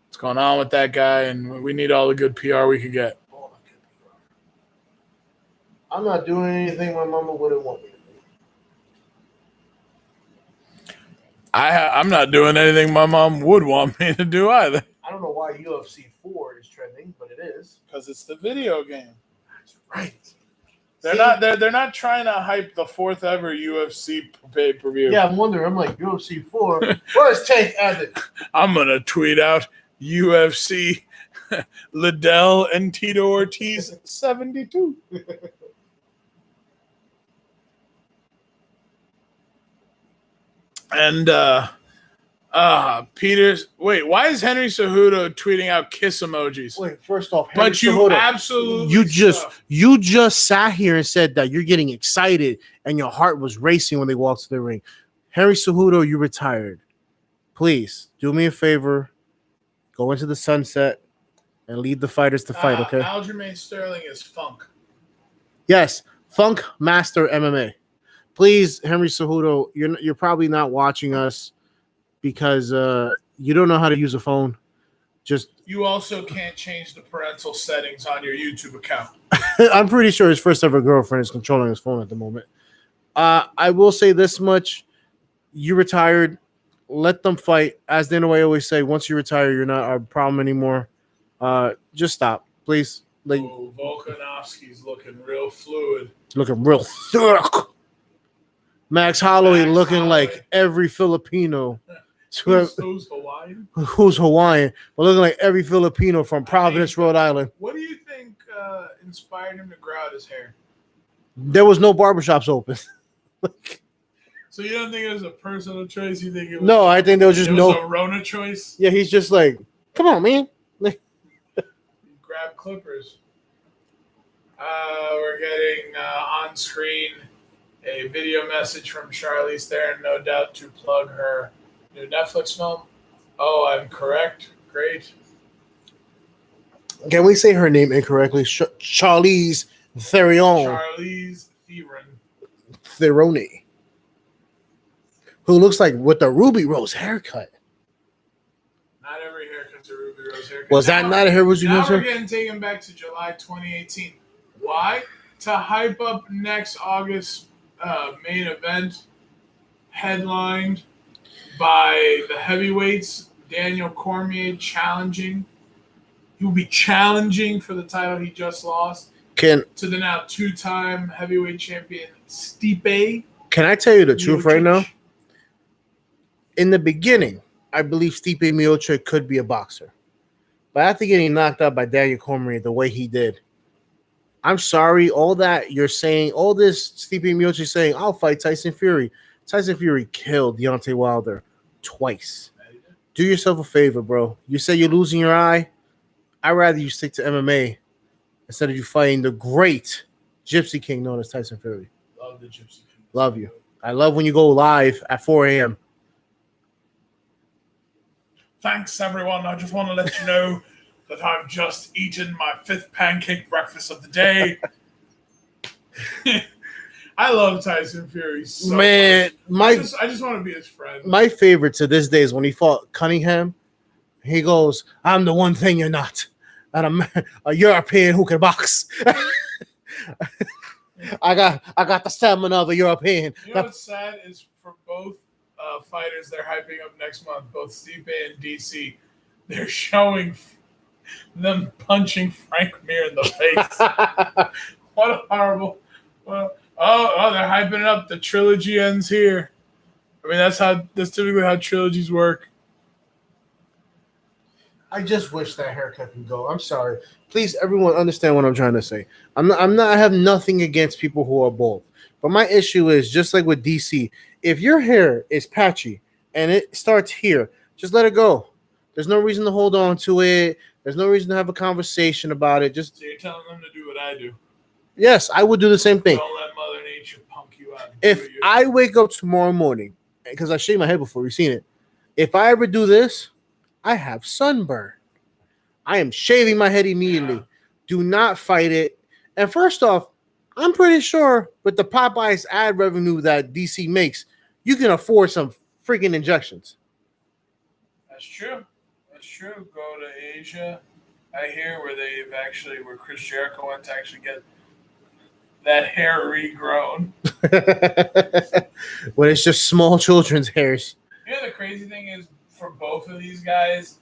What's going on with that guy? And we need all the good PR we could get. I'm not doing anything my mama wouldn't want me to do. I'm not doing anything my mom would want me to do either. I don't know why UFC 4 is trending, but it is. Because it's the video game. That's right. They're not trying to hype the 4th ever UFC pay-per-view. Yeah, I'm wondering. I'm like, UFC 4. Where's Tank Abbott? I'm gonna tweet out UFC Liddell and Tito Ortiz 72. And Peter's wait, why is Henry Cejudo tweeting out kiss emojis? Wait, first off, Henry But you Cejudo, absolutely you just sat here and said that you're getting excited and your heart was racing when they walked to the ring. Henry Cejudo, you retired. Please do me a favor, go into the sunset and leave the fighters to fight. Okay. Aljamain Sterling is funk. Yes, Funk Master MMA. Please, Henry Cejudo, you're probably not watching us because you don't know how to use a phone. Just you also can't change the parental settings on your YouTube account. I'm pretty sure his first ever girlfriend is controlling his phone at the moment. I will say this much: you retired. Let them fight. As Dana White always say, once you retire, you're not our problem anymore. Just stop, please. Like, Volkanovski's looking real fluid. Looking real thick. Max Holloway looking like every Filipino. Who's Hawaiian? Who's Hawaiian, but looking like every Filipino from Providence, Rhode Island. What do you think inspired him to grow out his hair? There was no barbershops open. So you don't think it was a personal choice? You think it was? No, I think there was just a Rona choice. Yeah, he's just like, come on, man. Grab clippers. We're getting on screen a video message from Charlize Theron, no doubt to plug her new Netflix film. Oh, I'm correct. Great. Can we say her name incorrectly? Charlize Theron. Charlize Theron. Who looks like with the Ruby Rose haircut. Not every haircut's a Ruby Rose haircut. Was that not a Ruby Rose haircut? Now we're getting taken back to July 2018. Why? To hype up next August main event, headlined by the heavyweights, Daniel Cormier challenging. He will be challenging for the title he just lost to the now 2-time heavyweight champion Stipe. Can I tell you the truth right now? In the beginning, I believe Stipe Miocic could be a boxer. But after getting knocked out by Daniel Cormier the way he did, I'm sorry, all that you're saying, all this Stipe Miocic saying, I'll fight Tyson Fury. Tyson Fury killed Deontay Wilder twice. Do yourself a favor, bro. You say you're losing your eye. I'd rather you stick to MMA instead of you fighting the great Gypsy King known as Tyson Fury. Love the Gypsy King. Love you. I love when you go live at 4 a.m. Thanks, everyone. I just want to let you know that I've just eaten my 5th pancake breakfast of the day. I love Tyson Fury so much. I just want to be his friend. My favorite to this day is when he fought Cunningham. He goes, I'm the one thing you're not. And I'm a European who can box. I got the stamina of a European. You know what's sad is for both fighters they're hyping up next month, both Stipe and DC, they're showing them punching Frank Mir in the face. What a horrible. Well, oh, they're hyping it up. The trilogy ends here. I mean, that's typically how trilogies work. I just wish that haircut could go. I'm sorry. Please, everyone, understand what I'm trying to say. I have nothing against people who are bald. But my issue is, just like with DC, if your hair is patchy and it starts here, just let it go. There's no reason to hold on to it. There's no reason to have a conversation about it. So you're telling them to do what I do? Yes, I would do the same thing. Don't let Mother Nature punk you out. If I wake up tomorrow morning, because I shaved my head before, you've seen it. If I ever do this, I have sunburn. I am shaving my head immediately. Yeah. Do not fight it. And first off, I'm pretty sure with the Popeyes ad revenue that DC makes, you can afford some freaking injections. That's true. That's true. Go to Asia, I hear, where Chris Jericho went to actually get that hair regrown. When it's just small children's hairs. You know the crazy thing is for both of these guys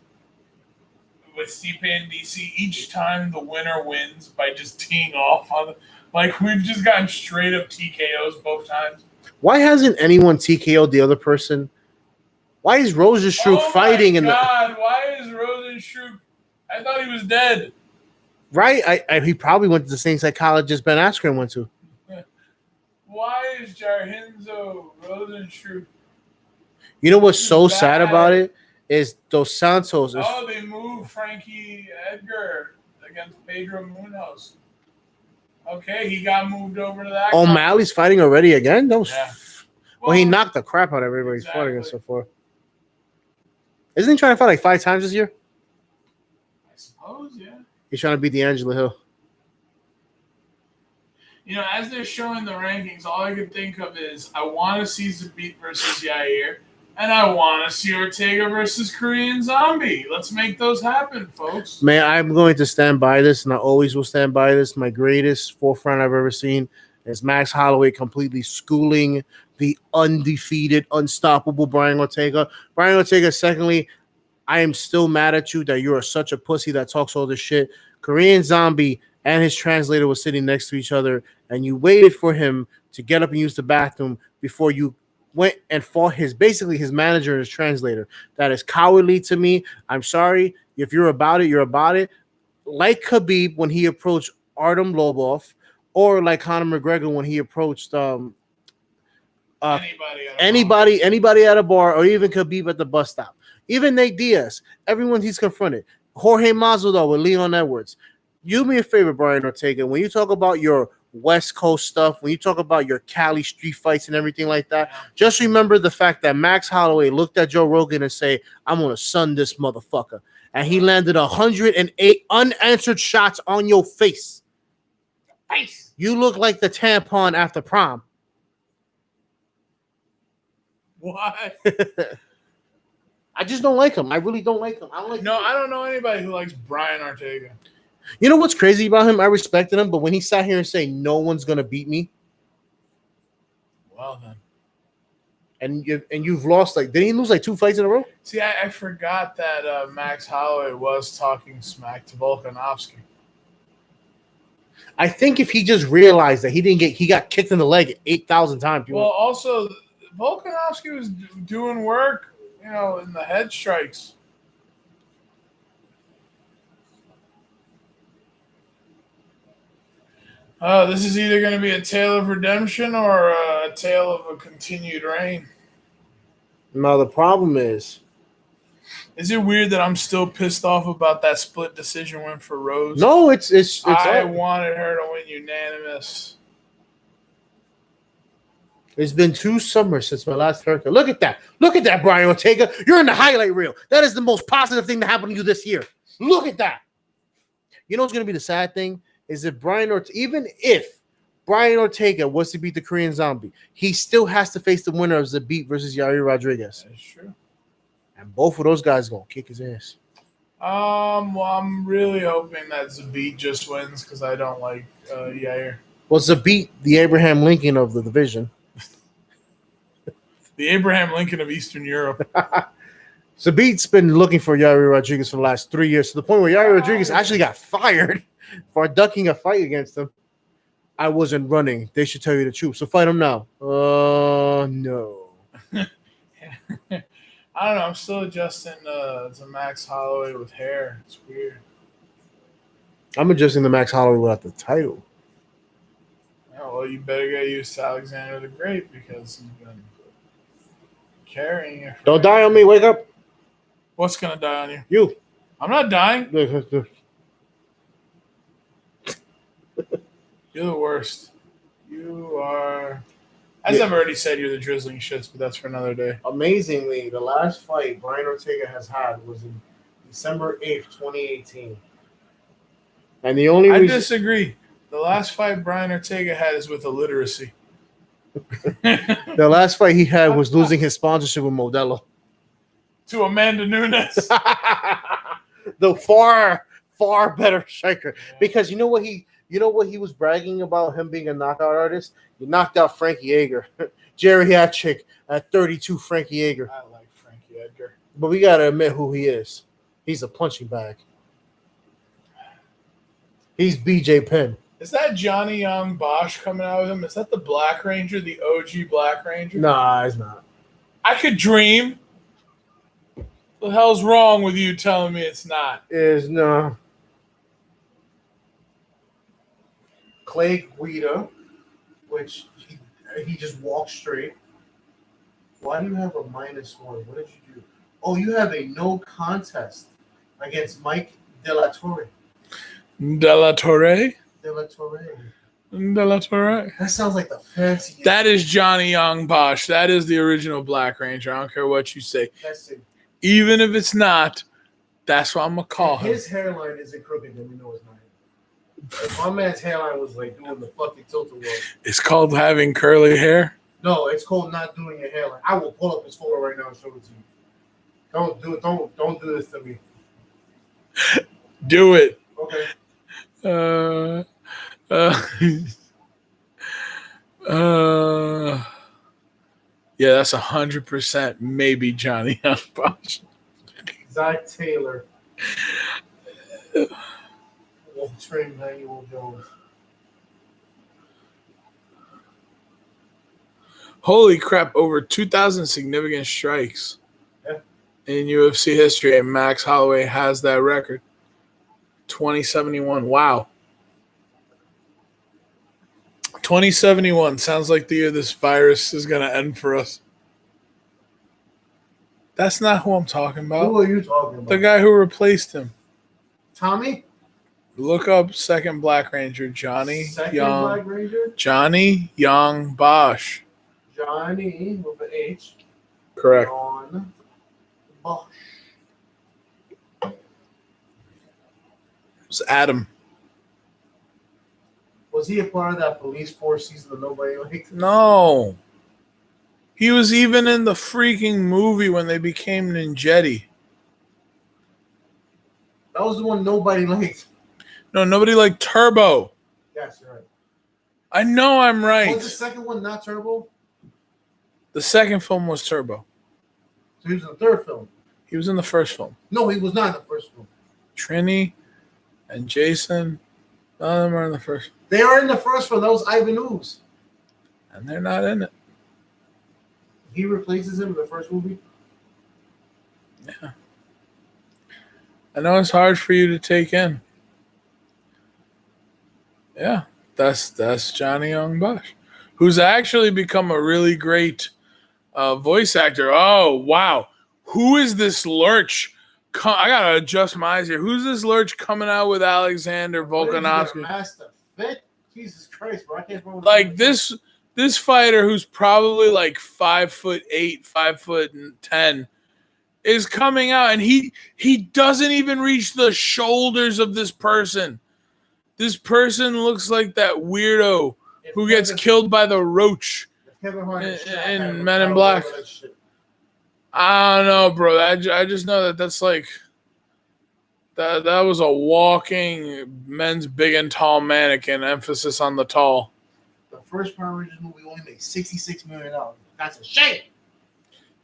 with Stipe and DC, each time the winner wins by just teeing off on the, like we've just gotten straight up TKOs both times. Why hasn't anyone TKO'd the other person? Why is Rosenstruck fighting in the? Why is Rosenstruck? I thought he was dead. Right? He probably went to the same psychologist Ben Askren went to. Why is Jarhinzo Rosenstruck? You know what's so sad about it is Dos Santos. They moved Frankie Edgar against Pedro Munoz. Okay, he got moved over to that. O'Malley's fighting already again? That was, yeah. Well, he knocked the crap out of everybody he's fought against so far. Isn't he trying to fight like 5 times this year? I suppose, yeah. He's trying to beat D'Angelo Hill. You know, as they're showing the rankings, all I can think of is I want to see Zabit versus Yair, and I want to see Ortega versus Korean Zombie. Let's make those happen, folks. Man, I'm going to stand by this, and I always will stand by this. My greatest forefront I've ever seen is Max Holloway completely schooling the undefeated, unstoppable Brian Ortega. Brian Ortega, secondly, I am still mad at you that you are such a pussy that talks all this shit. Korean Zombie and his translator were sitting next to each other, and you waited for him to get up and use the bathroom before you went and fought his manager and his translator. That is cowardly to me. I'm sorry. If you're about it, you're about it. Like Khabib when he approached Artem Lobov, or like Conor McGregor when he approached anybody at a bar, or even Khabib at the bus stop. Even Nate Diaz, everyone he's confronted. Jorge Masvidal with Leon Edwards. Do me a favor, Brian Ortega. When you talk about your West Coast stuff, when you talk about your Cali street fights and everything like that, just remember the fact that Max Holloway looked at Joe Rogan and say, I'm going to sun this motherfucker. And he landed 108 unanswered shots on your face. You look like the tampon after prom. Why? I just don't like him. I really don't like him. I don't know anybody who likes Brian Ortega. You know what's crazy about him? I respected him, but when he sat here and said, no one's going to beat me. Well, then. And you've lost, did he lose 2 fights in a row? See, I forgot that Max Holloway was talking smack to Volkanovski. I think if he just realized that he got kicked in the leg 8,000 times. Well, also, Volkanovski was doing work, in the head strikes. This is either going to be a tale of redemption or a tale of a continued reign. No, the problem is it weird that I'm still pissed off about that split decision win for Rose? No, it's I wanted her to win unanimous. It's been 2 summers since my last haircut. Look at that. Look at that, Brian Ortega. You're in the highlight reel. That is the most positive thing to happen to you this year. Look at that. You know what's going to be the sad thing? Is if even if Brian Ortega was to beat the Korean Zombie, he still has to face the winner of Zabit versus Yair Rodriguez. That's true. And both of those guys going to kick his ass. Well, I'm really hoping that Zabit just wins because I don't like Yair. Well, Zabit, the Abraham Lincoln of the division. The Abraham Lincoln of Eastern Europe. Zabit's been looking for Yair Rodriguez for the last 3 years, to the point where Yair Rodriguez actually got fired for ducking a fight against him. I wasn't running. They should tell you the truth. So fight him now. No. I don't know. I'm still adjusting to Max Holloway with hair. It's weird. I'm adjusting to Max Holloway without the title. Yeah, well, you better get used to Alexander the Great because he's been carrying it. Don't die on me. Wake up. What's going to die on you? You. I'm not dying. You're the worst. You are. As I've already said, you're the drizzling shits, but that's for another day. Amazingly, the last fight Brian Ortega has had was in December 8th, 2018. And the only reason... I disagree. The last fight Brian Ortega had is with illiteracy. The last fight he had was losing his sponsorship with Modelo. To Amanda Nunes. The far better striker. Yeah. Because you know You know what he was bragging about him being a knockout artist? He knocked out Frankie Edgar. Geriatric at 32, Frankie Edgar. I like Frankie Edgar. But we got to admit who he is. He's a punching bag. He's BJ Penn. Is that Johnny Young Bosch coming out with him? Is that the Black Ranger, the OG Black Ranger? Nah, it's not. I could dream. What the hell's wrong with you telling me it's not? Is no. Clay Guida, which he just walked straight. Why do you have a -1? What did you do? Oh, you have a no contest against Mike De La Torre. De La Torre? De La Torre. De La Torre. That sounds like the fancy. That is Johnny Young Bosch. That is the original Black Ranger. I don't care what you say. That's it. Even if it's not, that's what I'm going to call him. His hairline isn't crooked, then we know it's not him. If my man's hairline was like doing the fucking tilt-a-whirl. It's called having curly hair? No, it's called not doing your hairline. I will pull up his photo right now and show it to you. Don't do it. Don't do this to me. Do it. Okay. Yeah, that's 100% maybe Johnny Young Bosch. Zach Taylor. Train Manuel Jones. Holy crap, over 2,000 significant strikes in UFC history, and Max Holloway has that record. 2071. Wow. 2071 sounds like the year this virus is going to end for us. That's not who I'm talking about. Who are you talking about? The guy who replaced him. Tommy? Look up second Black Ranger, Johnny Second Young. Black Ranger? Johnny Young Bosch. Johnny with an H. Correct. On Bosch. It was Adam. Was he a part of that police force season that nobody liked? No. He was even in the freaking movie when they became Ninjetti. That was the one nobody liked. No, nobody liked Turbo. Yes, you're right. I know I'm right. Was the second one not Turbo? The second film was Turbo. So he was in the third film. He was in the first film. No, he was not in the first film. Trini and Jason, none of them are in the first. They are in the first film. That was Ivan Ooze. And they're not in it. He replaces him in the first movie? Yeah. I know it's hard for you to take in. Yeah, that's Johnny Young Bosch, who's actually become a really great voice actor. Oh, wow. Who is this lurch? I got to adjust my eyes here. Who's this lurch coming out with Alexander Volkanovski? Master Fit? Jesus Christ, bro. I can't remember. Like this fighter who's probably like 5'8", 5'10", is coming out, and he doesn't even reach the shoulders of this person. This person looks like that weirdo who gets killed by the roach in Men in Black. I don't know, bro. I just know that's like that was a walking men's big and tall mannequin. Emphasis on the tall. The first Power Rangers movie only made $66 million. That's a shame.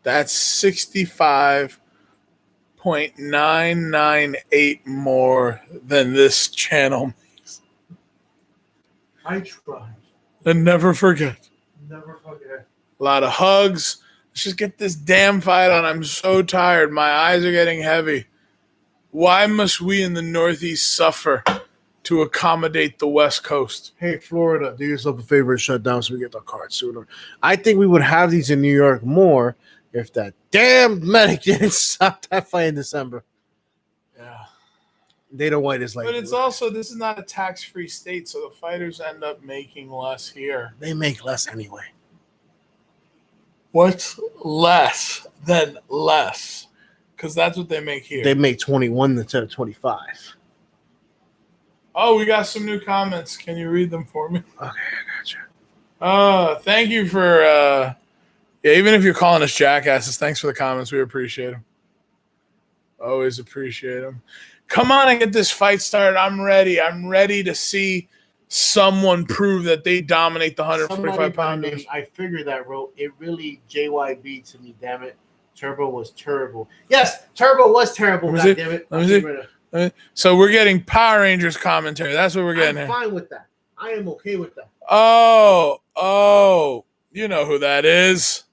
That's 65.998 more than this channel makes. I tried. And never forget. Never forget. A lot of hugs. Let's just get this damn fight on. I'm so tired. My eyes are getting heavy. Why must we in the Northeast suffer to accommodate the West Coast? Hey, Florida, do yourself a favor and shut down so we get the card sooner. I think we would have these in New York more if that damn medic didn't stop that fight in December. Yeah. Dana White is like... But it's also, this is not a tax-free state, so the fighters end up making less here. They make less anyway. What's less than less? Because that's what they make here. They make 21 instead of 25. Oh, we got some new comments. Can you read them for me? Okay, I gotcha. Thank you for, even if you're calling us jackasses, thanks for the comments. We appreciate them. Always appreciate them. Come on and get this fight started. I'm ready. I'm ready to see someone prove that they dominate the Somebody 145 by the pounders. name, I figured that wrote it really JYB to me. Damn it, Turbo was terrible. Yes, Turbo was terrible. Let me God see. damn it. Let me see. So we're getting Power Rangers commentary. That's what we're getting I'm here. fine with that. I am okay with that. Oh, you know who that is.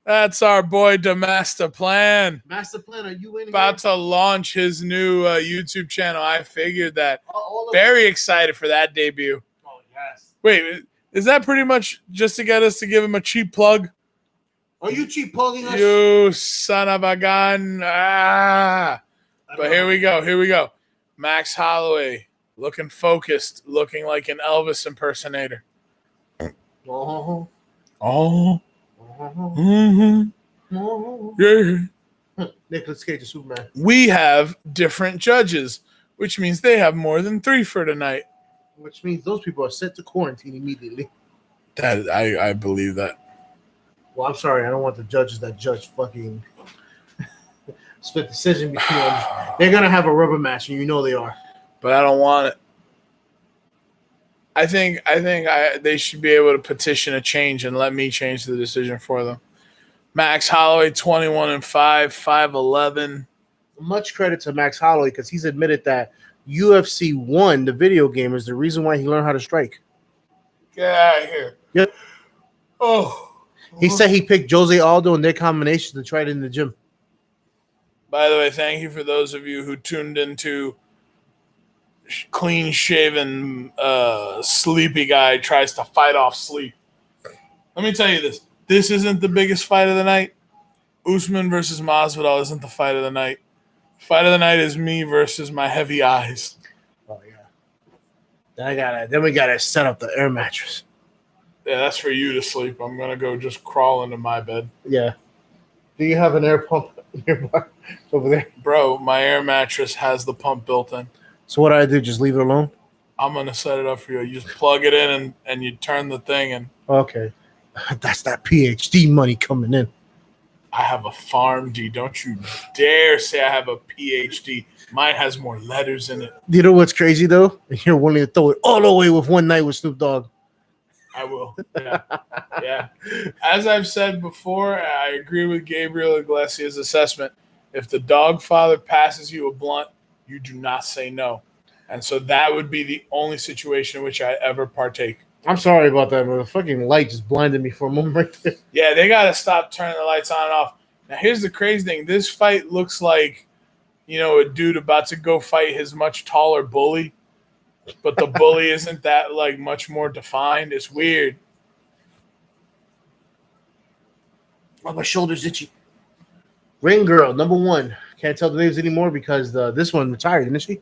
That's our boy Demaster Plan. Master Plan, are you in About here? to launch his new YouTube channel. I figured that. All of Very excited for that debut. Oh yes. Wait, is that pretty much just to get us to give him a cheap plug? Are you cheap plugging us? You son of a gun. But here we go. Here we go. Max Holloway looking focused, looking like an Elvis impersonator. Oh. Oh. Oh. Mm-hmm. Oh. Yeah. Nicholas Cage, Superman. We have different judges, which means they have more than 3 for tonight. Which means those people are sent to quarantine immediately. That I believe that. Well, I'm sorry, I don't want the judges that judge fucking split decision between them. They're gonna have a rubber match, and you know they are. But I don't want it. I think they should be able to petition a change and let me change the decision for them. Max Holloway, 21-5, 5'11". Much credit to Max Holloway because he's admitted that UFC 1, the video game, is the reason why he learned how to strike. Get out of here. Yep. Oh. He said he picked Jose Aldo and their combination to try it in the gym. By the way, thank you for those of you who tuned into clean-shaven, sleepy guy tries to fight off sleep. Let me tell you this. This isn't the biggest fight of the night. Usman versus Masvidal isn't the fight of the night. Fight of the night is me versus my heavy eyes. Oh, yeah. Then we gotta set up the air mattress. Yeah, that's for you to sleep. I'm going to go just crawl into my bed. Yeah. Do you have an air pump nearby over there? Bro, my air mattress has the pump built in. So what do I do? Just leave it alone? I'm going to set it up for you. You just plug it in and you turn the thing and okay. That's that PhD money coming in. I have a PharmD. Don't you dare say I have a PhD. Mine has more letters in it. You know what's crazy, though? You're willing to throw it all away with One Night with Snoop Dogg. I will. Yeah. Yeah. As I've said before, I agree with Gabriel Iglesias' assessment. If the dog father passes you a blunt, you do not say no. And so that would be the only situation in which I ever partake. I'm sorry about that, but the fucking light just blinded me for a moment right there. Yeah, they got to stop turning the lights on and off. Now, here's the crazy thing. This fight looks like, a dude about to go fight his much taller bully. But the bully isn't that, much more defined. It's weird. Oh, my shoulder's itchy. Ring Girl, number 1. Can't tell the names anymore because this one retired, didn't she?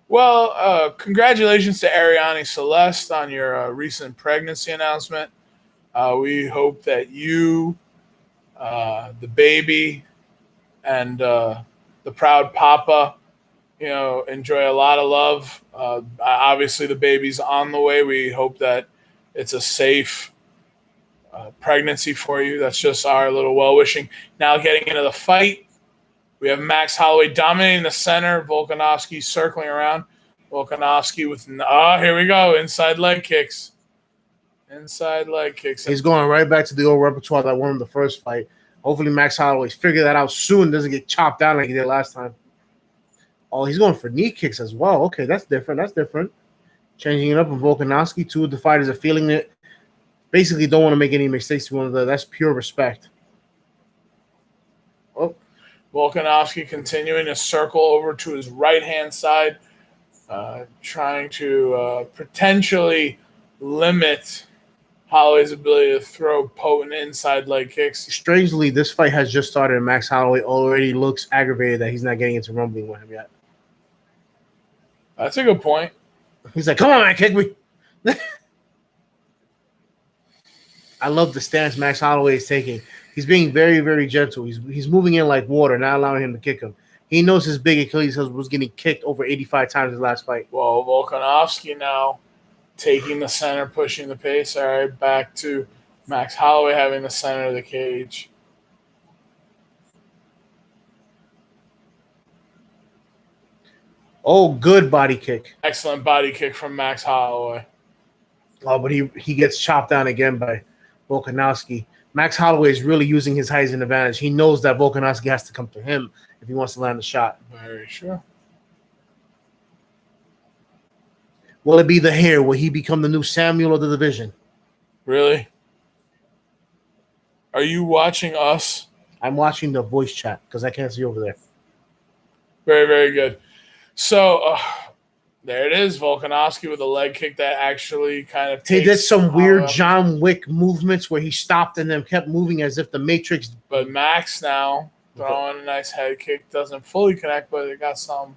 Well, congratulations to Ariane Celeste on your recent pregnancy announcement. We hope that you, the baby, and the proud papa, enjoy a lot of love. Obviously, the baby's on the way. We hope that it's a safe pregnancy for you. That's just our little well-wishing. Now getting into the fight, we have Max Holloway dominating the center. Volkanovski circling around. Volkanovski with, here we go. Inside leg kicks. Inside leg kicks. He's going right back to the old repertoire that won him the first fight. Hopefully Max Holloway figure that out soon. Doesn't get chopped down like he did last time. Oh, he's going for knee kicks as well. Okay, that's different. Changing it up with Volkanovski. Two of the fighters are feeling it. Basically don't want to make any mistakes to one another. That's pure respect. Oh. Volkanovski continuing to circle over to his right-hand side, trying to potentially limit Holloway's ability to throw potent inside leg kicks. Strangely, this fight has just started, and Max Holloway already looks aggravated that he's not getting into rumbling with him yet. That's a good point. He's like, come on, man, kick me. I love the stance Max Holloway is taking. He's being very, very gentle. He's moving in like water, not allowing him to kick him. He knows his big Achilles heel was getting kicked over 85 times in his last fight. Well, Volkanovski now taking the center, pushing the pace. All right, back to Max Holloway having the center of the cage. Oh, good body kick. Excellent body kick from Max Holloway. Oh, but he gets chopped down again by Volkanovski. Max Holloway is really using his height as an advantage. He knows that Volkanovski has to come to him if he wants to land the shot. Very sure. Will it be the hair? Will he become the new Samuel of the division? Really? Are you watching us? I'm watching the voice chat because I can't see over there. Very, very good. So there it is. Volkanovski with a leg kick that actually kind of He did some weird John Wick movements where he stopped and then kept moving as if the Matrix. But Max now throwing a nice head kick. Doesn't fully connect, but it got some.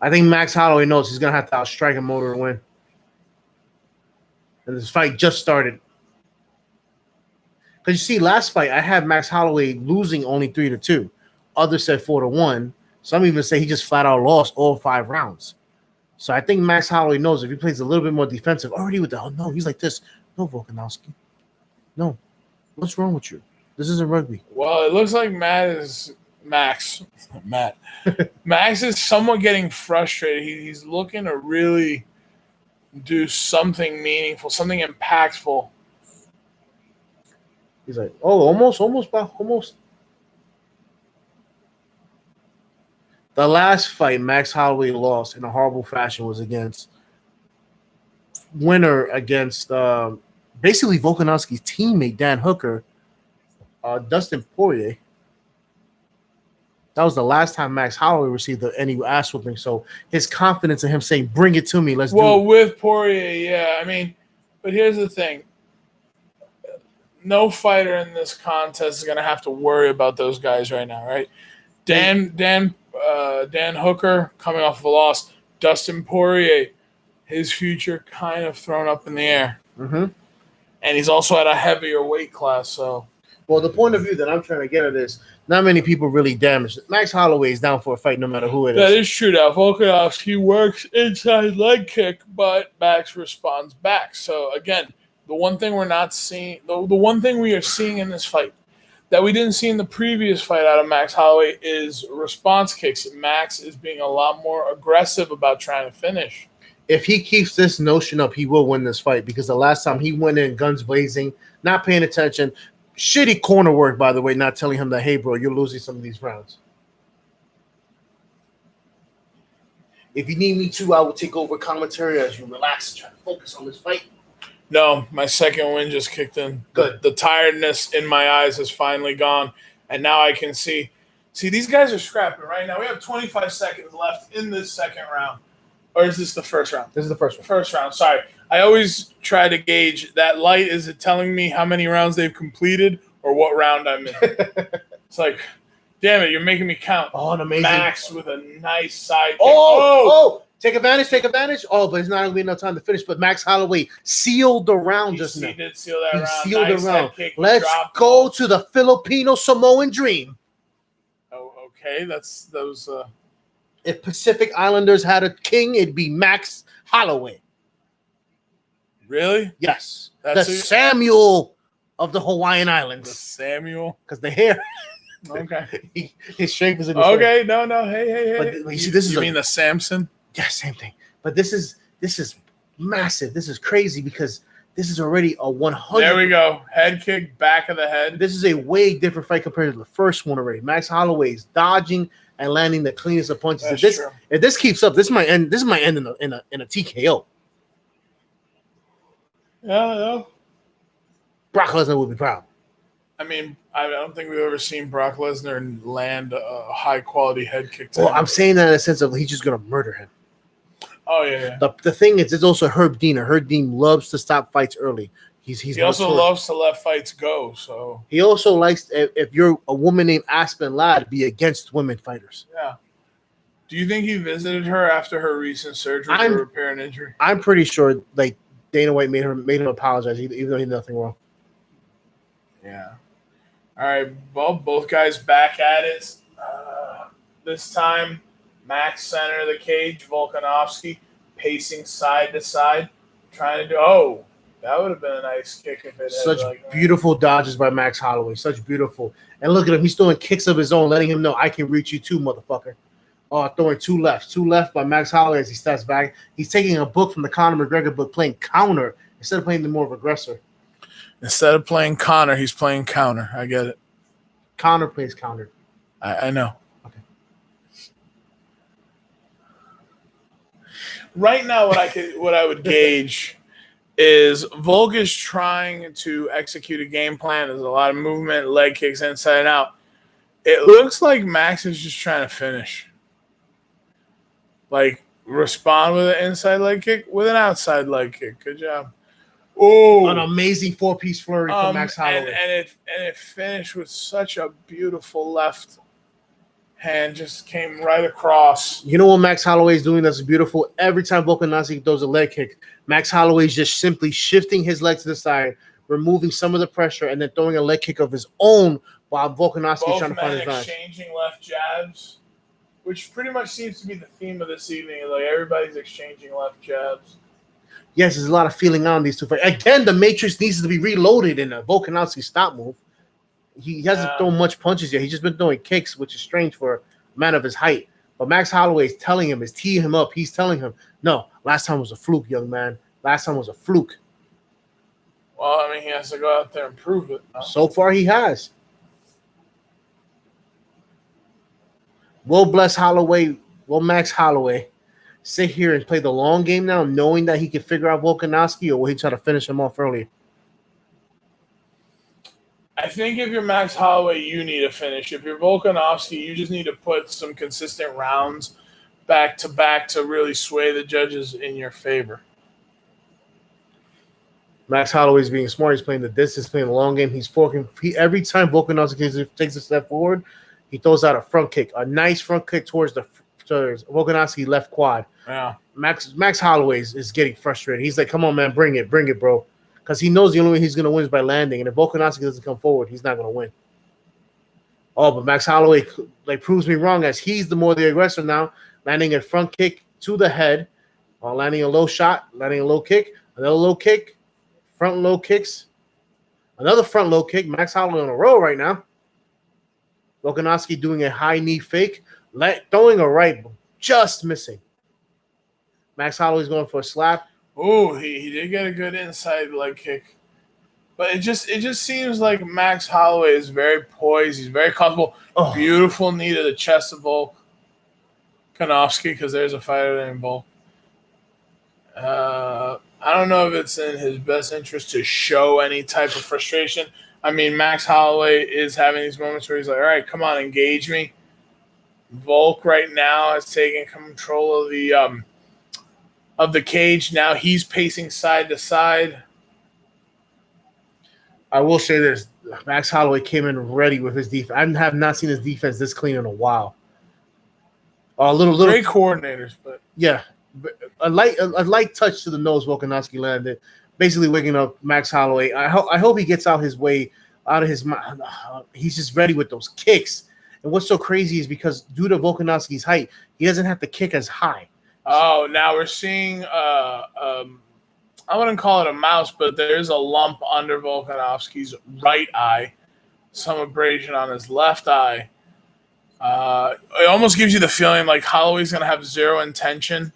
I think Max Holloway knows he's going to have to outstrike him to win. And this fight just started. Because you see, last fight, I had Max Holloway losing only 3-2. Others said 4-1. Some even say he just flat out lost all 5 rounds. So I think Max Holloway knows if he plays a little bit more defensive, already with the, oh, no, he's like this. No, Volkanovski. No. What's wrong with you? This isn't rugby. Well, it looks like Max is somewhat getting frustrated. He's looking to really do something meaningful, something impactful. He's like, oh, almost. The last fight Max Holloway lost in a horrible fashion was against basically Volkanovski's teammate, Dan Hooker, Dustin Poirier. That was the last time Max Holloway received any ass whooping. So his confidence in him saying, bring it to me, let's do it. Well, with Poirier, yeah. I mean, but here's the thing. No fighter in this contest is going to have to worry about those guys right now, right? Dan Hooker coming off of a loss. Dustin Poirier, his future kind of thrown up in the air. Mm-hmm. And he's also at a heavier weight class, so... Well, the point of view that I'm trying to get at is not many people really damaged. Max Holloway is down for a fight no matter who it is. That is true. Now, Volkanovski works inside leg kick, but Max responds back. So, again, the one thing we're not seeing, the one thing we are seeing in this fight that we didn't see in the previous fight out of Max Holloway is response kicks. Max is being a lot more aggressive about trying to finish. If he keeps this notion up, he will win this fight because the last time he went in guns blazing, not paying attention. Shitty corner work, by the way, not telling him that, hey, bro, you're losing some of these rounds. If you need me to, I will take over commentary as you relax and try to focus on this fight. No, my second win just kicked in. Good. The tiredness in my eyes has finally gone, and now I can see. See, these guys are scrapping right now. We have 25 seconds left in this second round. Or is this the first round? This is the first round. First round, sorry. I always try to gauge that light. Is it telling me how many rounds they've completed or what round I'm in? It's like, damn it, you're making me count. Oh, an amazing. Max with a nice side kick. Oh, take advantage. Oh, but it's not going to be enough time to finish. But Max Holloway sealed the round just now. He did seal that round. Sealed nice the round. Kick. Let's go to the Filipino Samoan dream. Oh, okay. Those. If Pacific Islanders had a king, it'd be Max Holloway. Really? Yes. The Samuel of the Hawaiian Islands. The Samuel? Because the hair. Okay. His shape is in his okay. hair. No. Hey. But you see, this is mean the Samson? Yeah, same thing. But this is massive. This is crazy because this is already a 100. There we go. Head kick, back of the head. This is a way different fight compared to the first one already. Max Holloway is dodging and landing the cleanest of punches. If this keeps up, this might end in a TKO. Yeah. Brock Lesnar would be proud. I mean, I don't think we've ever seen Brock Lesnar land a high quality head kick. Well, I'm saying that in a sense of he's just gonna murder him. Oh yeah. The thing is, it's also Herb Dean. Herb Dean loves to stop fights early. He also loves to let fights go. So he also likes, if you're a woman named Aspen Ladd, be against women fighters. Yeah. Do you think he visited her after her recent surgery to repair an injury? I'm pretty sure like Dana White made him apologize, even though he did nothing wrong. Yeah. All right. Well, both guys back at it. This time, Max center of the cage, Volkanovski pacing side to side, trying to do. Oh. That would have been a nice kick if it Such beautiful dodges by Max Holloway. Such beautiful. And look at him. He's throwing kicks of his own, letting him know I can reach you too, motherfucker. Throwing two left by Max Holloway as he steps back. He's taking a book from the Conor McGregor book, playing counter instead of playing the more of aggressor. Instead of playing Conor, he's playing counter. I get it. Conor plays counter. I know. Okay. Right now, what I would gauge is Volk is trying to execute a game plan. There's a lot of movement, leg kicks inside and out. It looks like Max is just trying to finish. Like, respond with an inside leg kick with an outside leg kick. Good job. Oh, an amazing 4-piece flurry from Max Holloway. And it finished with such a beautiful left hand, just came right across. You know what Max Holloway is doing that's beautiful? Every time Volkanovski throws a leg kick, Max Holloway is just simply shifting his leg to the side, removing some of the pressure, and then throwing a leg kick of his own while Volkanovski is trying to find his knife. Exchanging left jabs, which pretty much seems to be the theme of this evening. Like, everybody's exchanging left jabs. Yes, there's a lot of feeling on these two fights. Again, the Matrix needs to be reloaded in a Volkanovski stop move. He hasn't thrown much punches yet. He's just been throwing kicks, which is strange for a man of his height. But Max Holloway is telling him, is teeing him up. He's telling him, no, last time was a fluke, young man. Last time was a fluke. Well, I mean, he has to go out there and prove it. No? So far, he has. Will Max Holloway sit here and play the long game now, knowing that he can figure out Volkanovski, or will he try to finish him off early? I think if you're Max Holloway, you need a finish. If you're Volkanovski, you just need to put some consistent rounds back to really sway the judges in your favor. Max Holloway's being smart. He's playing the distance, playing the long game. He's forking. Every time Volkanovski takes a step forward, he throws out a front kick, a nice front kick towards Volkanovski left quad. Yeah. Max Holloway is getting frustrated. He's like, come on, man, bring it, bro. Because he knows the only way he's going to win is by landing. And if Volkanovski doesn't come forward, he's not going to win. Oh, but Max Holloway proves me wrong, as he's the aggressor now, landing a front kick to the head, landing a low shot, landing a low kick, another low kick, front low kicks, another front low kick. Max Holloway on a roll right now. Volkanovski doing a high knee fake, throwing a right, just missing. Max Holloway's going for a slap. Oh, he did get a good inside leg kick. But it just seems like Max Holloway is very poised. He's very comfortable. Oh. Beautiful knee to the chest of Volkanovski, because there's a fighter named Volk. I don't know if it's in his best interest to show any type of frustration. I mean, Max Holloway is having these moments where he's like, all right, come on, engage me. Volk right now has taken control of the cage. Now he's pacing side to side. I will say this. Max Holloway came in ready with his defense. I have not seen his defense this clean in a while. Great coordinators, but yeah. A light touch to the nose Volkanovski landed, basically waking up Max Holloway. I hope he gets out of his mind. He's just ready with those kicks. And what's so crazy is because due to Volkanovski's height, he doesn't have to kick as high. Oh, now we're seeing I wouldn't call it a mouse, but there's a lump under Volkanovski's right eye, some abrasion on his left eye. It almost gives you the feeling like Holloway's going to have zero intention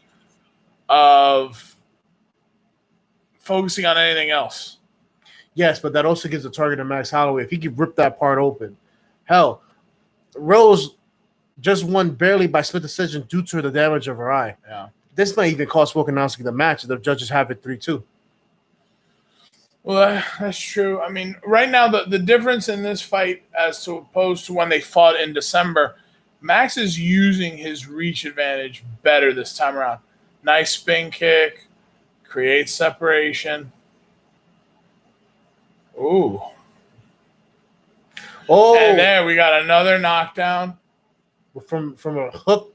of focusing on anything else. Yes, but that also gives the target to Max Holloway. If he could rip that part open. Hell, Rose just won barely by split decision due to the damage of her eye. Yeah. This might even cost Volkanovski the match if the judges have it 3-2. Well, that's true. I mean, right now, the difference in this fight as opposed to when they fought in December, Max is using his reach advantage better this time around. Nice spin kick, creates separation. Ooh. Oh. And there we got another knockdown. From a hook,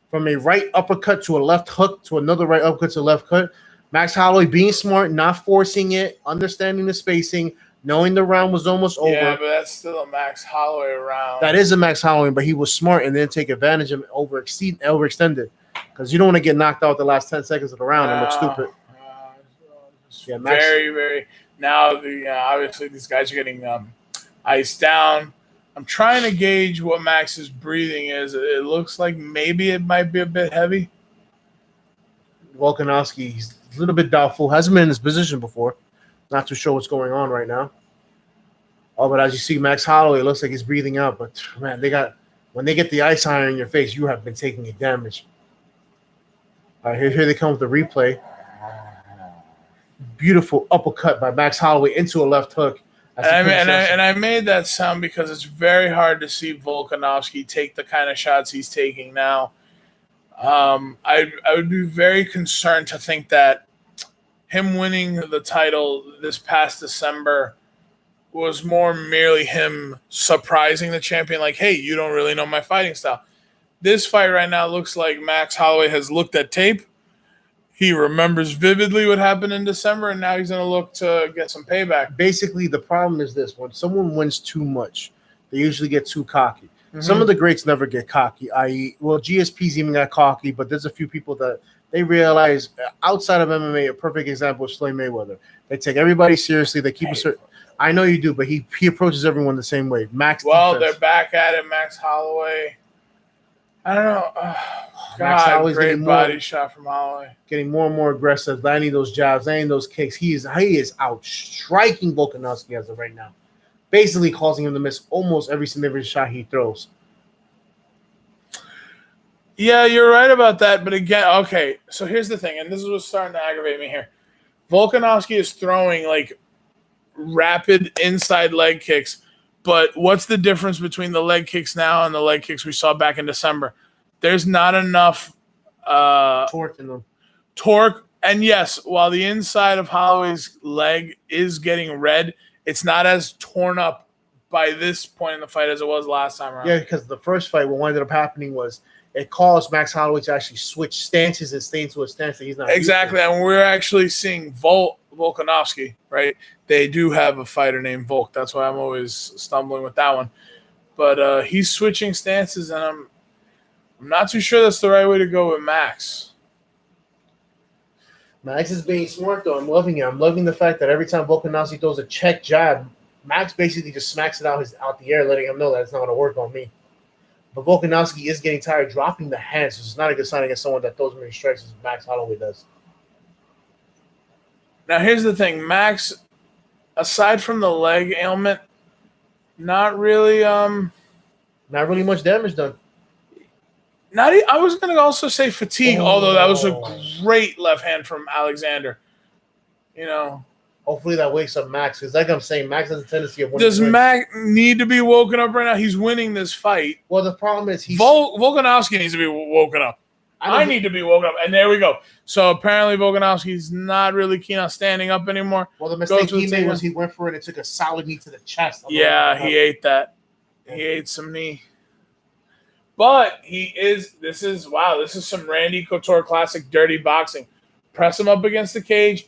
from a right uppercut to a left hook to another right uppercut to left cut. Max Holloway being smart, not forcing it, understanding the spacing, knowing the round was almost over. Yeah, but that's still a Max Holloway round. That is a Max Holloway, but he was smart and then take advantage of overextended. Because you don't want to get knocked out the last 10 seconds of the round and look stupid. Yeah, very, very. Now, obviously, these guys are getting iced down. I'm trying to gauge what Max's breathing is. It looks like maybe it might be a bit heavy. Volkanovski, he's a little bit doubtful. Hasn't been in this position before. Not too sure what's going on right now. Oh, but as you see, Max Holloway, it looks like he's breathing out. But man, when they get the ice iron in your face, you have been taking a damage. All right, here they come with the replay. Beautiful uppercut by Max Holloway into a left hook. And I made that sound because it's very hard to see Volkanovski take the kind of shots he's taking now. I would be very concerned to think that him winning the title this past December was more merely him surprising the champion, like, hey, you don't really know my fighting style. This fight right now looks like Max Holloway has looked at tape. He remembers vividly what happened in December, and now he's going to look to get some payback. Basically, the problem is this. When someone wins too much, they usually get too cocky. Mm-hmm. Some of the greats never get cocky, i.e., well, GSP's even got cocky, but there's a few people that they realize outside of MMA, a perfect example is Floyd Mayweather. They take everybody seriously. They keep a certain – I know you do, but he approaches everyone the same way. Max defense. They're back at it, Max Holloway. I don't know. Max Holloway's great body shot from Holloway. Getting more and more aggressive, landing those jabs, landing those kicks. He is out striking Volkanovski as of right now, basically causing him to miss almost every significant shot he throws. Yeah, you're right about that. But again, okay, so here's the thing, and this is what's starting to aggravate me here. Volkanovski is throwing like rapid inside leg kicks. But what's the difference between the leg kicks now and the leg kicks we saw back in December? There's not enough torque in them. Torque, and yes, while the inside of Holloway's leg is getting red, it's not as torn up by this point in the fight as it was last time around. Yeah, because the first fight, what ended up happening was it caused Max Holloway to actually switch stances and stay into a stance that he's not exactly, and we're actually seeing Volkanovski, right? They do have a fighter named Volk. That's why I'm always stumbling with that one. But he's switching stances, and I'm not too sure that's the right way to go with Max. Max is being smart, though. I'm loving it. I'm loving the fact that every time Volkanovski throws a check jab, Max basically just smacks it out the air, letting him know that it's not going to work on me. But Volkanovski is getting tired dropping the hands, so it's not a good sign against someone that throws many strikes as Max Holloway does. Now, here's the thing. Max, aside from the leg ailment, not really much damage done. I was going to also say fatigue, although that was a great left hand from Alexander. You know. Hopefully that wakes up Max, because like I'm saying, Max has a tendency of winning. Does Max need to be woken up right now? He's winning this fight. Well, the problem is Volkanovski needs to be woken up. I need to be woken up, and there we go. So apparently Volkanovski's not really keen on standing up anymore. Well, the mistake he made was he went for it and took a solid knee to the chest. Yeah, he ate that. He ate some knee. But this is some Randy Couture classic dirty boxing. Press him up against the cage,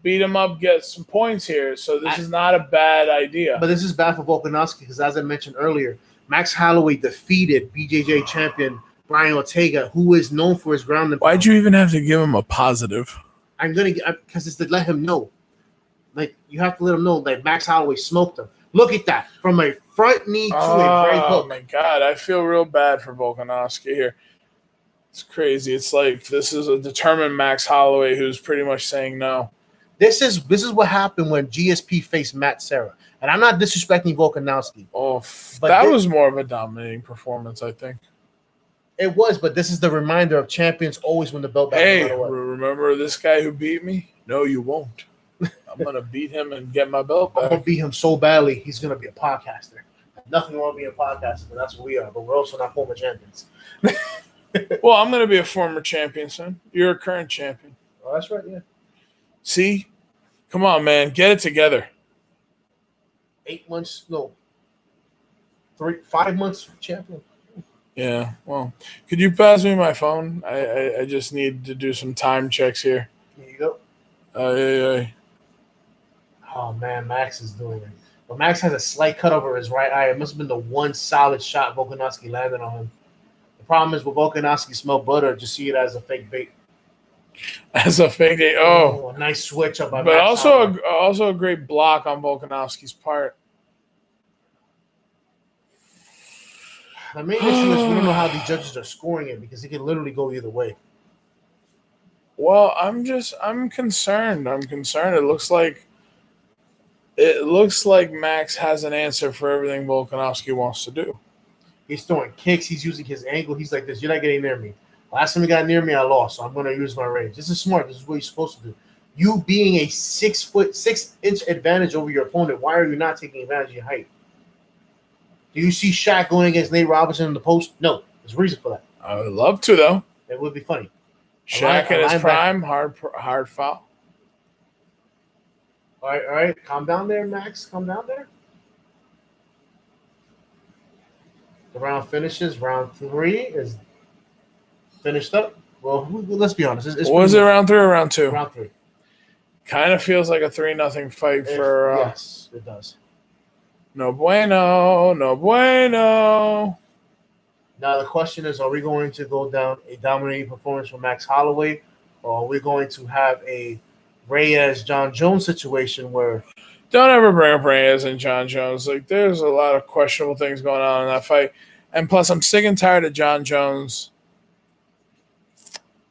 beat him up, get some points here. So this is not a bad idea. But this is bad for Volkanovski because, as I mentioned earlier, Max Holloway defeated BJJ champion Brian Ortega, who is known for his ground and pound. Why'd you even have to give him a positive? Because it's to let him know. Like, you have to let him know that Max Holloway smoked him. Look at that. From a front knee to a right hook. Oh, my God. I feel real bad for Volkanovski here. It's crazy. It's like this is a determined Max Holloway who's pretty much saying no. This is what happened when GSP faced Matt Serra. And I'm not disrespecting Volkanovski. But that was more of a dominating performance, I think. It was, but this is the reminder of champions always win the belt back. Hey, remember this guy who beat me? No, you won't. I'm going to beat him and get my belt back. I'm going to beat him so badly, he's going to be a podcaster. Nothing wrong with being a podcaster, but that's what we are. But we're also not former champions. Well, I'm going to be a former champion, son. You're a current champion. Oh, that's right, yeah. See? Come on, man. Get it together. 8 months, no. 5 months champion. Yeah, well, could you pass me my phone? I just need to do some time checks here. Here you go. Yeah. Oh, man, Max is doing it. But Max has a slight cut over his right eye. It must have been the one solid shot Volkanovski landed on him. The problem is with Volkanovski smell butter, just see it as a fake bait. As a fake bait. Oh, a nice switch up by but Max. Also a great block on Volkanovski's part. The main issue is we don't know how the judges are scoring it because it can literally go either way. Well, I'm concerned. I'm concerned. It looks like Max has an answer for everything Volkanovski wants to do. He's throwing kicks. He's using his angle. He's like this. You're not getting near me. Last time you got near me, I lost. So I'm going to use my range. This is smart. This is what you're supposed to do. You being a 6'6" advantage over your opponent, why are you not taking advantage of your height? Do you see Shaq going against Nate Robinson in the post? No. There's a reason for that. I would love to, though. It would be funny. Shaq in his prime, hard foul. All right. Calm down there, Max. Calm down there. The round finishes. Round 3 is finished up. Well, let's be honest. Was it round 3 or round 2? Round 3. Kind of feels like a 3-0 fight for. Yes, it does. No bueno. No bueno. Now the question is: are we going to go down a dominating performance from Max Holloway, or are we going to have a Reyes John Jones situation where? Don't ever bring up Reyes and John Jones. Like, there's a lot of questionable things going on in that fight. And plus, I'm sick and tired of John Jones.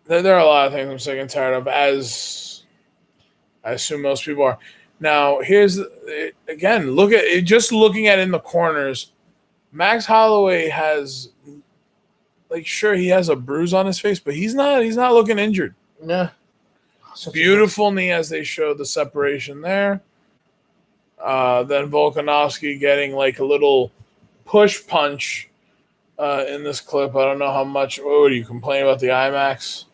There are a lot of things I'm sick and tired of, as I assume most people are. Now, here's, again, look at it. Just looking at it in the corners, Max Holloway has, like, sure, he has a bruise on his face, but he's not looking injured. Yeah. Beautiful knee, as they showed the separation there. Then Volkanovski getting like a little push punch in this clip. I don't know how much. Oh, do you complain about the IMAX?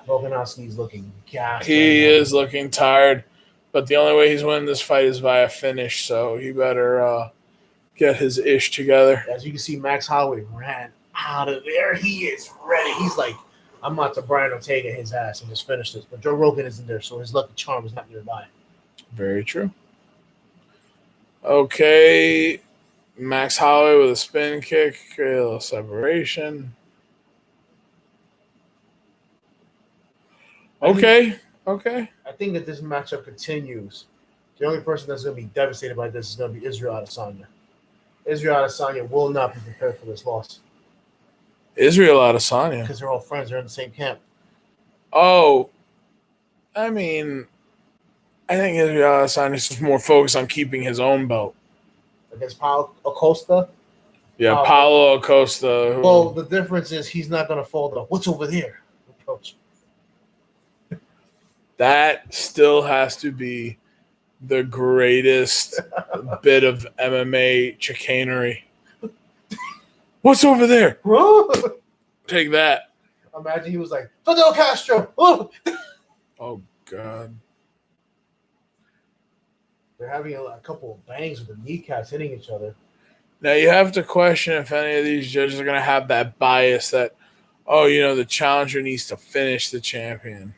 Volkanovski's looking gassed. He is looking tired, but the only way he's winning this fight is via finish, so he better get his ish together. As you can see, Max Holloway ran out of there. He is ready. He's like, I'm about to Brian Ortega his ass and just finish this. But Joe Rogan isn't there, so his lucky charm is not nearby. Very true. Okay. Max Holloway with a spin kick. A little separation. Okay. I think that this matchup continues. The only person that's going to be devastated by this is going to be Israel Adesanya. Israel Adesanya will not be prepared for this loss. Israel Adesanya. Because they're all friends. They're in the same camp. Oh, I mean, I think Israel Adesanya is just more focused on keeping his own belt. Against Paulo Acosta? Yeah, Paulo Acosta. Well, the difference is he's not going to fold up. What's over there? Approach. That still has to be the greatest bit of MMA chicanery. What's over there? Take that. Imagine he was like, Fidel Castro. Oh, God. They're having a couple of bangs with the kneecaps hitting each other. Now, you have to question if any of these judges are going to have that bias that, the challenger needs to finish the champion.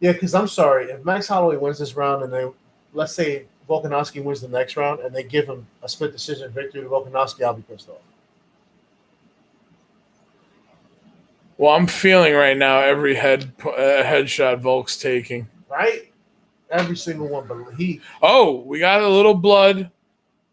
Yeah, because I'm sorry. If Max Holloway wins this round and then, let's say Volkanovski wins the next round and they give him a split decision victory to Volkanovski, I'll be pissed off. Well, I'm feeling right now every headshot Volk's taking. Right? Every single one. But we got a little blood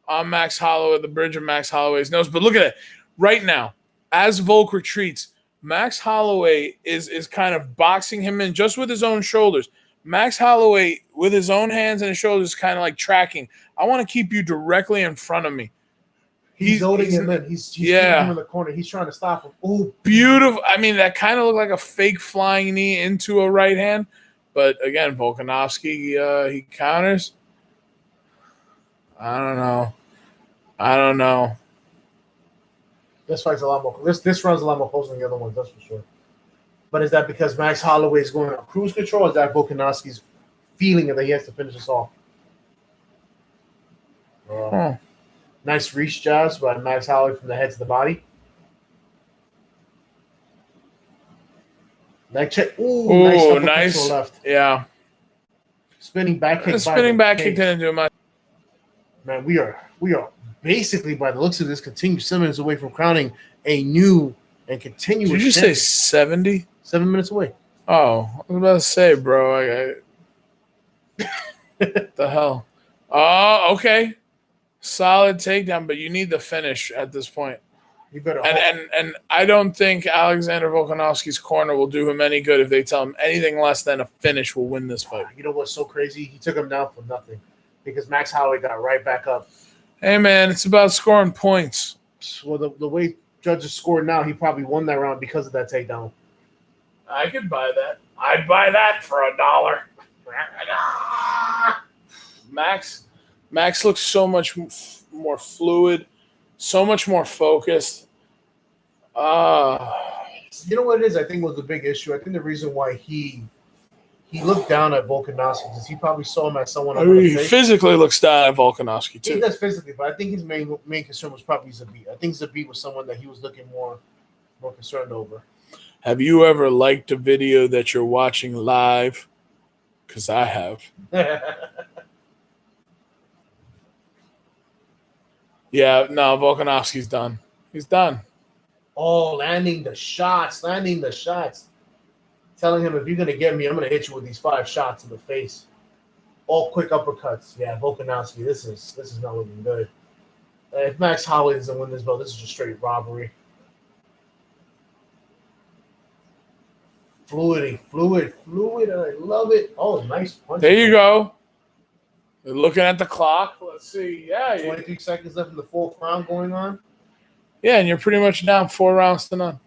on Max Holloway, the bridge of Max Holloway's nose. But look at it. Right now, as Volk retreats, Max Holloway is kind of boxing him in just with his own shoulders. Max Holloway, with his own hands and his shoulders, kind of like tracking. I want to keep you directly in front of me. He's holding him in. He's him in the corner. He's trying to stop him. Oh, beautiful. I mean, that kind of looked like a fake flying knee into a right hand. But again, Volkanovski, he counters. I don't know. This fight's a lot more. This runs a lot more closer than the other ones, that's for sure. But is that because Max Holloway is going on cruise control, or is that Volkanovski's feeling that he has to finish this off? Nice reach jabs by Max Holloway from the head to the body. Neck check. Ooh, nice. Left. Yeah. Spinning back kick. Spinning back kick didn't do much. Man, we are basically, by the looks of this, continued 7 minutes away from crowning a new and continuous. Did you say 70? 7 minutes away. Oh, I was about to say, bro. The hell? Oh, okay. Solid takedown, but you need the finish at this point. You better. And I don't think Alexander Volkanovski's corner will do him any good if they tell him anything less than a finish will win this fight. You know what's so crazy? He took him down for nothing because Max Holloway got right back up. Hey, man, it's about scoring points. Well, the way judges scored now, he probably won that round because of that takedown. I could buy that. I'd buy that for $1. Max looks so much more fluid, so much more focused. You know what it is? I think was the big issue. I think the reason why he looked down at Volkanovski is he probably saw him as someone. He physically looks down at Volkanovski too. He does physically, but I think his main concern was probably Zabit. I think Zabit was someone that he was looking more concerned over. Have you ever liked a video that you're watching live? Because I have. Yeah, no, Volkanovski's done. He's done. Oh, landing the shots. Telling him, if you're going to get me, I'm going to hit you with these 5 shots in the face. All quick uppercuts. Yeah, Volkanovski, this is not looking good. If Max Holloway doesn't win this belt, this is just straight robbery. Fluid. I love it. Oh, nice punch. There you go. They're looking at the clock. Let's see. Yeah. 23 seconds left in the 4th round going on. Yeah, and you're pretty much down 4 rounds to none.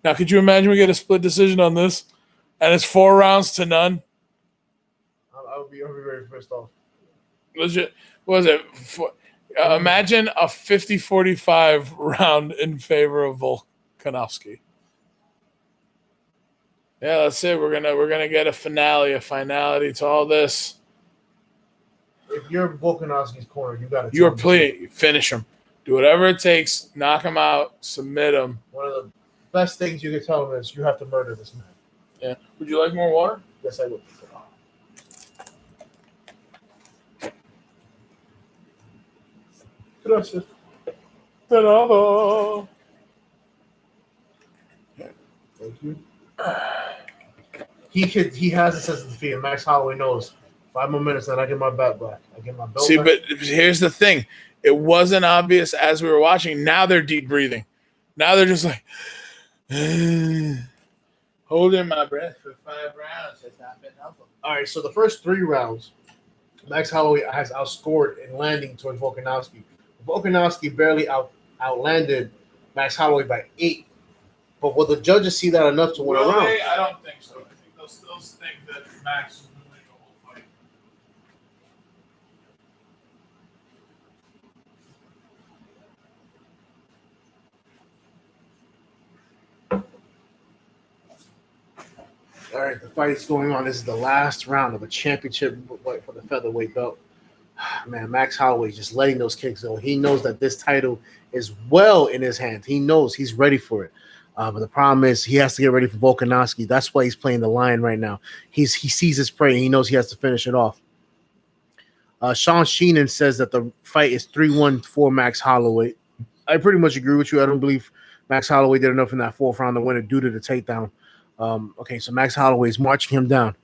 Now, could you imagine we get a split decision on this? And it's 4 rounds to none? I'll be very pissed off. Legit. What was it? Imagine a 50-45 round in favor of Volkanovski. Yeah, that's it. We're gonna get a finality to all this. If you're Volkanovski's corner, you got to. You're pleading. Finish him. Do whatever it takes. Knock him out. Submit him. One of the best things you can tell him is you have to murder this man. Yeah. Would you like more water? Yes, I would. Gracias. De nada. Thank you. He has a sense of defeat, and Max Holloway knows 5 more minutes, and I get my belt back. I get my belt See, back. but here's the thing. It wasn't obvious as we were watching. Now they're deep breathing. Now they're just like, holding my breath for 5 rounds has not been helpful. All right, so the first 3 rounds, Max Holloway has outscored in landing towards Volkanovski. Volkanovski barely outlanded Max Holloway by 8. But will the judges see that enough to win a round? I don't think so. I think they'll still think that Max will win the whole fight. All right, the fight is going on. This is the last round of a championship fight for the featherweight belt. Man, Max Holloway just letting those kicks go. He knows that this title is well in his hands. He knows he's ready for it. But the problem is he has to get ready for Volkanovski. That's why he's playing the lion right now. He sees his prey, and he knows he has to finish it off. Sean Sheenan says that the fight is 3-1 for Max Holloway. I pretty much agree with you. I don't believe Max Holloway did enough in that 4th round to win it due to the takedown. Okay, so Max Holloway is marching him down,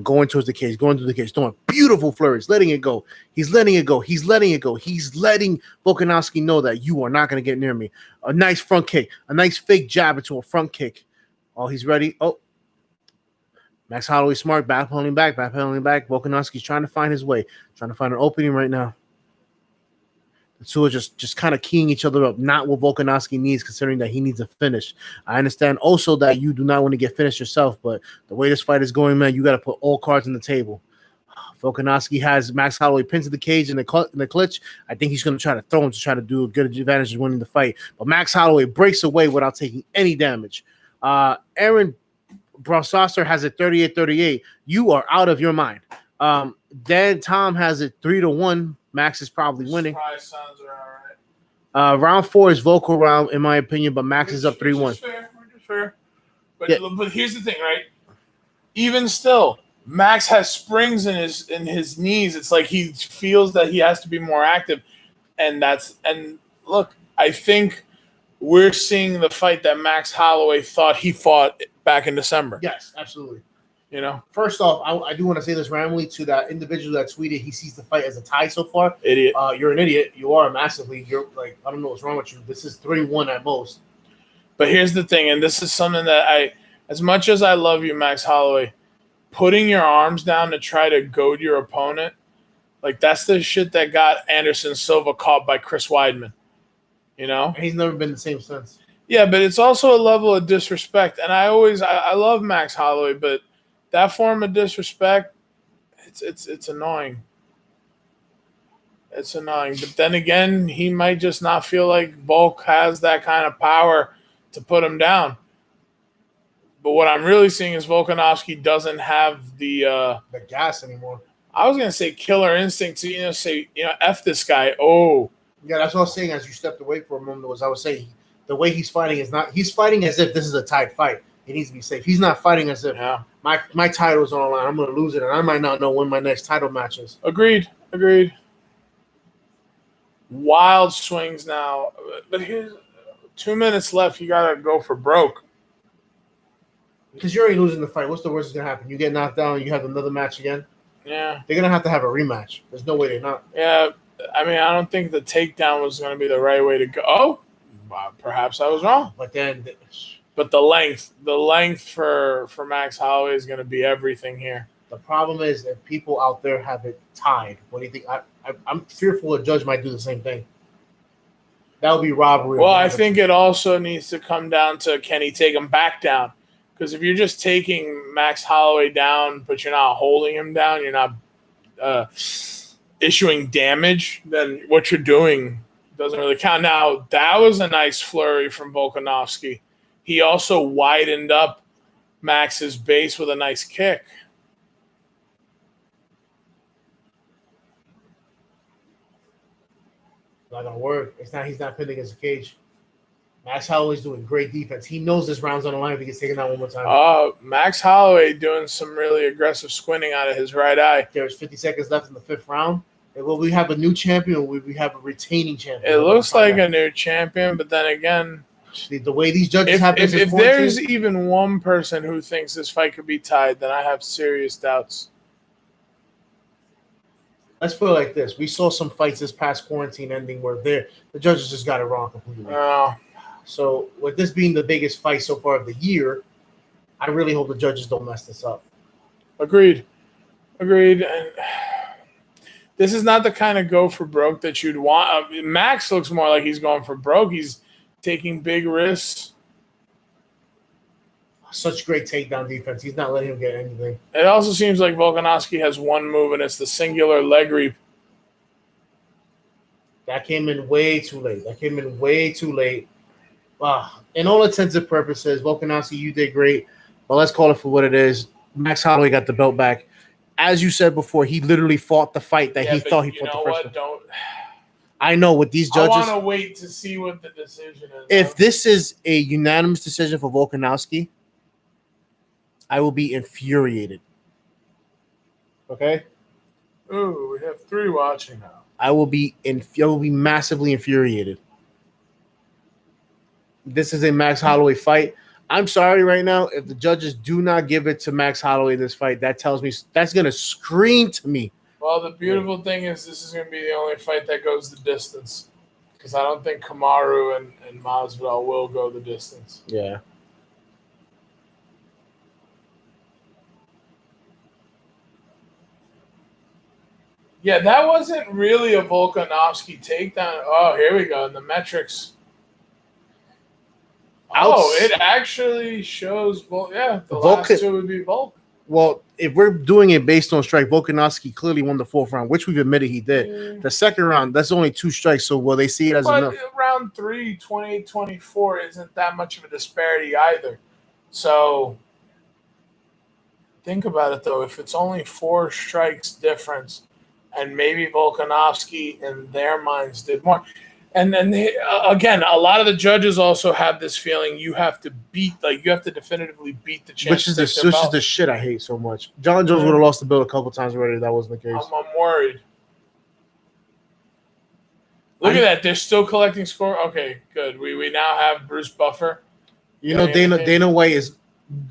going towards the cage, throwing beautiful flurries, letting it go. He's letting Volkanovski know that you are not going to get near me. A nice front kick, a nice fake jab into a front kick. Oh, he's ready. Oh, Max Holloway smart, backpedaling back. Volkanovski's trying to find his way, trying to find an opening right now. The two are just kind of keying each other up, not what Volkanovski needs, considering that he needs a finish. I understand also that you do not want to get finished yourself, but the way this fight is going, man, you got to put all cards on the table. Volkanovski has Max Holloway pinned to the cage in the clinch. I think he's going to try to throw him to try to do a good advantage of winning the fight. But Max Holloway breaks away without taking any damage. Aaron Brosasser has it 38-38. You are out of your mind. Dan Tom has it 3-1. Max is probably winning. Sounds all right. Round 4 is vocal round, in my opinion, but Max is up 3-1. Fair. But here's the thing, right? Even still, Max has springs in his knees. It's like he feels that he has to be more active, and look, I think we're seeing the fight that Max Holloway thought he fought back in December. Yes, absolutely. You know, First off, I do want to say this randomly to that individual that tweeted he sees the fight as a tie so far. idiot. You're an idiot. You are massively. You're like, I don't know what's wrong with you. This is 3-1 at most. But here's the thing, and this is something that as much as I love you, Max Holloway, putting your arms down to try to goad your opponent, like that's the shit that got Anderson Silva caught by Chris Weidman. You know, And he's never been the same since. yeah, but it's also a level of disrespect, and I love Max Holloway, but that form of disrespect, it's annoying. It's annoying, but then again, he might just not feel like Volk has that kind of power to put him down. But what I'm really seeing is Volkanovski doesn't have the gas anymore. I was gonna say killer instinct to say F this guy. Oh, yeah, that's what I was saying. As you stepped away for a moment, I was saying the way he's fighting is not. He's fighting as if this is a tight fight. He needs to be safe. He's not fighting as if my title's on the line. I'm going to lose it, and I might not know when my next title match is. Agreed. Wild swings now, but here's 2 minutes left. You gotta go for broke. Because you're already losing the fight. What's the worst that's going to happen? You get knocked down and you have another match again? Yeah. They're going to have a rematch. There's no way they're not. Yeah. I mean, I don't think the takedown was going to be the right way to go. Oh, perhaps I was wrong. But then... But the length for Max Holloway is going to be everything here. The problem is that people out there have it tied. What do you think? I'm fearful a judge might do the same thing. That would be robbery. Well, I think it also needs to come down to, can he take him back down? Because if you're just taking Max Holloway down, but you're not holding him down, you're not issuing damage, then what you're doing doesn't really count. Now, that was a nice flurry from Volkanovski. He also widened up Max's base with a nice kick. Not gonna work. He's not pinned against the cage. Max Holloway's doing great defense. He knows this round's on the line if he gets taken out one more time. Max Holloway doing some really aggressive squinting out of his right eye. There's 50 seconds left in the 5th round. And will we have a new champion or will we have a retaining champion? It looks like a new champion, but then again, the way these judges have this, if there's even one person who thinks this fight could be tied, then I have serious doubts. Let's put it like this. We saw some fights this past quarantine ending where the judges just got it wrong completely. So with this being the biggest fight so far of the year, I really hope the judges don't mess this up. Agreed. And this is not the kind of go for broke that you'd want. Max looks more like he's going for broke. He's taking big risks. Such great takedown defense. He's not letting him get anything. It also seems like Volkanovski has one move, and it's the singular leg reap. That came in way too late. In all intents and purposes, Volkanovski, you did great. But let's call it for what it is. Max Holloway got the belt back. As you said before, he literally fought the fight that he thought he fought the first one. I know with these judges. I want to wait to see what the decision is. If this is a unanimous decision for Volkanovski, I will be infuriated. Okay? Ooh, we have 3 watching now. I will be massively infuriated. This is a Max Holloway fight. I'm sorry right now. If the judges do not give it to Max Holloway this fight, that tells me that's going to scream to me. Well, the beautiful thing is this is going to be the only fight that goes the distance. Because I don't think Kamaru and Masvidal will go the distance. Yeah. Yeah, that wasn't really a Volkanovski takedown. Oh, here we go in the metrics. It actually shows. Well, yeah, the last 2 would be Volk. Well, if we're doing it based on strike, Volkanovski clearly won the 4th round, which we've admitted he did. Yeah. The 2nd round, that's only 2 strikes, so will they see it as enough? Round 3, 28-24 isn't that much of a disparity either. So think about it, though. If it's only 4 strikes difference, and maybe Volkanovski in their minds did more. And then, again, a lot of the judges also have this feeling you have to definitively beat the champion. Which is the shit I hate so much. John Jones would have lost the belt a couple times already if that wasn't the case. I'm worried. Look at that. They're still collecting score. Okay, good. We now have Bruce Buffer. Dana White is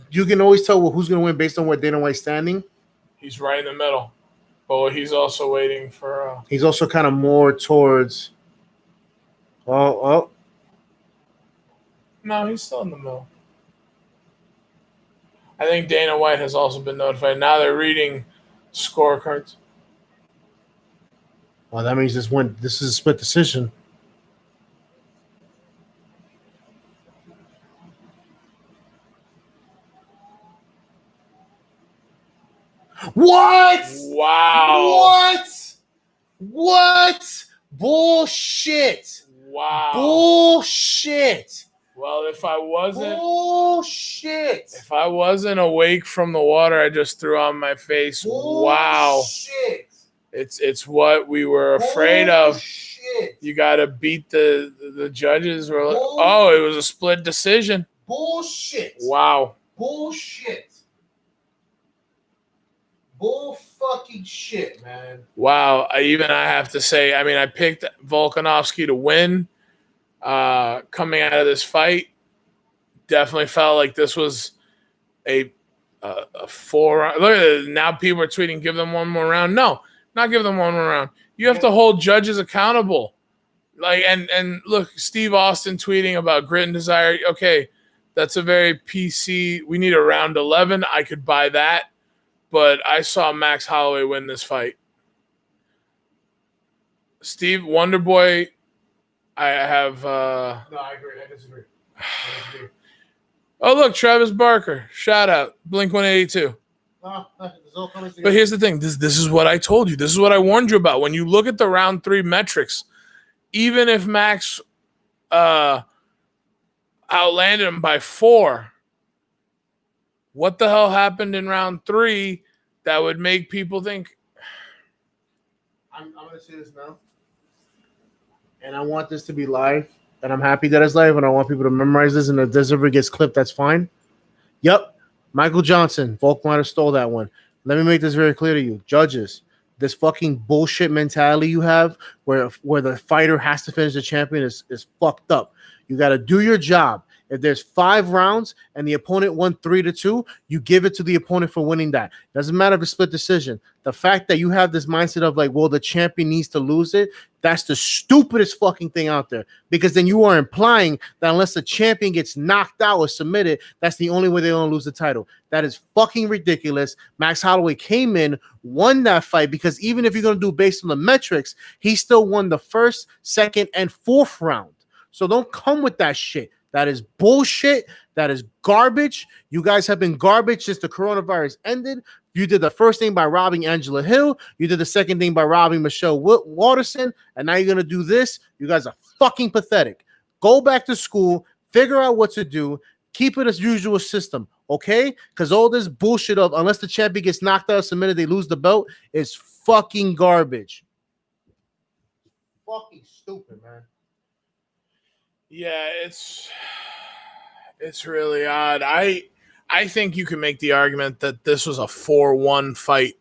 you can always tell who's going to win based on where Dana White's standing. He's right in the middle. But he's also waiting for... He's also kind of more towards... Oh. No, he's still in the middle. I think Dana White has also been notified. Now they're reading scorecards. Well, that means this is a split decision. What? Wow. What? Bullshit. Wow. Bullshit. Well, if I wasn't awake from the water I just threw on my face, wow. It's what we were afraid of. You got to beat the judges. It was a split decision. Bullshit. Wow. Bullshit. Bull fucking shit, man. Wow. I have to say, I picked Volkanovski to win coming out of this fight. Definitely felt like this was a 4-round. Look at it. Now people are tweeting, give them one more round. No, not give them one more round. You have to hold judges accountable. And look, Steve Austin tweeting about grit and desire. Okay, that's a very PC. We need a round 11. I could buy that. But I saw Max Holloway win this fight. Steve Wonderboy, I have... No, I agree. I disagree. Oh, look, Travis Barker. Shout out. Blink-182. But here's the thing. This is what I told you. This is what I warned you about. When you look at the round 3 metrics, even if Max outlanded him by 4, what the hell happened in round 3 that would make people think? I'm going to say this now. And I want this to be live. And I'm happy that it's live. And I want people to memorize this. And if this ever gets clipped, that's fine. Yep. Michael Johnson. Volk might have stole that one. Let me make this very clear to you. Judges, this fucking bullshit mentality you have where the fighter has to finish the champion is fucked up. You got to do your job. If there's 5 rounds and the opponent won 3-2, you give it to the opponent for winning that. Doesn't matter if it's split decision. The fact that you have this mindset of like, well, the champion needs to lose it, that's the stupidest fucking thing out there. Because then you are implying that unless the champion gets knocked out or submitted, that's the only way they're going to lose the title. That is fucking ridiculous. Max Holloway came in, won that fight because even if you're going to do based on the metrics, he still won the 1st, 2nd, and 4th round. So don't come with that shit. That is bullshit. That is garbage. You guys have been garbage since the coronavirus ended. You did the first thing by robbing Angela Hill. You did the second thing by robbing Michelle Waterson. And now you're going to do this. You guys are fucking pathetic. Go back to school. Figure out what to do. Keep it as usual system. Okay? Because all this bullshit of unless the champion gets knocked out the minute they lose the belt is fucking garbage. Fucking stupid, man. Yeah, it's really odd. I think you can make the argument that this was a 4-1 fight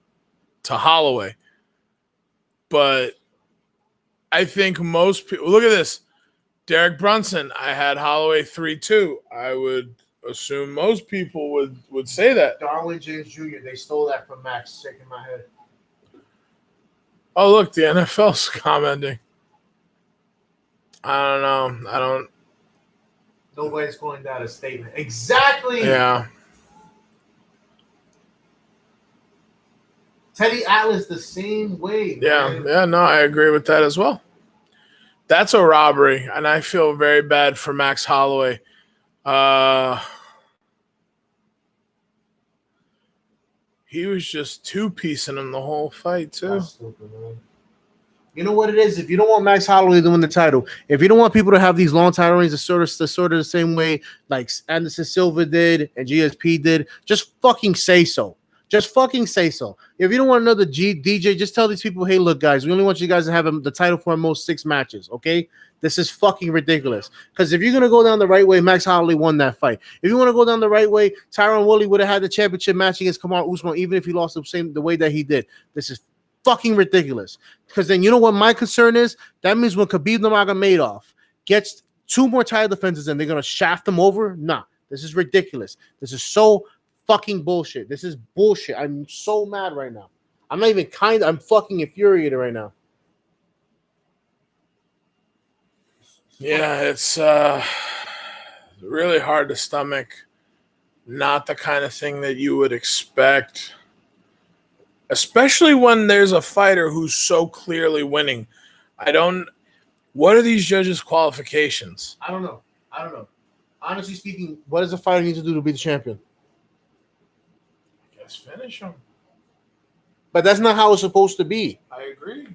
to Holloway. But I think most people look at this. Derek Brunson, I had Holloway 3-2. I would assume most people would say that. Darwin James Jr., they stole that from Max, shaking my head. Oh, look, the NFL's commenting. I don't know. Nobody's calling that a statement. Exactly. Yeah. Teddy Atlas the same way. Man. Yeah, no, I agree with that as well. That's a robbery, and I feel very bad for Max Holloway. He was just two-piecing him the whole fight, too. That's stupid, man. You know what it is? If you don't want Max Holloway to win the title, if you don't want people to have these long title reigns, sort of the same way like Anderson Silva did and GSP did, just fucking say so. Just fucking say so. If you don't want another DJ, just tell these people, hey, look, guys, we only want you guys to have the title for most 6 matches, okay? This is fucking ridiculous. Because if you're going to go down the right way, Max Holloway won that fight. If you want to go down the right way, Tyron Woodley would have had the championship match against Kamaru Usman, even if he lost the way that he did. This is fucking ridiculous. Because then you know what my concern is? That means when Khabib Nurmagomedov gets 2 more title defenses and they're going to shaft him over, nah. This is ridiculous. This is so fucking bullshit. This is bullshit. I'm so mad right now. I'm not even kind. I'm fucking infuriated right now. Yeah, it's really hard to stomach. Not the kind of thing that you would expect, especially when there's a fighter who's so clearly winning. What are these judges' qualifications? I don't know. Honestly speaking, what does a fighter need to do to be the champion? I guess finish him. But that's not how it's supposed to be. I agree.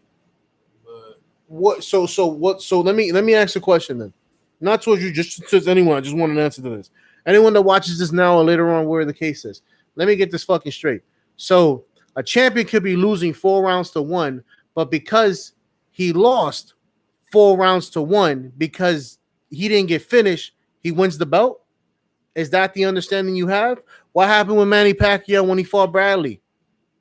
But What? So what? So let me ask a question then. Not towards you, just to anyone. I just want an answer to this. Anyone that watches this now or later on, where the case is. Let me get this fucking straight. So a champion could be losing 4 rounds to 1, but because he lost 4 rounds to 1 because he didn't get finished, he wins the belt. Is that the understanding you have? What happened with Manny Pacquiao when he fought Bradley?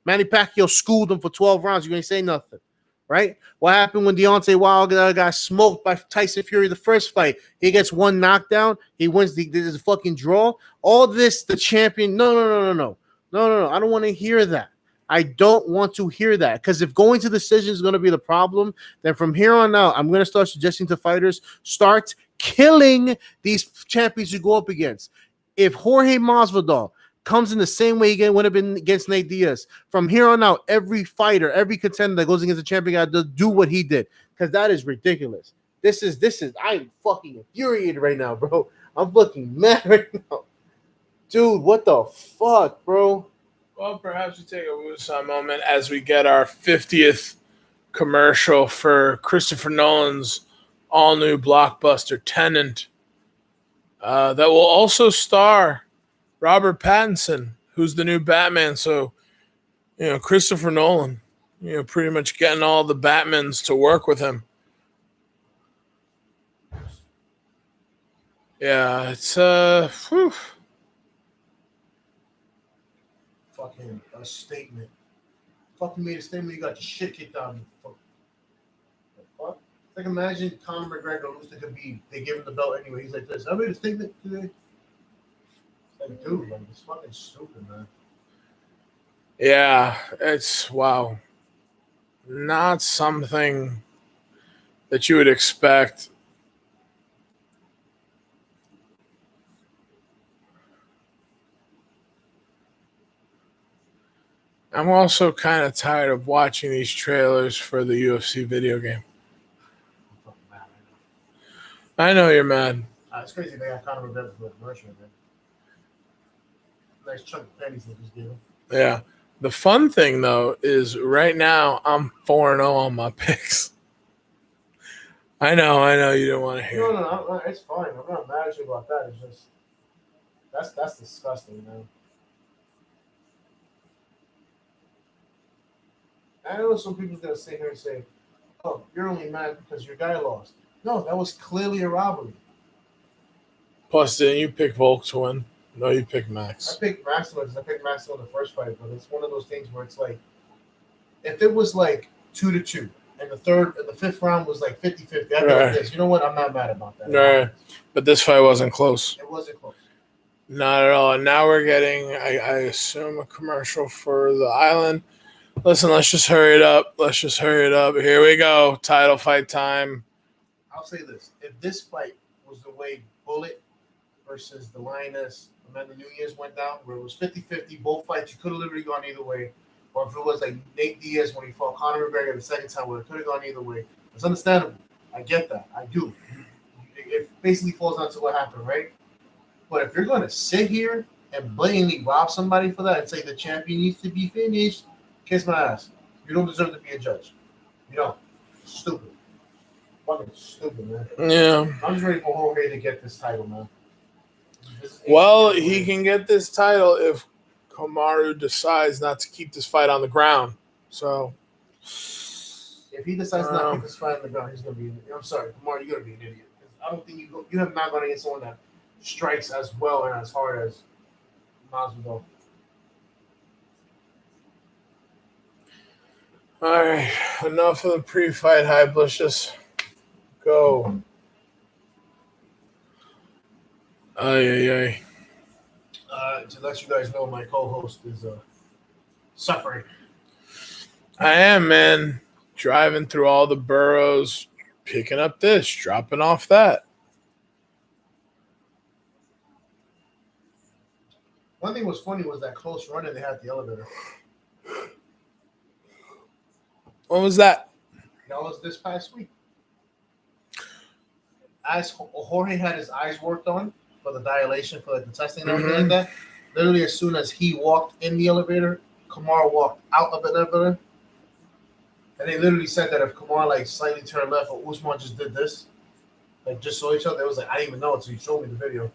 Manny Pacquiao schooled him for 12 rounds. You ain't say nothing, right? What happened when Deontay Wilder got smoked by Tyson Fury the first fight? He gets 1 knockdown. He wins the fucking draw. All this, the champion. No. I don't want to hear that. I don't want to hear that, because if going to decision is going to be the problem, then from here on out, I'm going to start suggesting to fighters, start killing these champions you go up against. If Jorge Masvidal comes in the same way he would have been against Nate Diaz, from here on out, every fighter, every contender that goes against a champion got to do what he did, because that is ridiculous. This is. I'm fucking infuriated right now, bro. I'm fucking mad right now, dude. What the fuck, bro? Well, perhaps we take a woosah moment as we get our 50th commercial for Christopher Nolan's all-new blockbuster Tenet, that will also star Robert Pattinson, who's the new Batman. So, Christopher Nolan, pretty much getting all the Batmans to work with him. Yeah, it's whew. Fucking a statement. Fucking made a statement. You got your shit kicked out of you. Fuck. What? Like, imagine Conor McGregor lose to Khabib. They give him the belt anyway. He's like this. I made a statement today. It's like, dude, like, it's fucking stupid, man. Yeah, it's wow. Not something that you would expect. I'm also kind of tired of watching these trailers for the UFC video game. I'm fucking mad right I know you're mad. now. It's crazy they got Conor McGregor for the commercial, man. Nice chunk of pennies they just gave him. Yeah. The fun thing, though, is right now I'm 4-0 on my picks. I know you don't want to hear. No, it's fine. I'm not mad at you about that. It's just that's disgusting, man. I know some people's gonna sit here and say, "Oh, you're only mad because your guy lost." No, that was clearly a robbery. Plus, didn't you pick Volk to win? No, you picked I Max. picked Maxwell because I picked Maxwell in the first fight, but it's one of those things where it's like, if it was like 2-2, and the fifth round was like 50-50, I'd be like this. You know what? I'm not mad about that. Right. But this fight wasn't close. It wasn't close. Not at all. And now we're getting, I assume, a commercial for the island. Listen, let's just hurry it up. Here we go. Title fight time. I'll say this. If this fight was the way Bullet versus the Lioness Amanda Nunes went down, where it was 50-50, both fights, you could have literally gone either way. Or if it was like Nate Diaz when he fought Conor McGregor the second time, where it could have gone either way. It's understandable. I get that. I do. It basically falls down to what happened, right? But if you're going to sit here and blatantly rob somebody for that and say the champion needs to be finished, kiss my ass. You don't deserve to be a judge. You don't. Stupid. Fucking stupid, man. Yeah. I'm just ready for Jorge to get this title, man. Well, he can get this title if Kamaru decides not to keep this fight on the ground. So, if he decides not to keep this fight on the ground, he's gonna be. I'm sorry, Kamaru, you're gonna be an idiot. I don't think you have not gone against someone that strikes as well and as hard as Masvidal. All right, enough of the pre-fight hype. Let's just go. Ay. To let you guys know, my co-host is suffering. I am, man. Driving through all the boroughs, picking up this, dropping off that. One thing was funny was that close run and they had the elevator. What was that? That was this past week. As Jorge had his eyes worked on for the dilation, for like the testing and everything like that, literally as soon as he walked in the elevator, Kamar walked out of the elevator. And they literally said that if Kamar like slightly turned left or Usman just did this, like just saw each other, it was like I didn't even know until you showed me the video.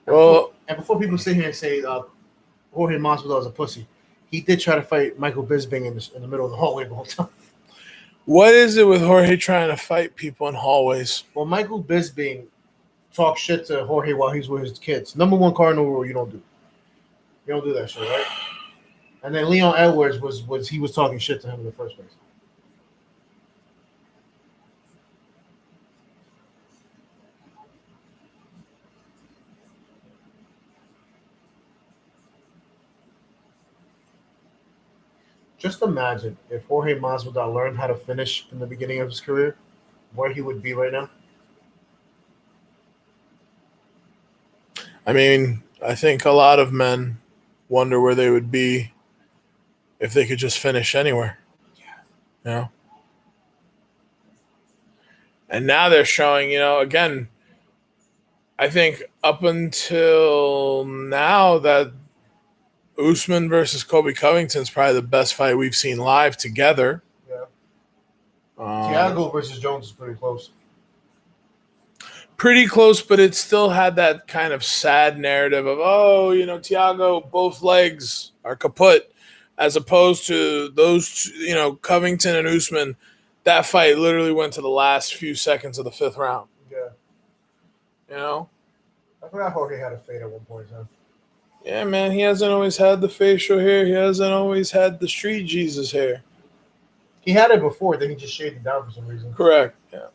Well, and before people sit here and say Jorge Masvidal is a pussy, he did try to fight Michael Bisping in the middle of the hallway the whole time. What is it with Jorge trying to fight people in hallways? Well, Michael Bisping talked shit to Jorge while he's with his kids. Number one cardinal rule: you don't do that shit, right? And then Leon Edwards was talking shit to him in the first place. Just imagine if Jorge Masvidal learned how to finish in the beginning of his career, where he would be right now. I mean, I think a lot of men wonder where they would be if they could just finish anywhere. You know? And now they're showing, again, I think up until now that Usman versus Colby Covington is probably the best fight we've seen live together. Yeah. Thiago versus Jones is pretty close. Pretty close, but it still had that kind of sad narrative of, Thiago, both legs are kaput, as opposed to those, Covington and Usman. That fight literally went to the last few seconds of the fifth round. Yeah. I forgot Jorge had a fade at one point, huh? Yeah, man, he hasn't always had the facial hair. He hasn't always had the street Jesus hair. He had it before, then he just shaved it down for some reason. Correct, yeah.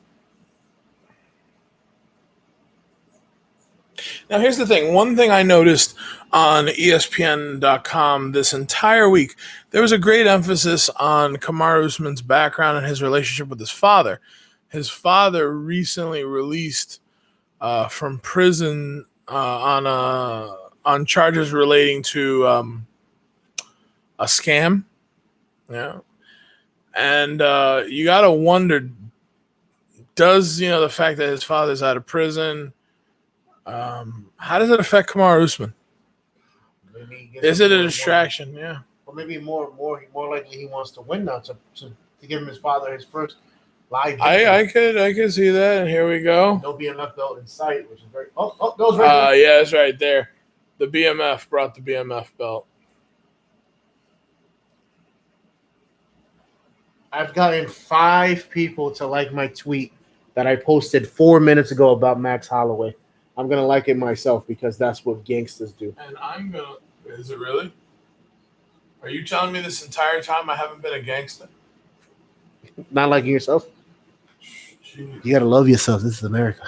Now, here's the thing. One thing I noticed on ESPN.com this entire week, there was a great emphasis on Kamaru Usman's background and his relationship with his father. His father recently released from prison on charges relating to a scam. Yeah. And you got to wonder, does, the fact that his father's out of prison, how does it affect Kamaru Usman? Is it a distraction? Yeah. Or maybe more likely he wants to win now to give him his father his first live victory. I could see that, and here we go. There'll be a left belt in sight, which is very goes right there. Yeah, it's right there. The BMF brought the BMF belt. I've gotten 5 people to like my tweet that I posted 4 minutes ago about Max Holloway. I'm gonna like it myself because that's what gangsters do. And I'm gonna. Is it really? Are you telling me this entire time I haven't been a gangster? Not liking yourself? Jeez. You gotta love yourself. This is America.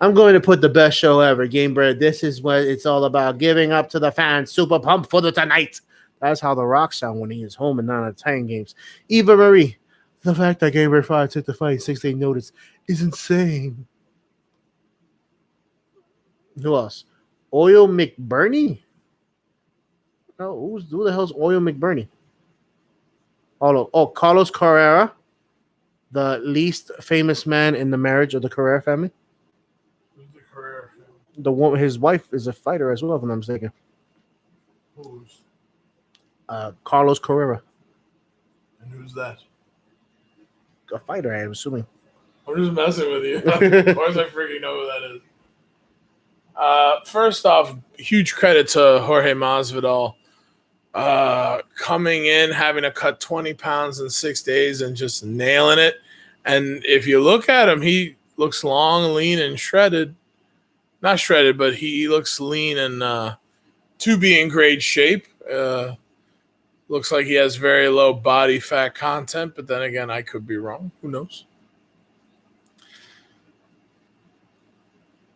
I'm going to put the best show ever, Game Bread. This is what it's all about. Giving up to the fans. Super pumped for the tonight. That's how The Rock sound when he is home in 9 out of 10 games. Eva Marie. The fact that Game Bread 5 took the fight 6-day notice is insane. Who else? Oil McBurney? Oh, who the hell's Oil McBurney? Oh, Carlos Carrera, the least famous man in the marriage of the Carrera family. Who's the Carrera family? The one, his wife is a fighter as well, if I'm not mistaken. Who's? Carlos Carrera. And who's that? A fighter, I'm assuming. I'm just messing with you. Of course I freaking know who that is. First off, huge credit to Jorge Masvidal. Coming in, having to cut 20 pounds in 6 days and just nailing it. And if you look at him, he looks long, lean, and shredded. Not shredded, but he looks lean and to be in great shape. Looks like he has very low body fat content, but then again, I could be wrong. Who knows?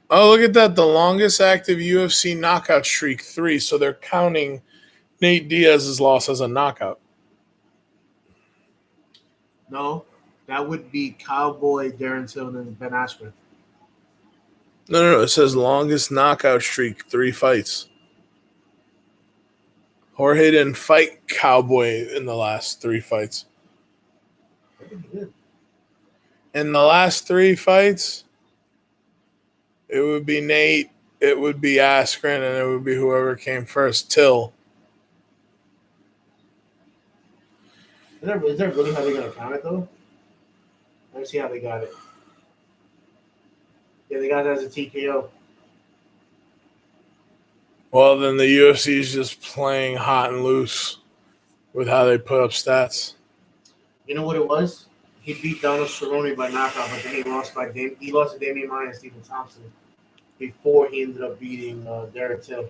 Oh, look at that. The longest active UFC knockout streak, 3. So they're counting Nate Diaz's loss as a knockout. No, that would be Cowboy, Darren Till, and Ben Askren. No. It says longest knockout streak, 3 fights. Jorge didn't fight Cowboy in the last 3 fights. In the last 3 fights, it would be Nate, it would be Askren, and it would be whoever came first, Till. Is that really how they're going to count it, though? Let's see how they got it. Yeah, they got it as a TKO. Well, then the UFC is just playing hot and loose with how they put up stats. You know what it was? He beat Donald Cerrone by knockout, but then he lost to Damian Maia and Stephen Thompson before he ended up beating Darren Till.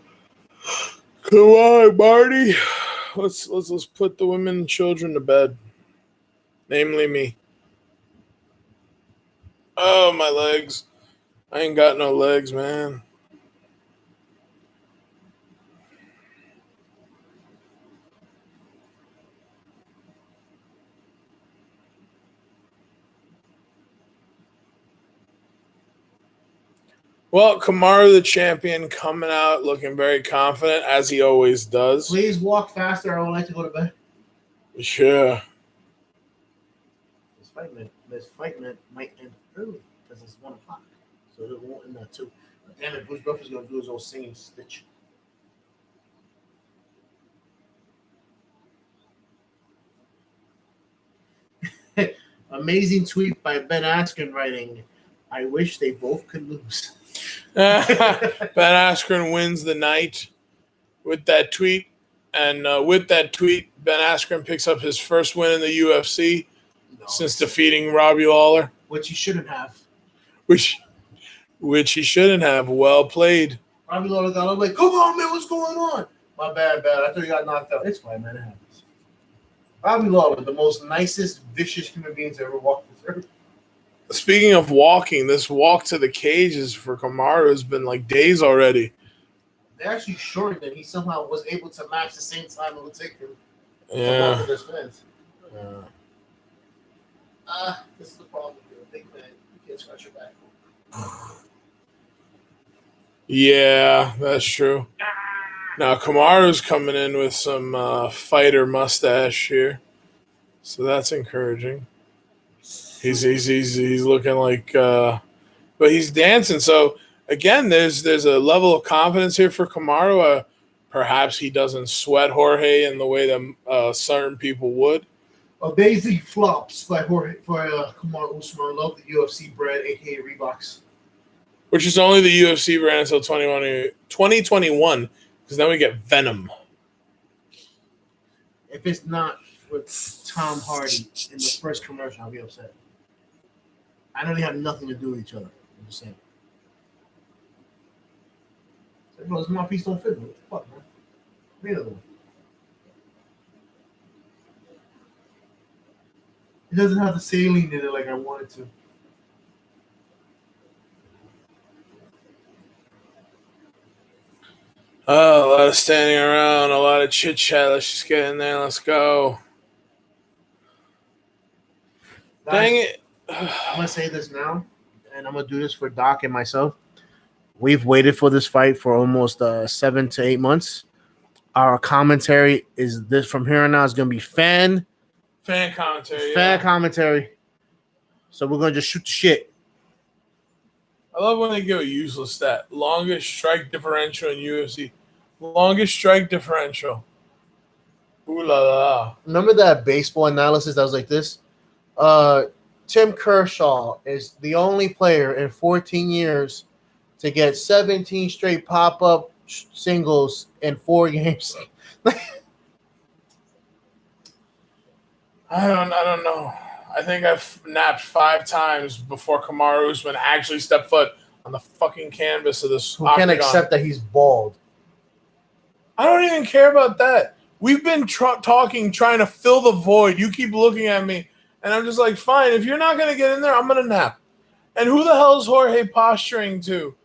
Come on, Marty. Let's put the women and children to bed. Namely me. Oh, my legs. I ain't got no legs, man. Well, Kamaru, the champion, coming out looking very confident, as he always does. Please walk faster. I would like to go to bed. Sure. This fight might end early because it's 1 o'clock. So it won't end at 2. But damn it, Bruce Buffer's going to do his old singing stitch. Amazing tweet by Ben Askren writing, I wish they both could lose. Ben Askren wins the night with that tweet. And with that tweet, Ben Askren picks up his first win in the UFC since defeating Robbie Lawler. Which he shouldn't have. Which he shouldn't have. Well played. Robbie Lawler got up like, come on, man, what's going on? My bad. I thought you got knocked out. It's fine, man. It happens. Robbie Lawler, the most nicest, vicious human being to ever walk this earth. Speaking of walking, this walk to the cages for Kamaru has been like days already. They actually shortened it. He somehow was able to match the same time it would take him. Yeah. To his fans. Yeah. This is the problem with a big man. You can't scratch your back. Yeah, that's true. Now Kamaru's coming in with some fighter mustache here, so that's encouraging. He's looking like, but he's dancing. So again, there's a level of confidence here for Kamaru. Perhaps he doesn't sweat Jorge in the way that certain people would. Amazing flops by Kamaru Usman. Love the UFC brand, aka Reeboks. Which is only the UFC brand until 2021, because then we get Venom. If it's not with Tom Hardy in the first commercial, I'll be upset. I know they have nothing to do with each other. I'm just saying. So, bro, this mouthpiece don't fit me. What the fuck, man? Give me another one. It doesn't have the saline in it like I want it to. Oh, a lot of standing around, a lot of chit chat. Let's just get in there. Let's go. Dang it. I'm going to say this now, and I'm going to do this for Doc and myself. We've waited for this fight for almost 7 to 8 months. Our commentary is this from here on out is going to be fan commentary. Commentary. So we're going to just shoot the shit. I love when they give a useless stat. Longest strike differential in UFC. Longest strike differential. Ooh la la. Remember that baseball analysis that was like this? Tim Kershaw is the only player in 14 years to get 17 straight pop-up singles in 4 games. I don't know. I think I've napped 5 times before Kamaru Usman actually stepped foot on the fucking canvas of this. Who can't accept that he's bald? I don't even care about that. We've been trying to fill the void. You keep looking at me, and I'm just like, fine. If you're not going to get in there, I'm going to nap. And who the hell is Jorge posturing to?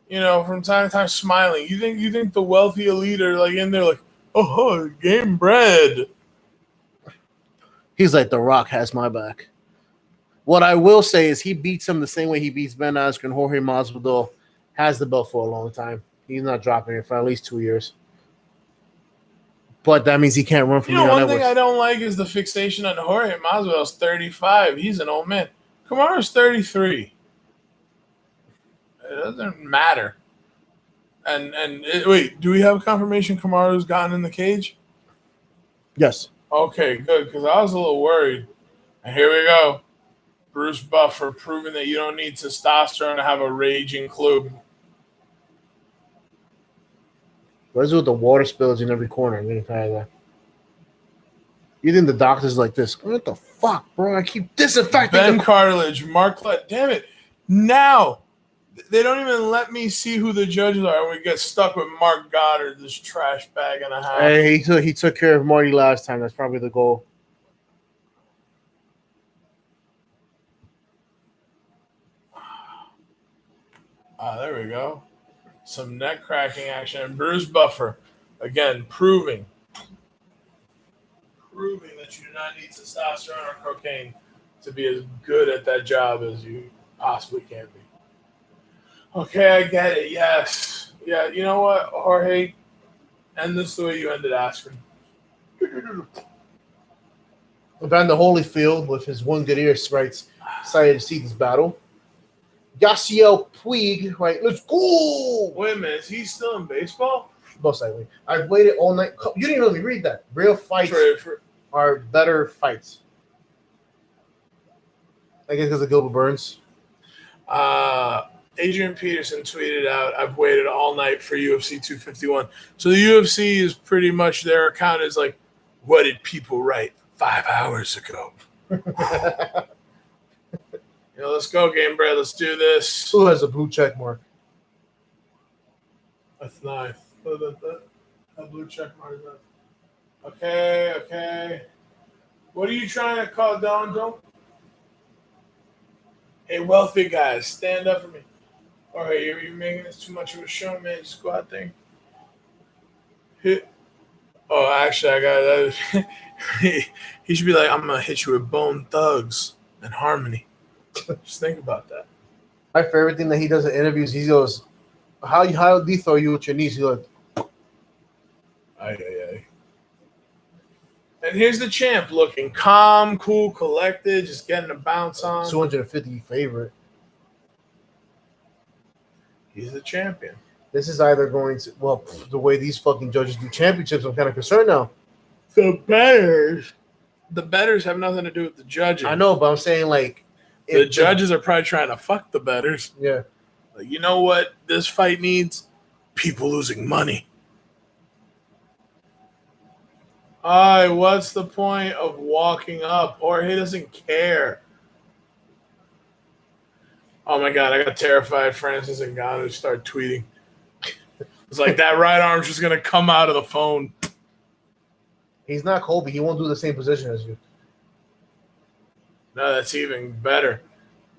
from time to time smiling. You think the wealthy elite are like in there like, oh, game bread. He's like, The Rock has my back. What I will say is he beats him the same way he beats Ben Askren. Jorge Masvidal has the belt for a long time. He's not dropping it for at least 2 years. But that means he can't run from One thing I don't like is the fixation on Jorge Masvidal's 35. He's an old man. Kamaru's 33. It doesn't matter. Wait, do we have confirmation Kamaru's gotten in the cage? Yes. Okay, good, because I was a little worried. And here we go. Bruce Buffer proving that you don't need testosterone to have a raging club. What is it with the water spillage in every corner? I'm going to tell you that. You think the doctor's like this? What the fuck, bro? I keep disinfecting. Ben Cartilage, Mark damn it. Now, they don't even let me see who the judges are. We get stuck with Mark Goddard, this trash bag and a half. Hey, he took care of Marty last time. That's probably the goal. There we go. Some neck cracking action. And Bruce Buffer, again, proving that you do not need testosterone or cocaine to be as good at that job as you possibly can be. Okay, I get it. Yes. Yeah, you know what, Jorge? End this the way you ended Askren. Evander Holyfield, with his one good ear, writes, excited to see this battle. Yasiel Puig, right? Let's go. Wait a minute, is he still in baseball? Most likely. I've waited all night. You didn't really read that. Real fights are better fights. I guess because of Gilbert Burns. Adrian Peterson tweeted out, I've waited all night for UFC 251. So the UFC is pretty much, their account is like, what did people write 5 hours ago? Let's go, Game Bread. Let's do this. Who has a blue check mark? That's nice. A blue check mark. Okay. What are you trying to call down, Don't? Hey, wealthy guys, stand up for me. All right, you're making this too much of a show, man. Just go out there. Oh, actually, I got that. He should be like, I'm going to hit you with Bone Thugs and Harmony. Just think about that. My favorite thing that he does in interviews, he goes, how do you throw you with your knees? He goes, Aye. And here's the champ looking calm, cool, collected, just getting a bounce on. 250 favorite. He's the champion. This is either going to, the way these fucking judges do championships, I'm kind of concerned now. The bettors have nothing to do with the judges. I know, but I'm saying like, the judges are probably trying to fuck the bettors. Yeah. Like, you know what this fight needs? People losing money. All right, what's the point of walking up? Or he doesn't care. Oh, my God, I got terrified. Francis and Ngannou start tweeting. It's like that right arm's just going to come out of the phone. He's not Kobe. He won't do the same position as you. No, that's even better.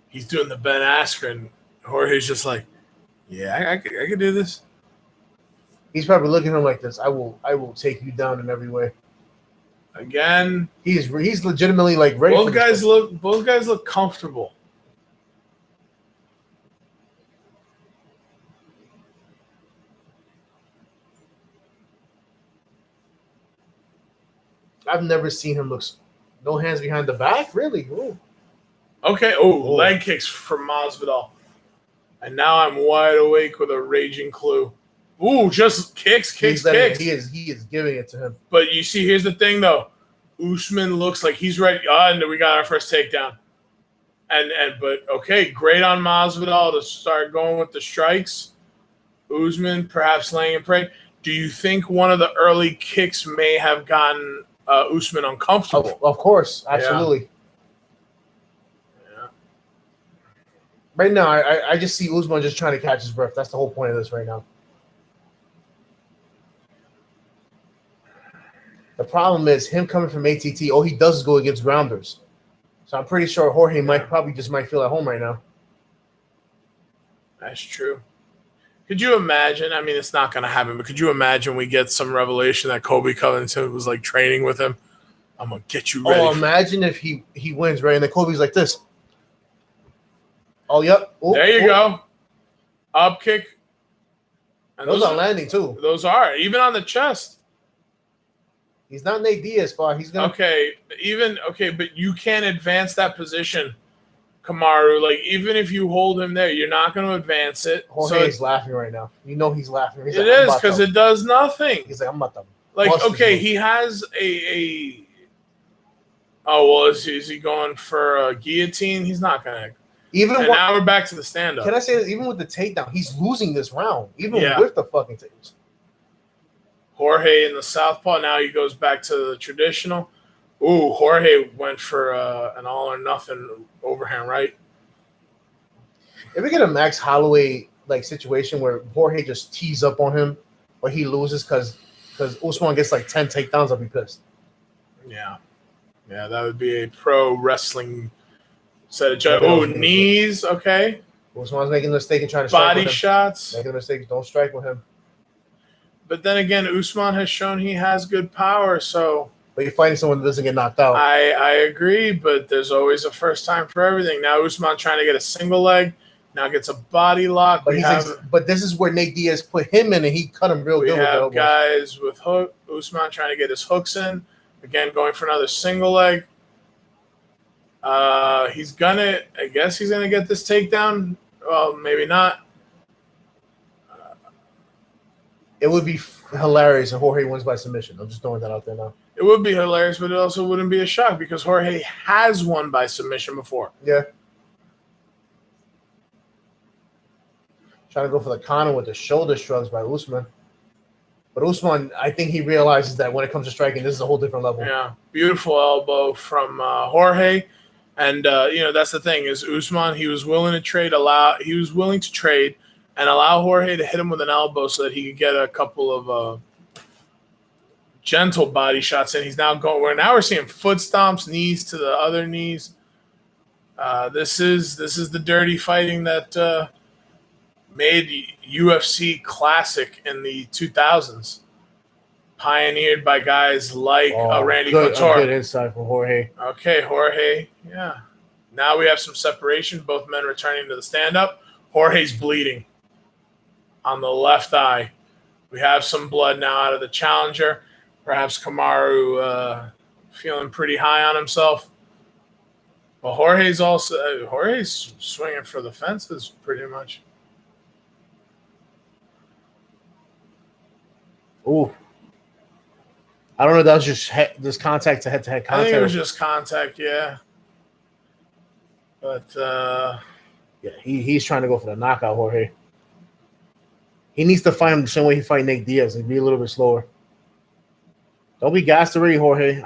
He's doing the Ben Askren. Jorge's just like, yeah, I could do this. He's probably looking at him like this. I will take you down in every way. Again, he's legitimately like ready. Both guys look comfortable. I've never seen him look no hands behind the back. Really? Ooh. Okay. Oh, leg kicks from Masvidal. And now I'm wide awake with a raging clue. Ooh, just kicks. He is giving it to him. But you see, here's the thing, though. Usman looks like he's ready. And we got our first takedown. But okay, great on Masvidal to start going with the strikes. Usman perhaps laying in prey. Do you think one of the early kicks may have gotten Usman uncomfortable? Of course, absolutely. Yeah. Right now, I just see Usman just trying to catch his breath. That's the whole point of this right now. The problem is him coming from ATT. All he does is go against grounders. So I'm pretty sure Jorge might feel at home right now. That's true. Could you imagine? I mean, it's not going to happen, but could you imagine we get some revelation that Kobe Covington was like training with him? I'm gonna get you ready. Oh, imagine if he wins, right? And then Kobe's like this. Oh, yep. Ooh, there you go. Up kick. And those are landing too. Those are even on the chest. He's not Nate Diaz, but he's gonna. But you can't advance that position, Kamaru. Like even if you hold him there, you're not going to advance it. Jorge's laughing right now. You know he's laughing. He's it is because it does nothing. He's like, I'm about to. Like he has a. Oh well, is he going for a guillotine? He's not going to. Now we're back to the stand-up. Can I say that even with the takedown, he's losing this round, even with the fucking tapes. Jorge in the southpaw. Now he goes back to the traditional. Ooh, Jorge went for an all or nothing overhand right. If we get a Max Holloway like situation where Jorge just tees up on him, or he loses because Usman gets like 10 takedowns, I'll be pissed. Yeah, that would be a pro wrestling set of judges. Oh, knees. Okay. Usman's making a mistake and trying to strike body shots. Making a mistake. Don't strike with him. But then again, Usman has shown he has good power, so. But you're fighting someone that doesn't get knocked out. I agree, but there's always a first time for everything. Now Usman trying to get a single leg, now gets a body lock. But this is where Nate Diaz put him in, and he cut him real good. We have guys with hook. Usman trying to get his hooks in. Again, going for another single leg. I guess he's gonna get this takedown. Well, maybe not. It would be hilarious if Jorge wins by submission. I'm just throwing that out there now. It would be hilarious, but it also wouldn't be a shock because Jorge has won by submission before. Yeah. Trying to go for the counter with the shoulder shrugs by Usman. But Usman, I think he realizes that when it comes to striking, this is a whole different level. Yeah. Beautiful elbow from Jorge. And, that's the thing is Usman, he was willing to trade and allow Jorge to hit him with an elbow so that he could get a couple of gentle body shots in. He's now going. Now we're seeing foot stomps, knees to the other knees. This is the dirty fighting that made UFC classic in the 2000s, pioneered by guys like Randy Couture. Good insight from Jorge. Okay, Jorge. Yeah. Now we have some separation. Both men returning to the stand-up. Jorge's bleeding on the left eye. We have some blood now out of the challenger. Perhaps Kamaru feeling pretty high on himself. But Jorge's swinging for the fences pretty much. Ooh. I don't know if that was just contact to head-to-head contact. I think it was just contact, yeah. But yeah, he's trying to go for the knockout, Jorge. He needs to fight him the same way he fight Nate Diaz and be a little bit slower. Don't be gassed already, Jorge.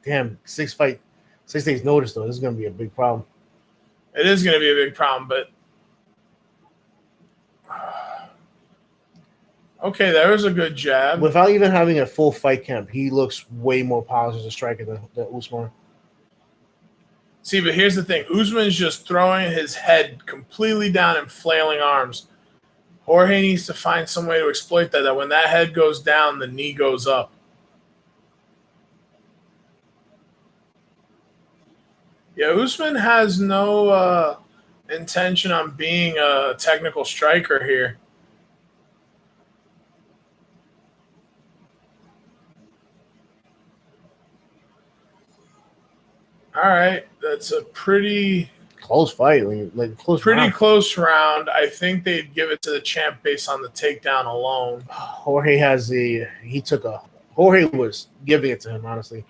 Damn, 6 days notice though. This is gonna be a big problem. It is gonna be a big problem, but okay, there was a good jab. Without even having a full fight camp, he looks way more polished as a striker than Usman. See, but here's the thing. Usman's just throwing his head completely down and flailing arms. Jorge needs to find some way to exploit that when that head goes down, the knee goes up. Yeah, Usman has no intention on being a technical striker here. All right, that's a pretty close fight, close round. I think they'd give it to the champ based on the takedown alone. Jorge was giving it to him, honestly.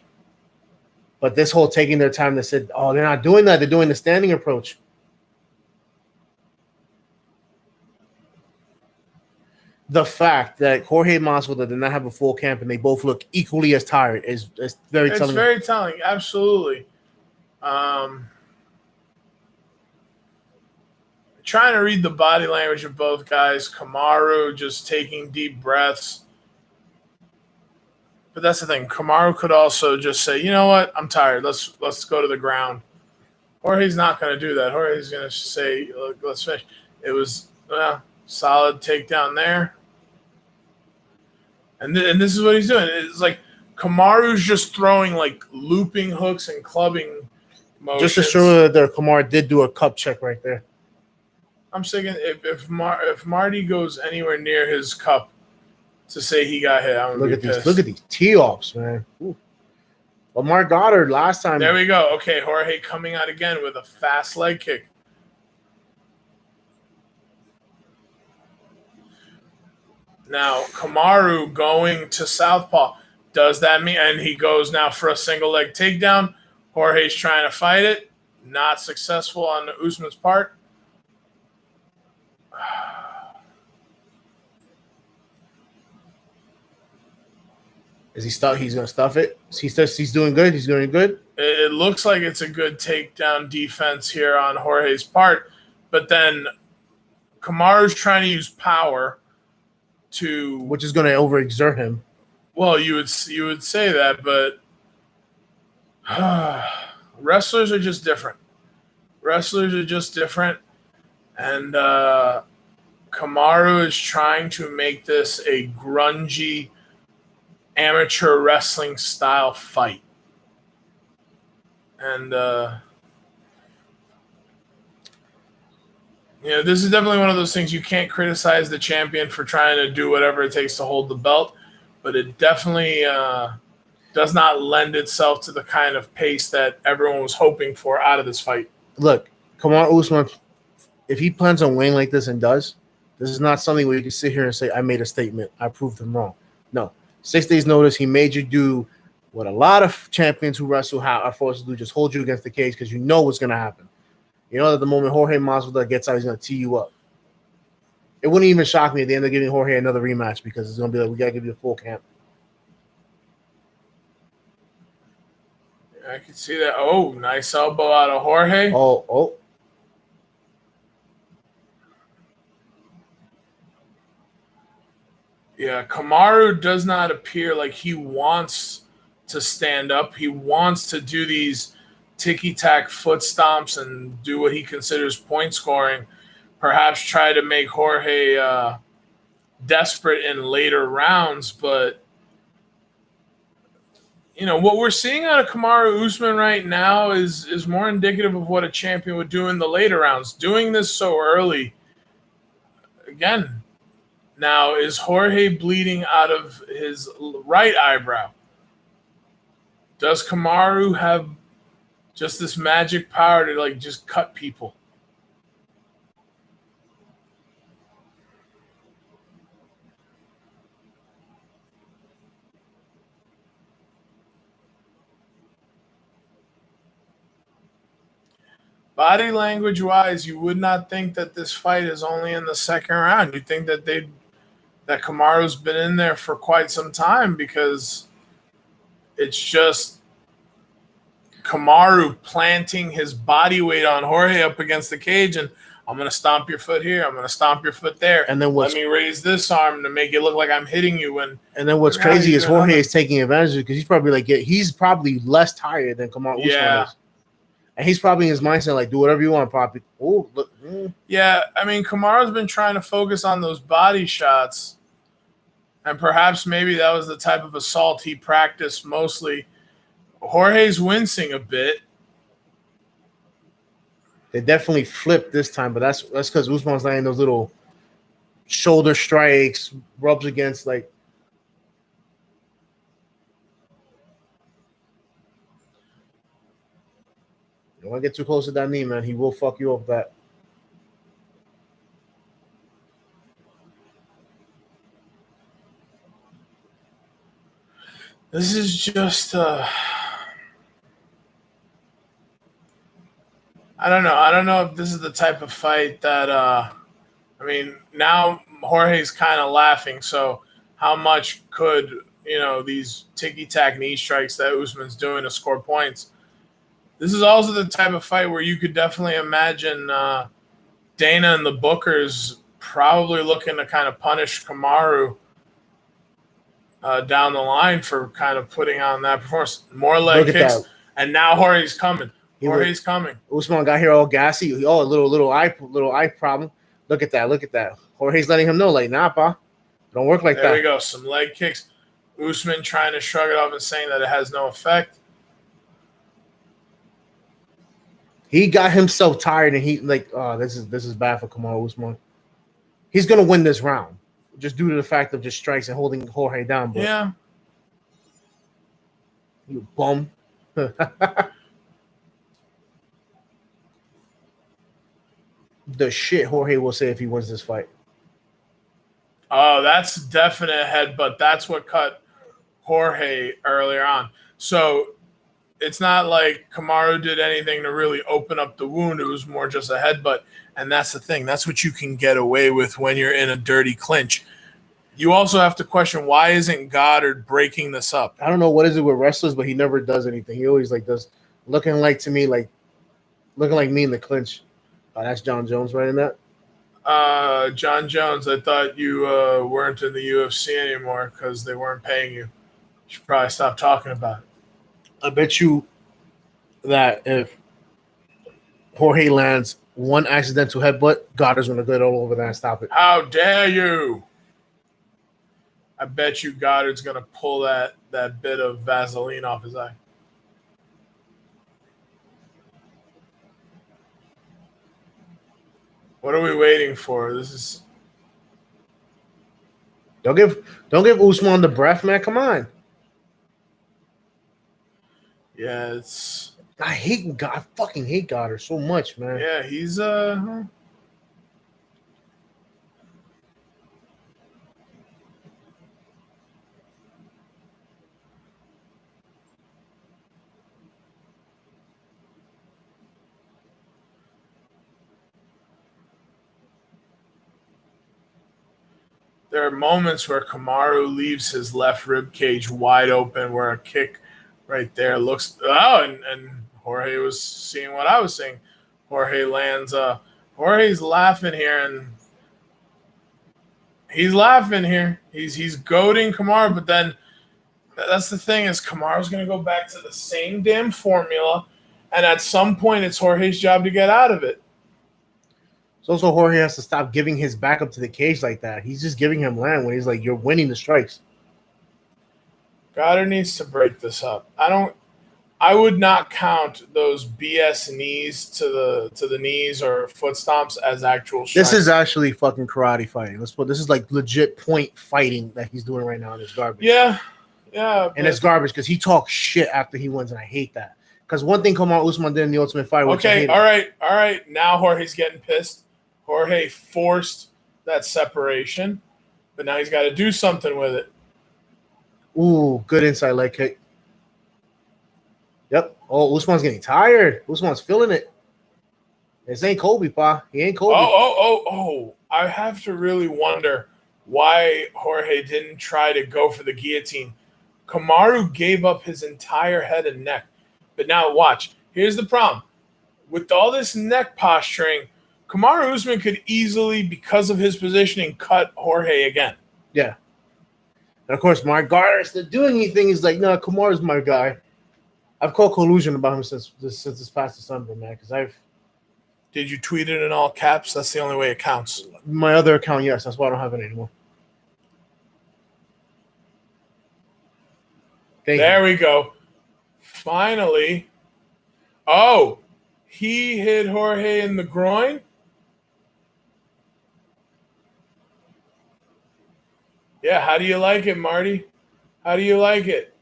But this whole taking their time, they said, "Oh, they're not doing that. They're doing the standing approach." The fact that Jorge Masvidal did not have a full camp and they both look equally as tired is very telling. It's very telling, absolutely. Trying to read the body language of both guys. Kamaru just taking deep breaths. But that's the thing. Kamaru could also just say, you know what? I'm tired. Let's go to the ground. Or he's not going to do that. Or he's going to say, look, let's finish. It was Solid takedown there. And this is what he's doing. It's like Kamaru's just throwing like looping hooks and clubbing motions. Just to show that Kamaru did do a cup check right there. I'm thinking if Marty goes anywhere near his cup to say he got hit, I'm gonna be pissed. Look at these tee-offs, man. Ooh. Lamar Goddard last time. There we go. Okay, Jorge coming out again with a fast leg kick. Now, Kamaru going to southpaw. Does that mean, and he goes now for a single leg takedown. Jorge's trying to fight it. Not successful on Usman's part. Is he stuff? He's gonna stuff it. He's doing good. He's doing good. It looks like it's a good takedown defense here on Jorge's part, but then Kamaru's trying to use power which is gonna overexert him. Well, you would say that, but wrestlers are just different. And Kamaru is trying to make this a grungy amateur wrestling style fight. And this is definitely one of those things you can't criticize the champion for trying to do whatever it takes to hold the belt, but it definitely does not lend itself to the kind of pace that everyone was hoping for out of this fight. Look, Kamaru Usman, if he plans on winning like this and does, this is not something where you can sit here and say, I made a statement, I proved him wrong. No. 6 days notice, he made you do what a lot of champions who wrestle are forced to do, just hold you against the cage because you know what's going to happen. You know that the moment Jorge Masvidal gets out, he's going to tee you up. It wouldn't even shock me if they end up giving Jorge another rematch because it's going to be like, we got to give you a full camp. I can see that. Oh, nice elbow out of Jorge. Oh. Yeah, Kamaru does not appear like he wants to stand up. He wants to do these ticky-tack foot stomps and do what he considers point scoring. Perhaps try to make Jorge desperate in later rounds. But, what we're seeing out of Kamaru Usman right now is more indicative of what a champion would do in the later rounds. Doing this so early, again, now, is Jorge bleeding out of his right eyebrow? Does Kamaru have just this magic power to just cut people? Body language wise, you would not think that this fight is only in the second round. You'd think that that Kamaru's been in there for quite some time because it's just Kamaru planting his body weight on Jorge up against the cage, and I'm going to stomp your foot here. I'm going to stomp your foot there. And then let me raise this arm to make it look like I'm hitting you. And then what's crazy is Jorge is taking advantage of it because he's probably less tired than Kamaru Usman is. And he's probably in his mindset like, do whatever you want, Poppy. Oh, look. Yeah, Kamaru's been trying to focus on those body shots. And perhaps maybe that was the type of assault he practiced mostly. Jorge's wincing a bit. They definitely flipped this time, but that's because Usman's landing those little shoulder strikes, rubs against like. You don't want to get too close to that knee, man. He will fuck you up with that. This is just I don't know. I don't know if this is the type of fight that now Jorge's kind of laughing, so how much could, these ticky-tack knee strikes that Usman's doing to score points? This is also the type of fight where you could definitely imagine Dana and the Bookers probably looking to kind of punish Kamaru down the line for kind of putting on that performance. More leg kicks, and now Jorge's coming. Jorge's coming. Usman got here all gassy. A little eye problem. Look at that. Look at that. Jorge's letting him know, like, nah, pa. Don't work like There that. we go. Some leg kicks. Usman trying to shrug it off and saying that it has no effect. He got himself tired, and he like, oh, this is bad for Kamaru Usman. He's gonna win this round, just due to the fact of just strikes and holding Jorge down. But Yeah. you bum. The shit Jorge will say if he wins this fight. Oh, that's definite headbutt. That's what cut Jorge earlier on. So it's not like Kamaru did anything to really open up the wound. It was more just a headbutt. And that's the thing. That's what you can get away with when you're in a dirty clinch. You also have to question, why isn't Goddard breaking this up? I don't know what is it with wrestlers, but he never does anything. He always like does looking like me in the clinch. That's John Jones right in that. John Jones, I thought you weren't in the UFC anymore because they weren't paying you. You should probably stop talking about it. I bet you that if Jorge lands one accidental headbutt, Goddard's going to get all over that and stop it. How dare you? I bet you Goddard's going to pull that bit of Vaseline off his eye. What are we waiting for? This is. Don't give Usman the breath, man. Come on. Yeah, it's. I fucking hate Goddard so much, man. Yeah, he's There are moments where Kamaru leaves his left rib cage wide open, where a kick right there looks. Oh, and Jorge was seeing what I was seeing. Jorge lands. Jorge's laughing here, and he's laughing here. He's goading Kamaru, but then that's the thing is Kamaru's going to go back to the same damn formula, and at some point it's Jorge's job to get out of it. So also Jorge has to stop giving his back up to the cage like that. He's just giving him land when he's like, you're winning the strikes. Goddard needs to break this up. I would not count those BS knees to the knees or foot stomps as actual strikes. This is actually fucking karate fighting. This is like legit point fighting that he's doing right now in this garbage. Yeah. And it's garbage because he talks shit after he wins, and I hate that. Because one thing Kamaru Usman did in the Ultimate Fighter. Okay, all right. Now Jorge's getting pissed. Jorge forced that separation, but now he's got to do something with it. Ooh, good inside leg kick. Yep. Oh, Usman's getting tired. Usman's feeling it. This ain't Kobe, pa. He ain't Kobe. Oh. I have to really wonder why Jorge didn't try to go for the guillotine. Kamaru gave up his entire head and neck. But now watch. Here's the problem. With all this neck posturing, Kamaru Usman could easily, because of his positioning, cut Jorge again. Yeah. And of course, Mark Garner, instead of doing anything, he's like, no, Kamaru's my guy. I've called collusion about him since this past December, man, because Did you tweet it in all caps? That's the only way it counts. My other account, yes. That's why I don't have it anymore. There we go. Finally. Oh, he hit Jorge in the groin? Yeah, how do you like it, Marty? How do you like it?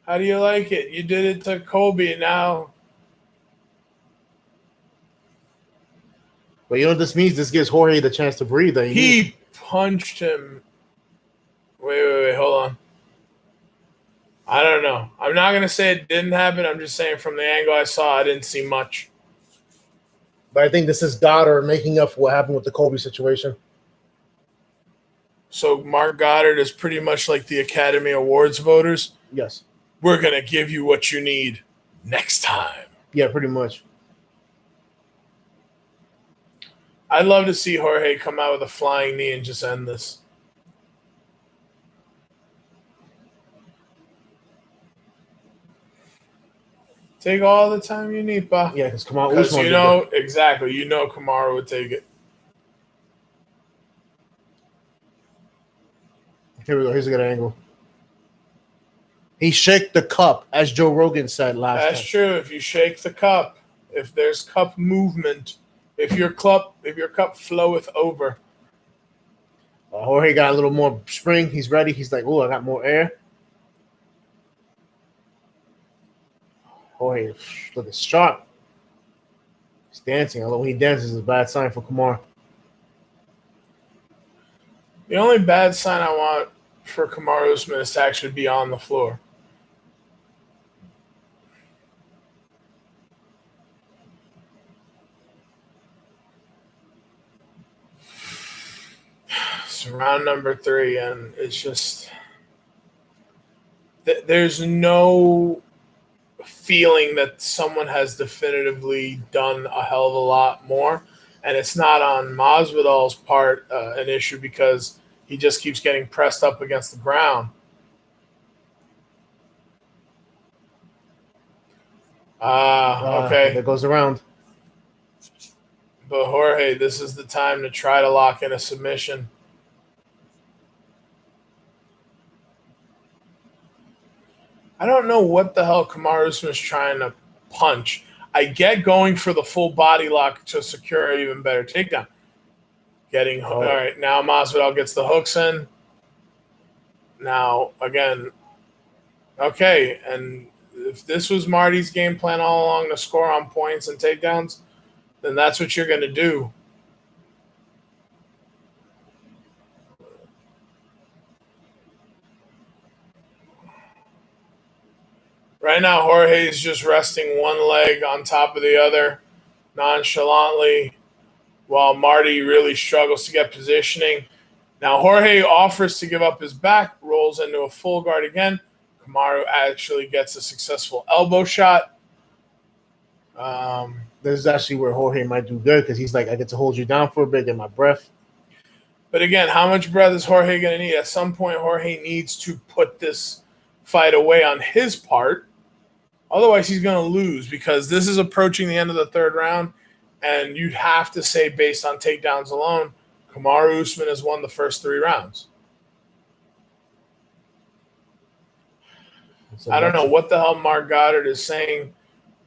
How do you like it? You did it to Kobe now. But you know what this means? This gives Jorge the chance to breathe. He punched him. Wait, hold on. I don't know. I'm not going to say it didn't happen. I'm just saying from the angle I saw, I didn't see much. But I think this is Goddard making up for what happened with the Kobe situation. So Mark Goddard is pretty much like the Academy Awards voters. Yes. We're going to give you what you need next time. Yeah, pretty much. I'd love to see Jorge come out with a flying knee and just end this. Take all the time you need, pa. Yeah, because Kamaru Usman. Exactly. Kamaru would take it. Here we go. Here's a good angle. He shook the cup, as Joe Rogan said last That's time. true. If you shake the cup, if there's cup movement, if your cup floweth over. Jorge got a little more spring. He's ready. He's like, oh, I got more air. Jorge, look, it's sharp. He's dancing. Although when he dances, is a bad sign for Kamaru. The only bad sign I want for Kamaru Usman is to actually be on the floor. It's round number 3, and it's just there's no feeling that someone has definitively done a hell of a lot more, and it's not on Masvidal's part an issue because he just keeps getting pressed up against the ground. Okay. That goes around. But Jorge, this is the time to try to lock in a submission. I don't know what the hell Kamaru Usman is trying to punch. I get going for the full body lock to secure an even better takedown. All right, now Masvidal gets the hooks in. Now, again, okay, and if this was Marty's game plan all along to score on points and takedowns, then that's what you're going to do. Right now, Jorge is just resting one leg on top of the other nonchalantly while Marty really struggles to get positioning. Now, Jorge offers to give up his back, rolls into a full guard again. Kamaru actually gets a successful elbow shot. This is actually where Jorge might do good because he's like, I get to hold you down for a bit, get my breath. But again, how much breath is Jorge going to need? At some point, Jorge needs to put this fight away on his part. Otherwise, he's going to lose because this is approaching the end of the 3rd round, and you'd have to say, based on takedowns alone, Kamaru Usman has won the first 3 rounds. I don't know what the hell Mark Goddard is saying,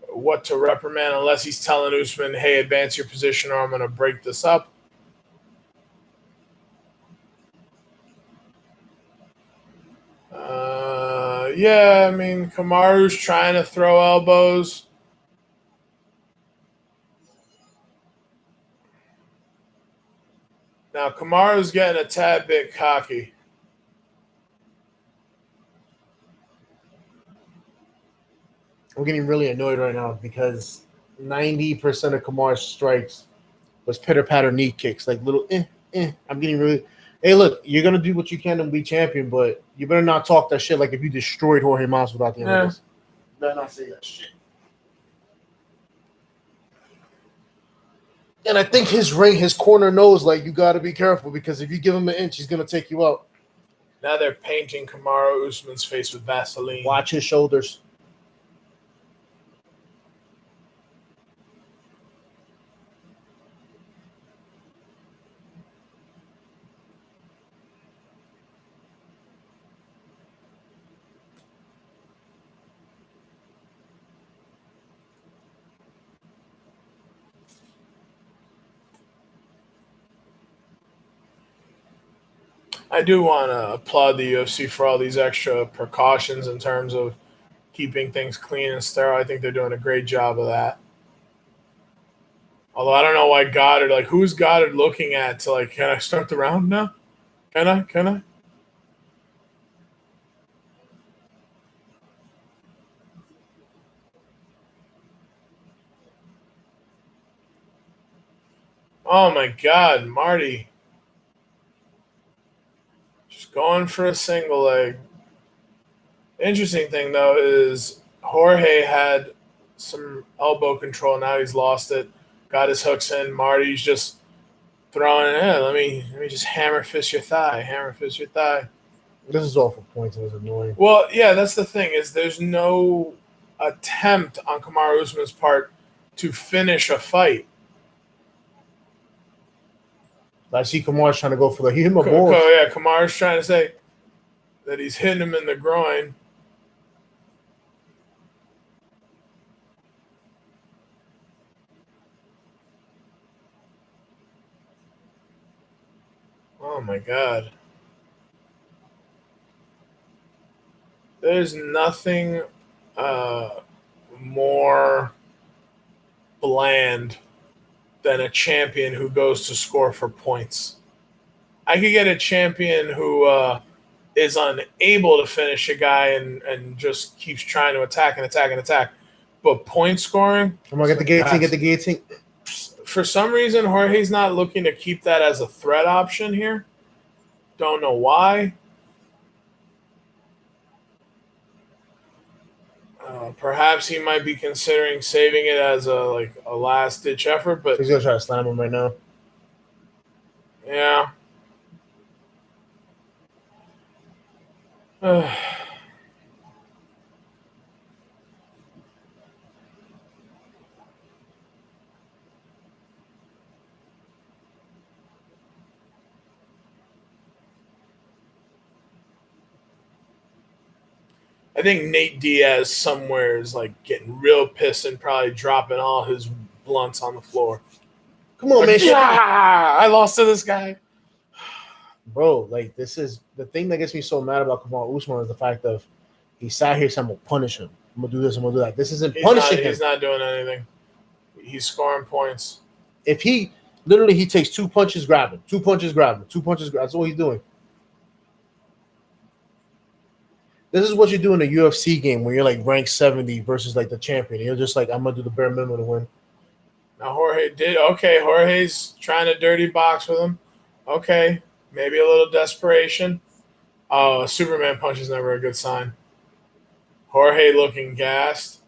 what to reprimand, unless he's telling Usman, hey, advance your position or I'm going to break this up. Yeah, I mean, Kamaru's trying to throw elbows. Now, Kamaru's getting a tad bit cocky. I'm getting really annoyed right now because 90% of Kamaru's strikes was pitter-patter knee kicks, like little I'm getting really... Hey, look, you're going to do what you can to be champion, but you better not talk that shit like if you destroyed Jorge Masvidal at the end of this. You better not say that shit. And I think his corner knows, like, you got to be careful because if you give him an inch, he's going to take you out. Now they're painting Kamaru Usman's face with Vaseline. Watch his shoulders. I do want to applaud the UFC for all these extra precautions in terms of keeping things clean and sterile. I think they're doing a great job of that. Although I don't know why Goddard, like, who's Goddard looking at to, like, can I start the round now? Can I? Oh, my God, Marty. Just going for a single leg. Interesting thing, though, is Jorge had some elbow control. Now he's lost it. Got his hooks in. Marty's just throwing it in. Let me just hammer fist your thigh. This is all for points. It was annoying. Well, yeah, that's the thing is there's no attempt on Kamaru Usman's part to finish a fight. I see Kamaru's trying to go for the hit my balls. Yeah, Kamaru's trying to say, that he's hitting him in the groin. Oh my God. There's nothing more bland than a champion who goes to score for points. I could get a champion who is unable to finish a guy and just keeps trying to attack and attack and attack. But point scoring, I'm gonna get the guillotine. Get the guillotine. For some reason, Jorge's not looking to keep that as a threat option here. Don't know why. Perhaps he might be considering saving it as a last ditch effort, but he's gonna try to slam him right now. Yeah. I think Nate Diaz somewhere is like getting real pissed and probably dropping all his blunts on the floor. Come on, man. Yeah, I lost to this guy. Bro, like, this is the thing that gets me so mad about Kamaru Usman is the fact of he sat here saying, I'm going to punish him. I'm going to do this, I'm going to do that. This isn't punishing him. He's not doing anything. He's scoring points. If he takes 2 punches, grab him. 2 punches, grab him. 2 punches, grab him. That's all he's doing. This is what you do in a UFC game when you're like ranked 70 versus like the champion. You're just like, I'm going to do the bare minimum to win. Now Jorge did. Okay, Jorge's trying to dirty box with him. Okay, maybe a little desperation. Oh, Superman punch is never a good sign. Jorge looking gassed.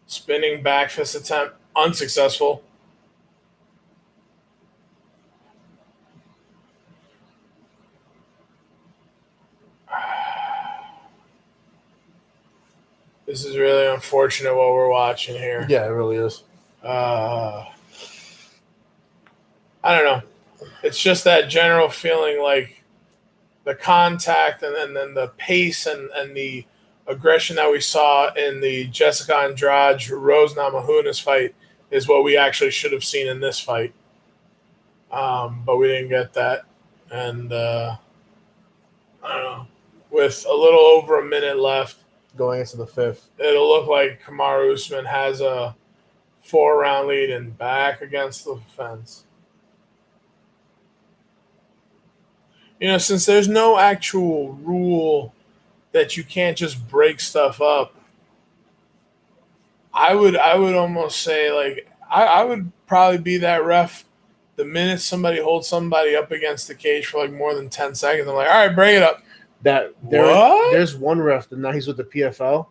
Spinning back fist attempt, unsuccessful. This is really unfortunate what we're watching here. Yeah, it really is. I don't know. It's just that general feeling like the contact and then the pace and the aggression that we saw in the Jessica Andrade Rose Namajunas fight is what we actually should have seen in this fight. But we didn't get that. And I don't know. With a little over a minute left, going into the 5th, it'll look like Kamaru Usman has a 4-round lead and back against the fence. You know, since there's no actual rule that you can't just break stuff up, I would almost say, like, I would probably be that ref the minute somebody holds somebody up against the cage for like more than 10 seconds. I'm like, all right, break it up. There's one ref that now he's with the PFL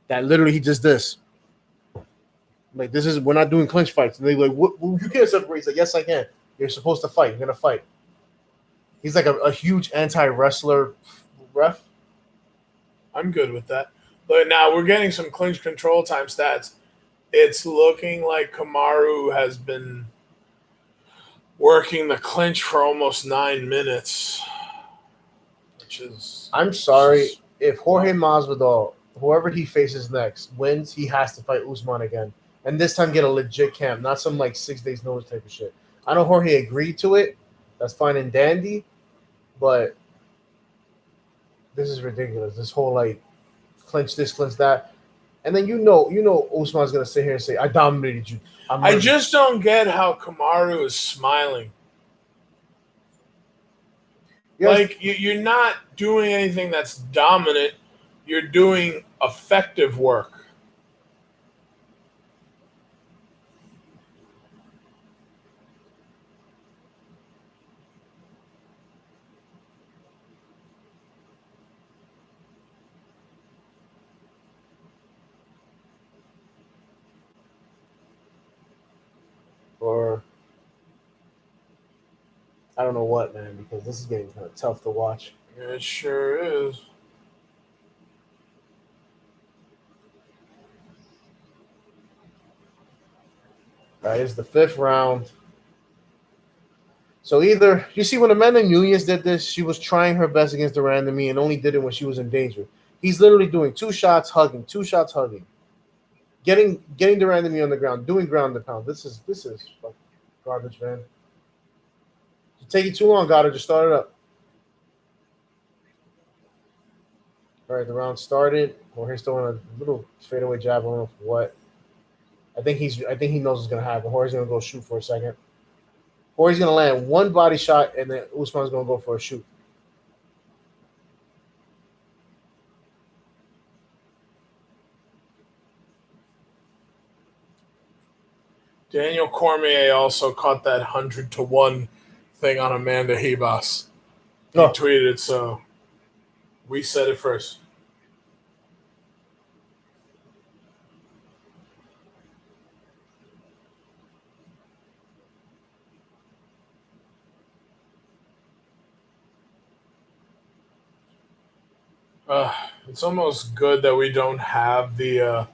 that literally he just this. Like, this is, we're not doing clinch fights. And they're like, what, you can't separate. He's like, yes, I can. You're supposed to fight. You're going to fight. He's like a huge anti-wrestler ref. I'm good with that. But now we're getting some clinch control time stats. It's looking like Kamaru has been working the clinch for almost 9 minutes. Which is... I'm sorry. If Jorge Masvidal, whoever he faces next, wins, he has to fight Usman again. And this time get a legit camp, not some like 6 days notice type of shit. I know Jorge agreed to it. That's fine and dandy. But this is ridiculous. This whole like clinch this, clinch that. And then you know Usman's gonna sit here and say, I dominated you. I just don't get how Kamaru is smiling. Yes. Like, you're not doing anything that's dominant. You're doing effective work. Or I don't know what, man, because this is getting kind of tough to watch. It sure is. All right, it's the 5th round. So either you see when Amanda Nunes did this, she was trying her best against the Randomie and only did it when she was in danger. He's literally doing 2 shots, hugging, getting the Randomie on the ground, doing ground and pound. This is fucking garbage, man. You take it too long, gotta just start it up. All right, the round started. Jorge's throwing a little fadeaway jab. I don't know for what. I think he knows what's gonna happen. Jorge's gonna go shoot for a second. Jorge's gonna land one body shot, and then Usman's gonna go for a shoot. Daniel Cormier also caught that 100-1 thing on Amanda Hebas. He tweeted it, so we said it first. It's almost good that we don't have the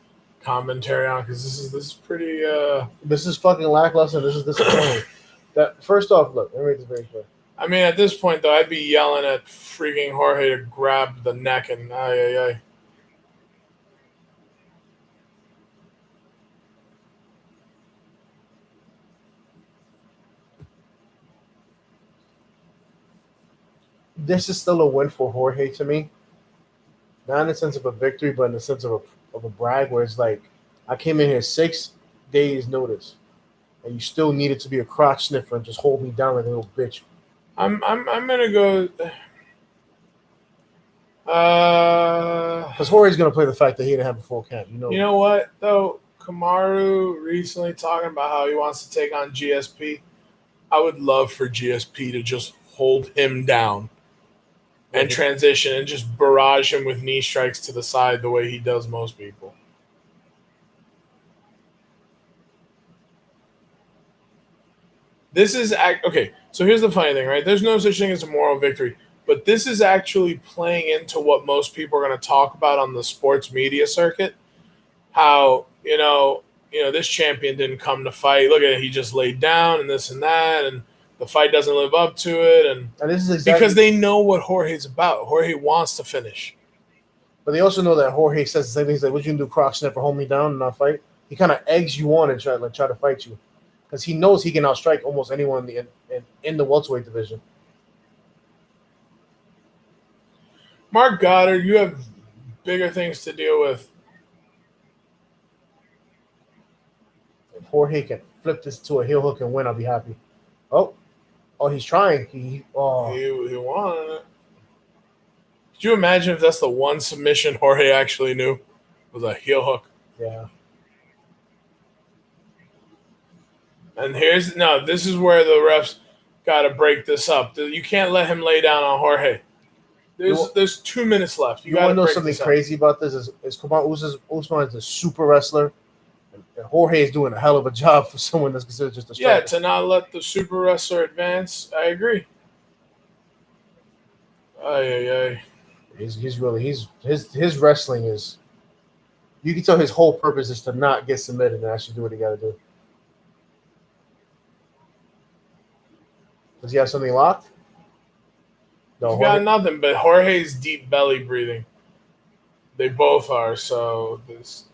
commentary on because this is pretty. This is fucking lackluster. This is disappointing. That first off, look, let me make this very clear. I mean, at this point though, I'd be yelling at freaking Jorge to grab the neck and ay. This is still a win for Jorge to me. Not in the sense of a victory, but in the sense of a brag, where it's like, I came in here 6 days notice, and you still needed to be a crotch sniffer and just hold me down like a little bitch. I'm gonna go. Because Jorge's gonna play the fact that he didn't have a full camp. You know what though? Kamaru recently talking about how he wants to take on GSP. I would love for GSP to just hold him down and transition and just barrage him with knee strikes to the side the way he does most people. This is okay. So here's the funny thing, right? There's no such thing as a moral victory, but this is actually playing into what most people are going to talk about on the sports media circuit. How this champion didn't come to fight. Look at it, he just laid down and this and that, and the fight doesn't live up to it, and this is exactly because they know what Jorge's about. Jorge wants to finish. But they also know that Jorge says the same thing. He's like, what you can do, crotch sniffer, hold me down and not fight? He kind of eggs you on and try to fight you. Because he knows he can outstrike almost anyone in the welterweight division. Mark Goddard, you have bigger things to deal with. If Jorge can flip this to a heel hook and win, I'll be happy. Oh, he's trying. He wanted it. Could you imagine if that's the one submission Jorge actually knew was a heel hook? Yeah. And this is where the refs got to break this up. You can't let him lay down on Jorge. There's 2 minutes left. You want to know something crazy about this? Is Usman is a super wrestler, and Jorge is doing a hell of a job for someone that's considered just a striker. Yeah, to not let the super wrestler advance. I agree. He's really his wrestling is. You can tell his whole purpose is to not get submitted and actually do what he got to do. Does he have something locked? No, he's got nothing, but Jorge's deep belly breathing. They both are, so this.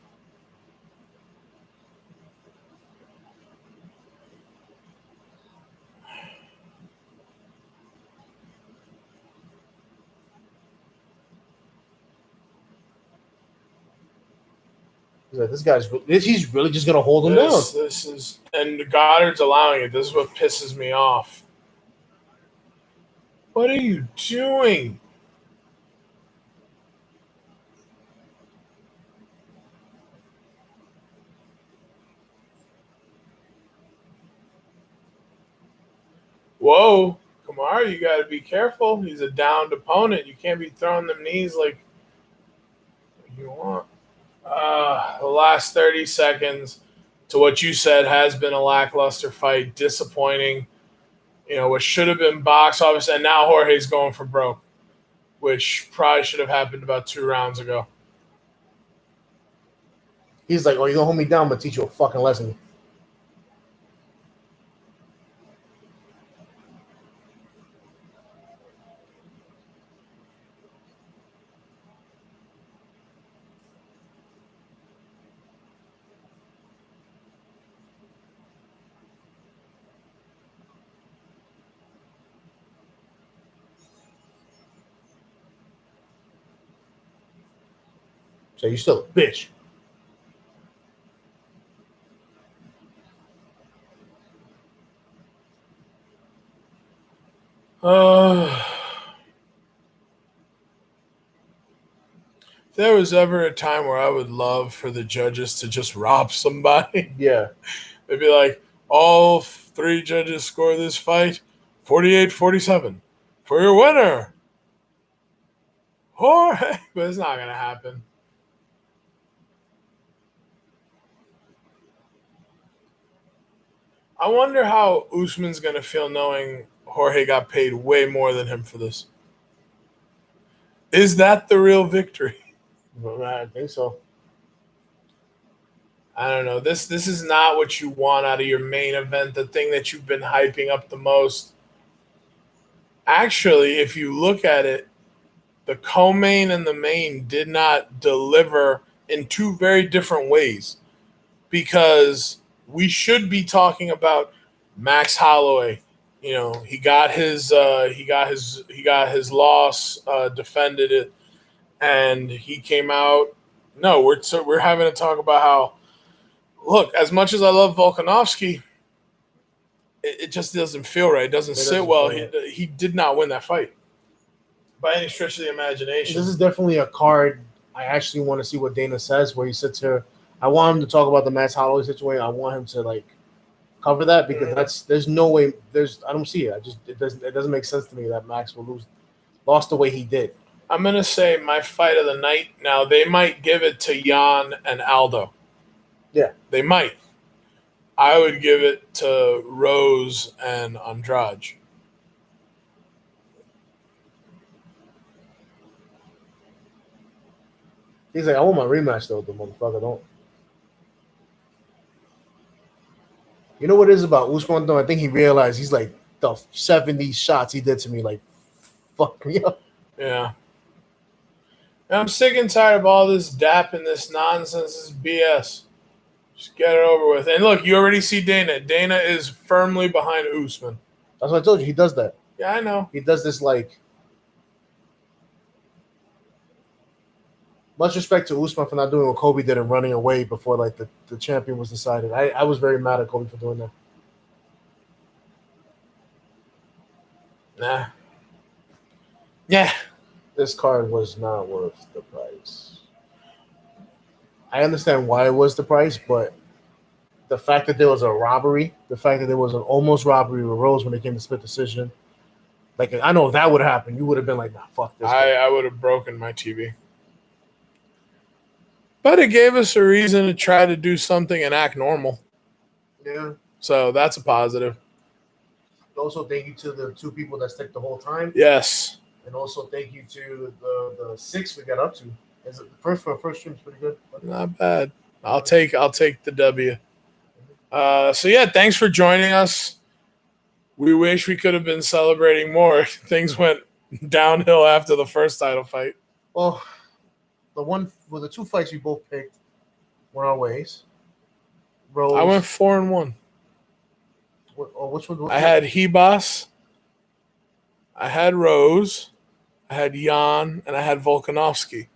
He's really just gonna hold him down. This is, and Goddard's allowing it. This is what pisses me off. What are you doing? Whoa, Kamaru, you got to be careful. He's a downed opponent. You can't be throwing them knees like you want. The last 30 seconds to what you said has been a lackluster fight, disappointing. What should have been box office, and now Jorge's going for broke, which probably should have happened about 2 rounds ago. He's like, oh, you're going to hold me down, but teach you a fucking lesson. So you're still a bitch. If there was ever a time where I would love for the judges to just rob somebody, Yeah. they'd be like, all 3 judges score this fight 48-47 for your winner, Jorge. But it's not going to happen. I wonder how Usman's going to feel knowing Jorge got paid way more than him for this. Is that the real victory? Well, I think so. I don't know. This is not what you want out of your main event, the thing that you've been hyping up the most. Actually, if you look at it, the co-main and the main did not deliver in 2 very different ways, because we should be talking about Max Holloway. You know, he got his loss, defended it, and he came out. No, we're having to talk about how, look, as much as I love Volkanovski, it just doesn't feel right. It doesn't sit well. He did not win that fight by any stretch of the imagination. This is definitely a card I actually want to see what Dana says, where he sits here. I want him to talk about the Max Holloway situation. I want him to cover that, because there's no way I don't see it. It doesn't make sense to me that Max will lost the way he did. I'm gonna say my fight of the night. Now they might give it to Jan and Aldo. Yeah, they might. I would give it to Rose and Andrade. He's like, I want my rematch though. The motherfucker don't. You know what it is about Usman though? I think he realized he's like, the 70 shots he did to me, fuck me up. Yeah. And I'm sick and tired of all this dap and this nonsense, this BS. Just get it over with. And look, you already see Dana. Dana is firmly behind Usman. That's what I told you. He does that. Yeah, I know. He does this much respect to Usman for not doing what Kobe did and running away before the champion was decided. I was very mad at Kobe for doing that. Nah. Yeah. This card was not worth the price. I understand why it was the price, but the fact that there was a robbery, the fact that there was an almost robbery with Rose when it came to split decision, I know if that would have happened, you would have been like, nah, fuck this. I would have broken my TV. But it gave us a reason to try to do something and act normal. Yeah. So that's a positive. Also, thank you to the 2 people that stuck the whole time. Yes. And also thank you to the 6 we got up to. The first stream is pretty good. Not bad. I'll take the W. So yeah, thanks for joining us. We wish we could have been celebrating more. Things went downhill after the first title fight. Well, the 2 fights we both picked went our ways. Rose. I went 4-1. Which one? I had Hebas. I had Rose. I had Jan, and I had Volkanovski.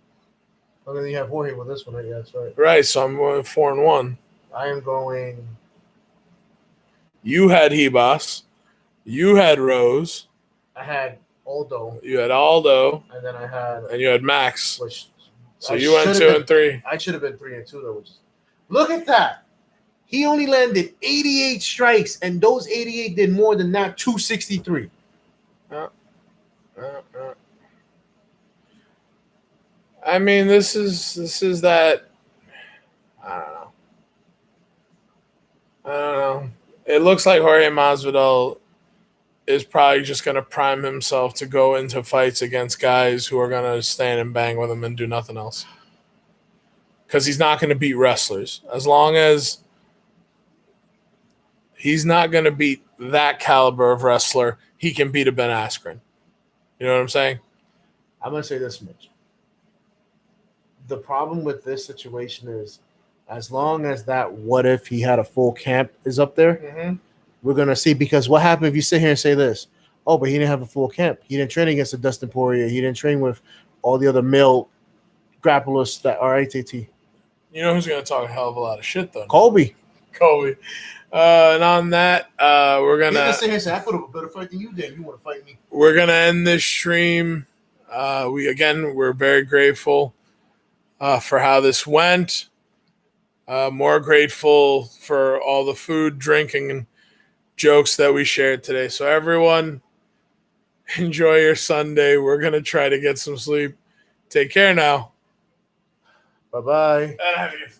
Oh, then you have Jorge with this one, right? Yeah, that's right. Right, so I'm going 4-1. I am going. You had Hebas. You had Rose. I had Aldo. You had Aldo. And then I had. And you had Max. So you went 2-3. I should have been 3-2 though. Look at that. He only landed 88 strikes, and those 88 did more than that 263. I mean, this is that. I don't know. It looks like Jorge Masvidal is probably just going to prime himself to go into fights against guys who are going to stand and bang with him and do nothing else. Because he's not going to beat wrestlers. As long as he's not going to beat that caliber of wrestler, he can beat a Ben Askren. You know what I'm saying? I'm going to say this much. The problem with this situation is, as long as that what if he had a full camp is up there, we're going to see. Because what happened if you sit here and say this? Oh, but he didn't have a full camp. He didn't train against a Dustin Poirier. He didn't train with all the other male grapplers that are ATT. You know who's going to talk a hell of a lot of shit, though? Colby. Kobe. And on that, we're going to say, I put up a better fight than you did. You want to fight me? We're going to end this stream. We're very grateful for how this went. More grateful for all the food, drinking, and jokes that we shared today. So everyone, enjoy your Sunday. We're going to try to get some sleep. Take care now. Bye-bye. And have a good